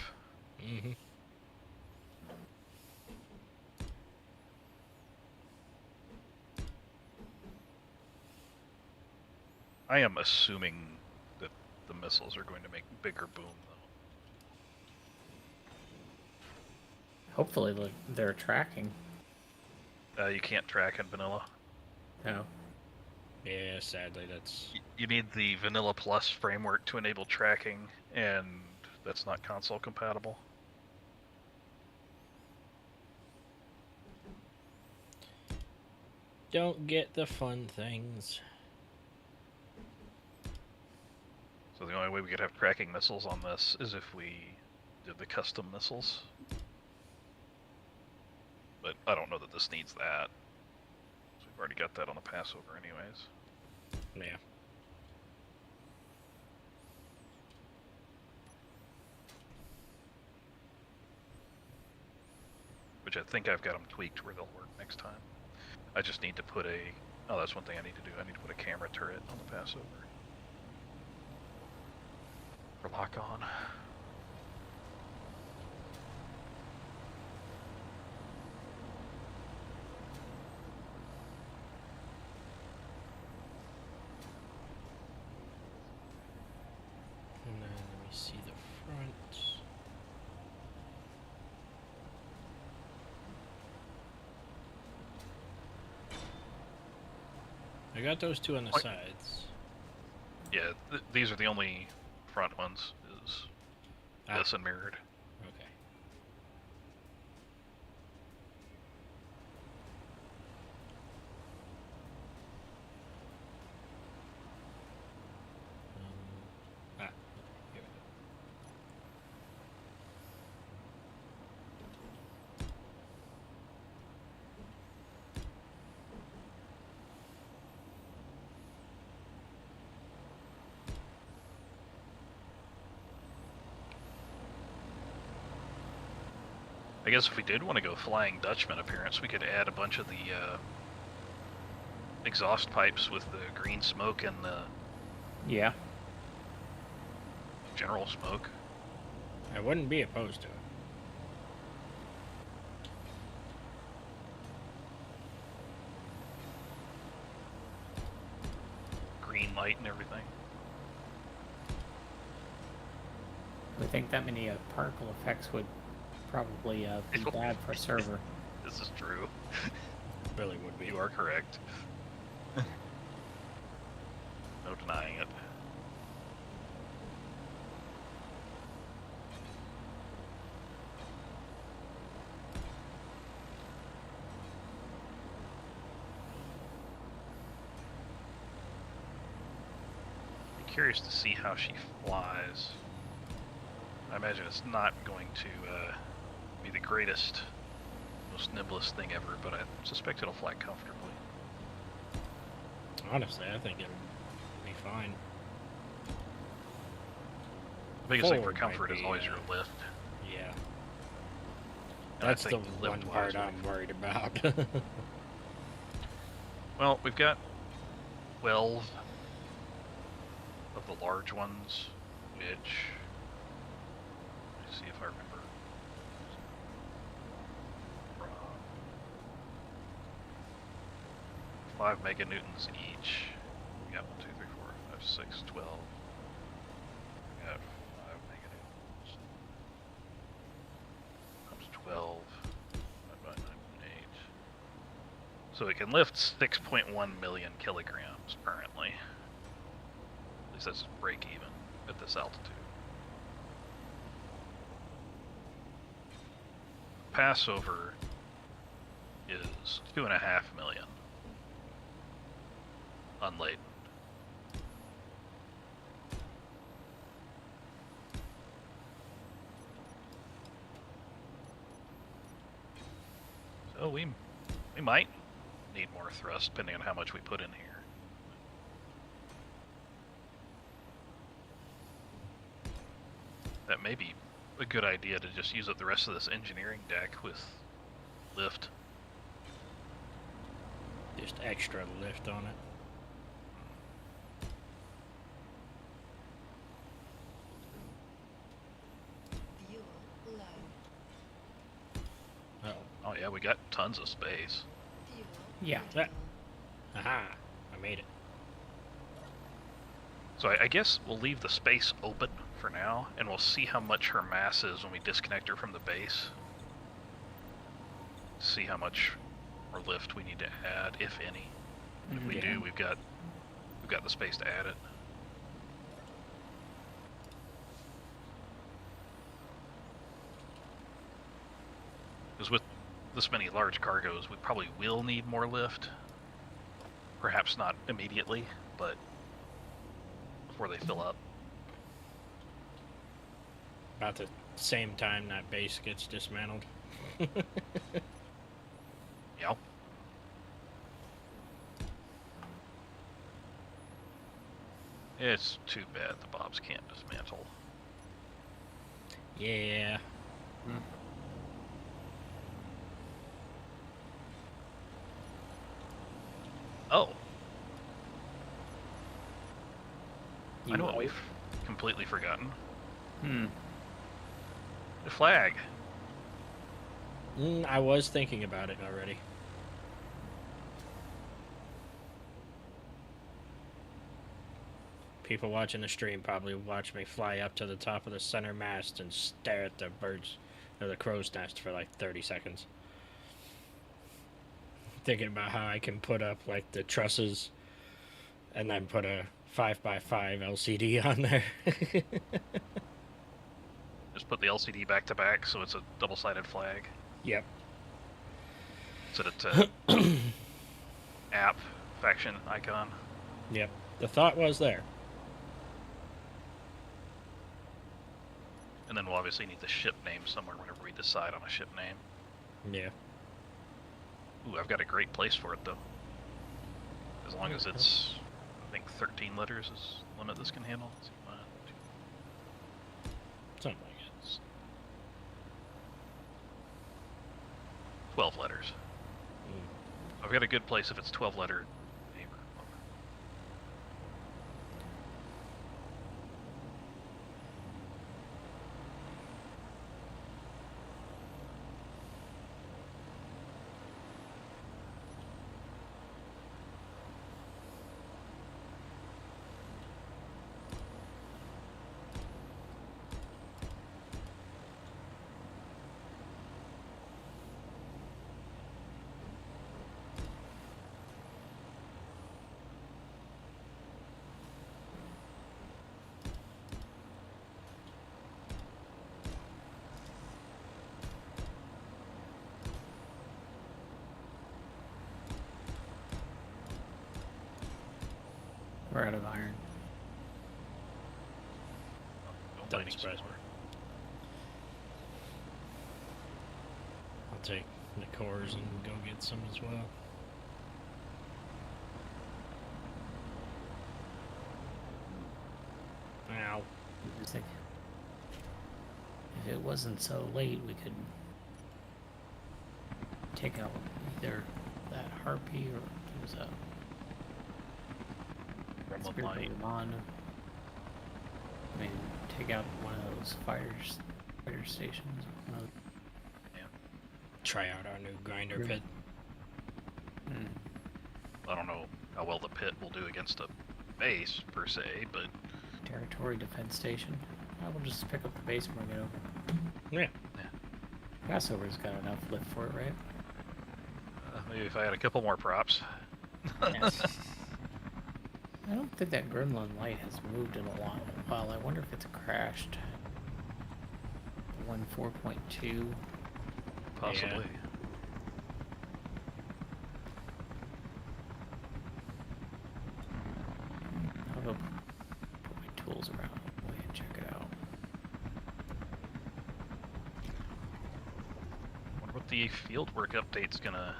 Mm-hmm. I am assuming that the missiles are going to make bigger boom Hopefully they're tracking. though. You can't track in vanilla. No. Yeah, sadly, that's... You need the Vanilla Plus framework to enable tracking, and that's not console compatible. Don't get the fun things. So the only way we could have tracking missiles on this is if we did the custom missiles. But I don't know that this needs that. So we've already got that on the Passover anyways. Yeah. Which I think I've got them tweaked where they'll work next time. I just need to put a... Oh, that's one thing I need to do. I need to put a camera turret on the Passover. for lock on. And then let me see the front. I got those two on the What? sides. Yeah, these are the only front ones. Is this and mirrored. Okay. Here we go. I guess if we did want to go Flying Dutchman appearance, we could add a bunch of the exhaust pipes with the green smoke and the Yeah. general smoke. I wouldn't be opposed to it. Green light and everything. I think that many particle effects would probably be bad for server. This is true. Really would be. You are correct. No denying it. I'm curious to see how she flies. I imagine it's not going to be the greatest, most nimblest thing ever, but I suspect it'll fly comfortably. Honestly, I think it'll be fine. The biggest thing for Forward might comfort is be, always your lift. Yeah. And I That's the think one lift-wise part will be I'm worried about. Well, we've got 12 of the large ones, which, let me see if I remember. 5 meganewtons each. We got 1, 2, 3, 4, 5, 6, 12. We got 5 meganewtons. Times 12. Divided by 9.8. So it can lift 6.1 million kilograms currently. At least that's break even at this altitude. Passover is 2.5 million unladen. So we might need more thrust depending on how much we put in here. That may be a good idea to just use up the rest of this engineering deck with lift. Just extra lift on it. Fuel low. Uh-oh. Oh yeah, we got tons of space. Fuel Yeah. critical. Aha! I made it. So I guess we'll leave the space open for now, and we'll see how much her mass is when we disconnect her from the base. See how much more lift we need to add, if any. If we Yeah. do, we've got the space to add it. Because with this many large cargoes, we probably will need more lift. Perhaps not immediately, but before they fill up. About the same time that base gets dismantled. Yeah. It's too bad the Bobs can't dismantle. Yeah. Oh, I You know what al- we've completely forgotten. The flag. I was thinking about it already. People watching the stream probably watch me fly up to the top of the center mast and stare at the birds or the crow's nest for like 30 seconds. Thinking about how I can put up like the trusses and then put a 5x5 LCD on there. Just put the LCD back to back so it's a double-sided flag. Yep. So that app faction icon. Yep. The thought was there. And then we'll obviously need the ship name somewhere whenever we decide on a ship name. Yeah. Ooh, I've got a great place for it though. As long as it's, I think 13 letters is the limit this can handle. Let's see, 1, 2, Something like it. 12 letters. I've got a good place if it's 12 letter name. We're out of iron. Don't Don't mind surprise me. explore. I'll take the cores and go get some as well. Ow. I just think if it wasn't so late, we could take out either that harpy or there's a Gremlin spirit light. of Mon. I mean, take out one of those fire stations. One of Try out our new grinder Really? pit. I don't know how well the pit will do against a base per se, but territory defense station. I will just pick up the base when we get over. Yeah. Passover's got enough lift for it, right? maybe if I had a couple more props. I don't think that gremlin light has moved in a while. I wonder if it's crashed. 1.4.2. Possibly. I'll go put my tools around the way and check it out. Wonder what the fieldwork update's gonna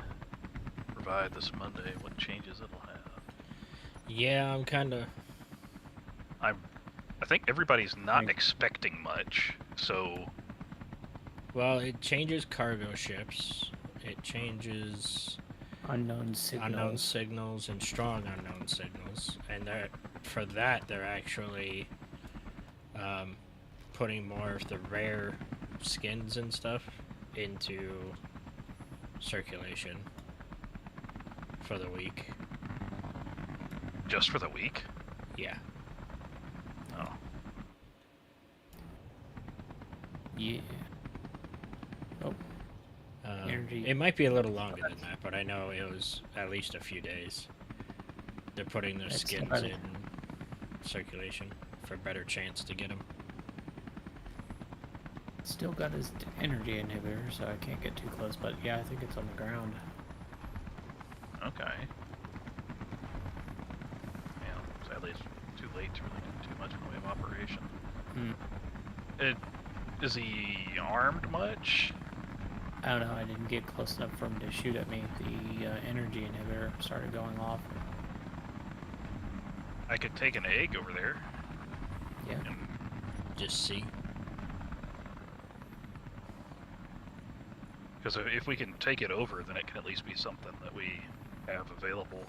provide this Monday. What changes it'll have. Yeah, I'm kind of. I think everybody's not expecting much, so Well, it changes cargo ships. It changes Unknown signals. unknown signals and strong unknown signals, and for that they're actually putting more of the rare skins and stuff into circulation for the week. just for the week. Yeah. Oh, Yeah. Oh, Energy. It might be a little longer than that, but I know it was at least a few days. They're putting their That's skins about it. in circulation for a better chance to get them. still got his energy inhibitor, so I can't get too close. But yeah, I think it's on the ground. okay. Yeah, sadly it's too late to really do too much in the way of operation. Is he armed much? I don't know. I didn't get close enough for him to shoot at me. The energy inhibitor started going off. I could take an egg over there. Yeah. And Just see. because if we can take it over, then it can at least be something that we have available.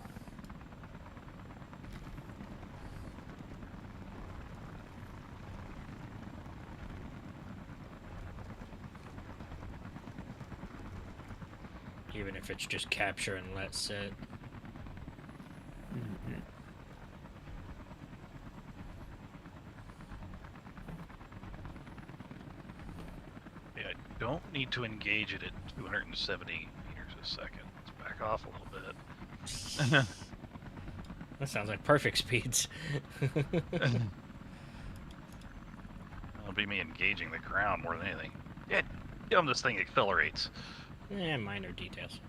Even if it's just capture and let sit. Mhm. Yeah, I don't need to engage it at 270 meters a second. Let's back off a little bit. That sounds like perfect speeds. That'll be me engaging the ground more than anything. Yeah, damn, this thing accelerates. Minor details.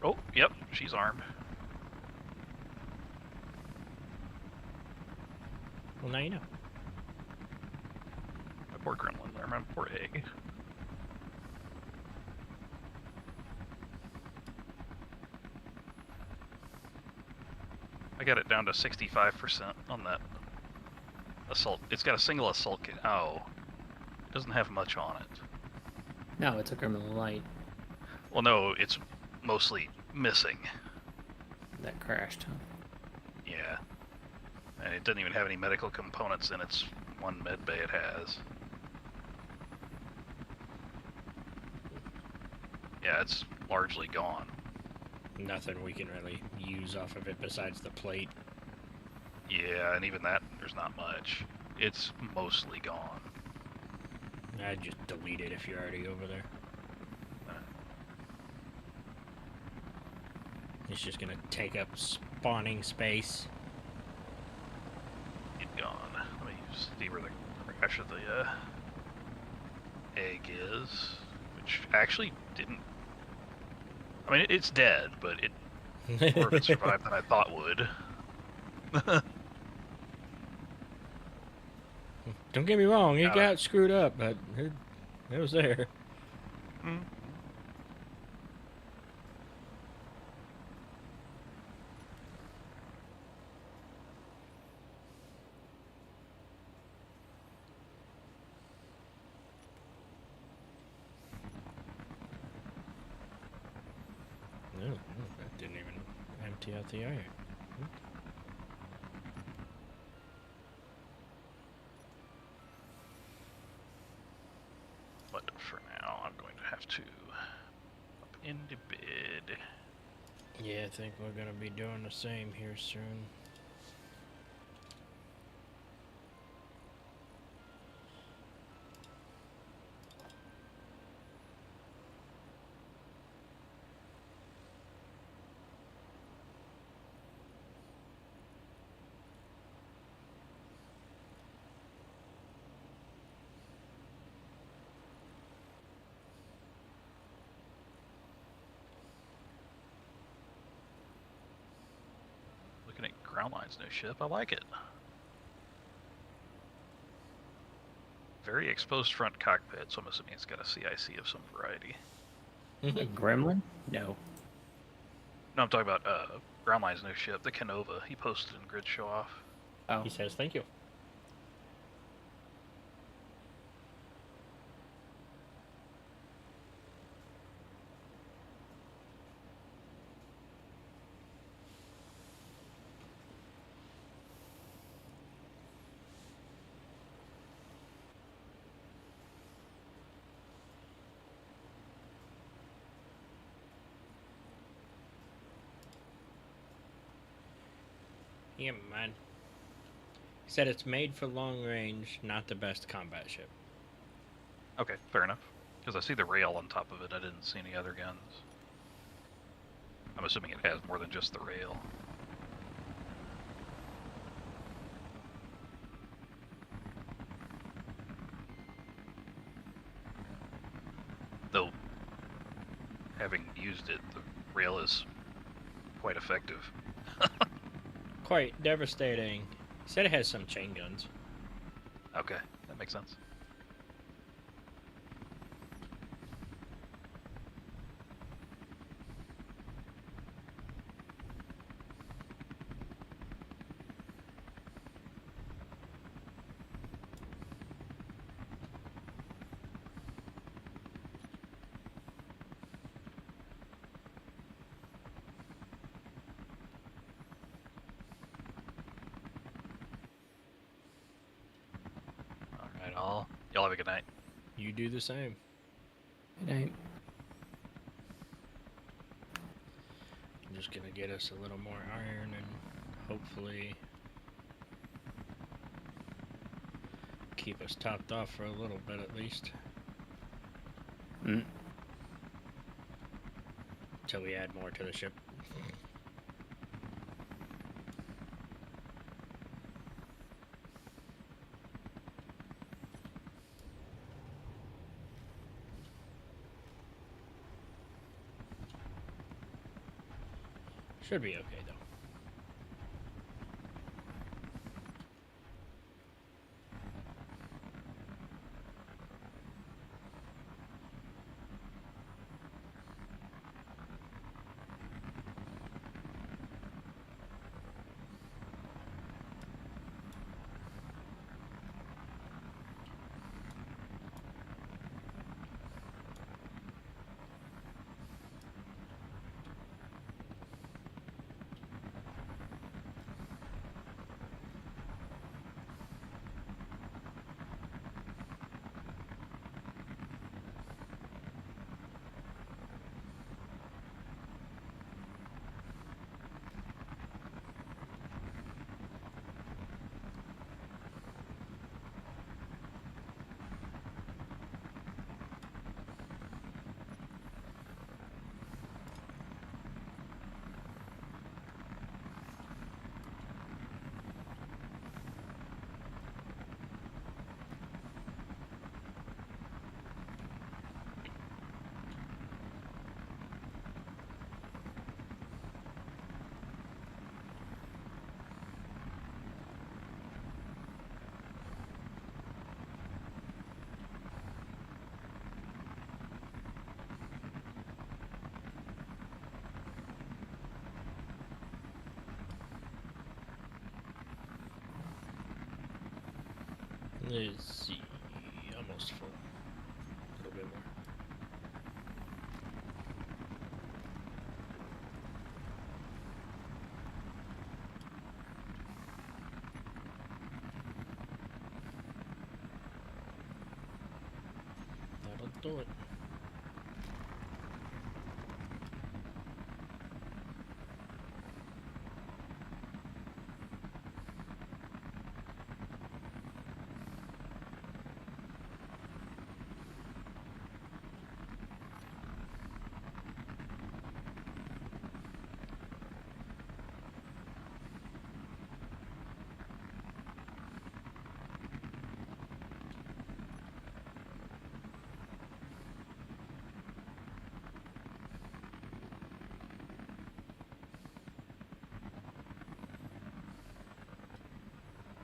Oh, yep, she's armed. Well, now you know. My poor gremlin, or my poor egg. I got it down to 65% on that assault. It's got a single assault kit. Oh, it doesn't have much on it. No, it's a Gremlin Light Well, no, it's mostly missing. that crashed, huh? Yeah. And it doesn't even have any medical components in its one med bay it has. Yeah, it's largely gone. Nothing we can really use off of it besides the plate. Yeah, and even that, there's not much. It's mostly gone. I'd just delete it if you're already over there. It's just gonna take up spawning space. It's gone. Let me see where the crash of the egg is, which actually didn't. I mean, it's dead, but it more of it survived than I thought would. Don't get me wrong, it Got got screwed up, but it was there. Mm. No, that didn't even empty out the air. But for now, I'm going to have to up into bed. Yeah, I think we're gonna be doing the same here soon. Looking at Groundline's new ship, I like it. Very exposed front cockpit, so I'm assuming it's got a CIC of some variety. A Gremlin? No. No, I'm talking about Groundline's new ship, the Canova. He posted in Grid Show Off. Oh, He says thank you. Yeah, man. He said it's made for long range, not the best combat ship. Okay, fair enough. Because I see the rail on top of it, I didn't see any other guns. I'm assuming it has more than just the rail. Though, having used it, the rail is quite effective. Quite devastating. He said it has some chain guns. Okay, that makes sense. Right, all. Y'all have a good night. You do the same. Good night. I'm just gonna get us a little more iron and hopefully keep us topped off for a little bit at least. Until we add more to the ship. Should be okay though. Let's see. Almost full. A little bit more. That'll do it.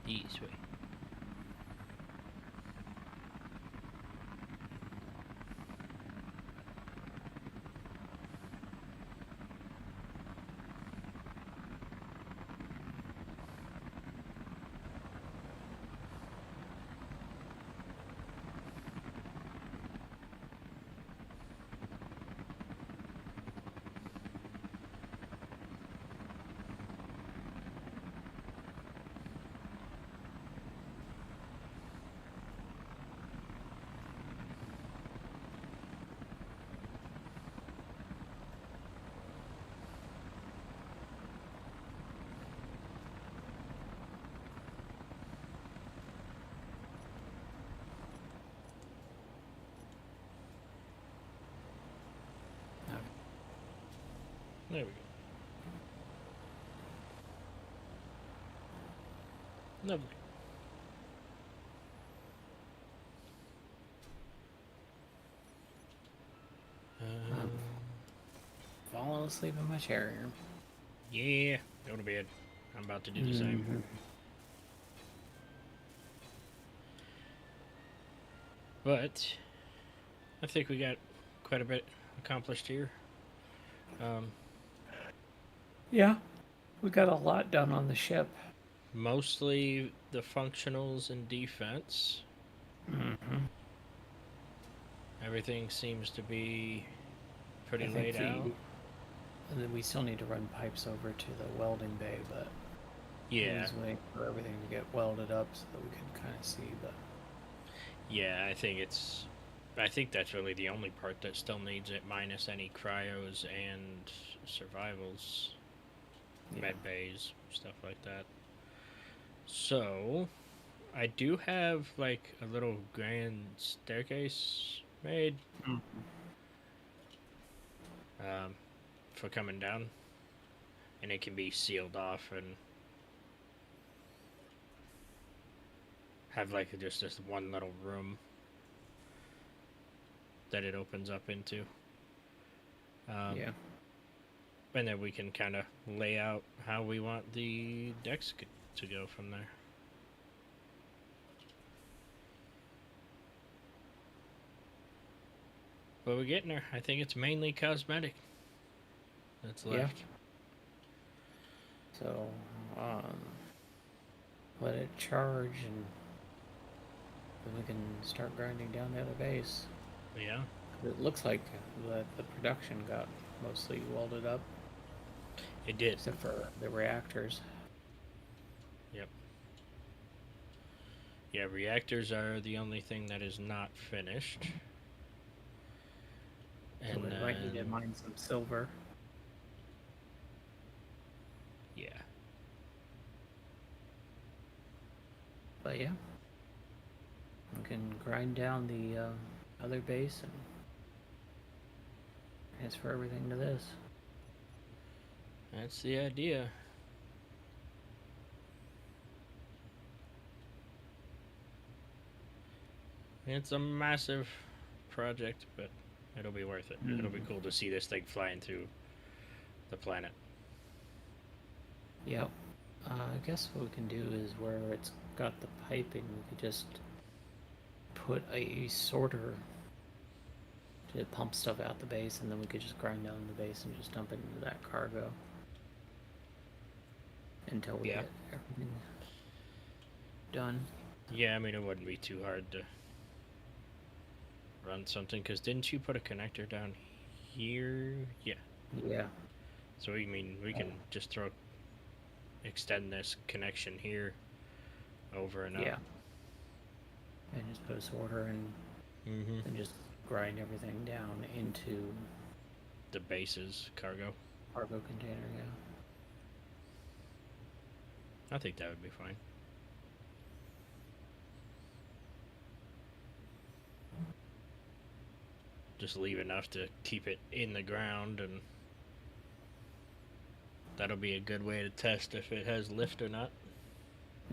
This way. There we go. Lovely. Falling asleep in my chair here. Yeah, go to bed. I'm about to do the same. But I think we got quite a bit accomplished here. Yeah, we got a lot done on the ship. Mostly the functionals and defense. Everything seems to be pretty laid out. And then we still need to run pipes over to the welding bay, but Yeah. we're just waiting for everything to get welded up so that we can kind of see. But Yeah, I think that's really the only part that still needs it, minus any cryos and survivals, Yeah. med bays, stuff like that. So, I do have like a little grand staircase made Mm. um, for coming down, and it can be sealed off and have like just this one little room that it opens up into. Yeah. And then we can kind of lay out how we want the decks to go from there. But we're getting there. I think it's mainly cosmetic that's Yeah. left. So, let it charge, and then we can start grinding down the other base. Yeah. It looks like the production got mostly welded up, It did. except for the reactors. Yep. Yeah, reactors are the only thing that is not finished. So we might need to mine some silver. Yeah. But yeah, we can grind down the other base and transfer everything to this. That's the idea. It's a massive project, but it'll be worth it. It'll be cool to see this thing flying through the planet. Yep. I guess what we can do is where it's got the piping, we could just put a sorter to pump stuff out the base, and then we could just grind down the base and just dump it into that cargo until we Yeah. get everything done. Yeah, I mean, it wouldn't be too hard to run something, because didn't you put a connector down here? Yeah. Yeah. So we can just extend this connection here over and up. Yeah. And just put a sorter and Mm-hmm. just grind everything down into The base's cargo. cargo container, yeah. I think that would be fine. Just leave enough to keep it in the ground, and that'll be a good way to test if it has lift or not.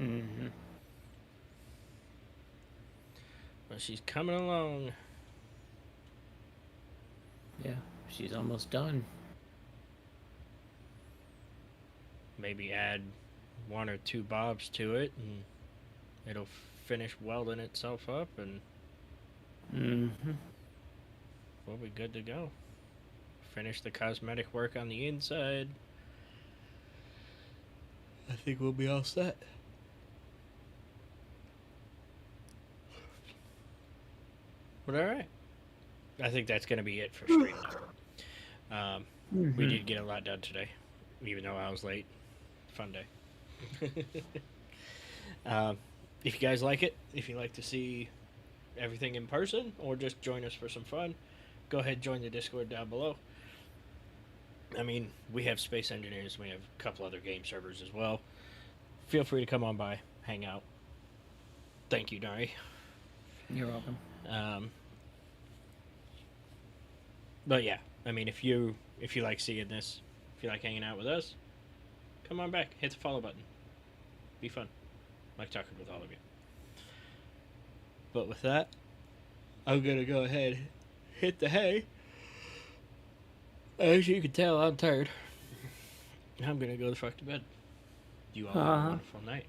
Mm-hmm. But she's coming along. Yeah, she's almost done. Maybe add 1 or 2 bobs to it, and it'll finish welding itself up, and Mm-hmm. we'll be good to go. Finish the cosmetic work on the inside. I think we'll be all set. But alright. I think that's going to be it for stream now. We did get a lot done today, even though I was late. Fun day. If you guys like it, if you like to see everything in person or just join us for some fun, go ahead and join the Discord down below. I mean, we have Space Engineers, we have a couple other game servers as well. Feel free to come on by, hang out. Thank you, Dari. You're welcome. But yeah, I mean, if you like seeing this, if you like hanging out with us, come on back, hit the follow button. Be fun. Like talking with all of you. But with that, I'm gonna go ahead, hit the hay. As you can tell, I'm tired. I'm gonna go the fuck to bed. You all have a wonderful night.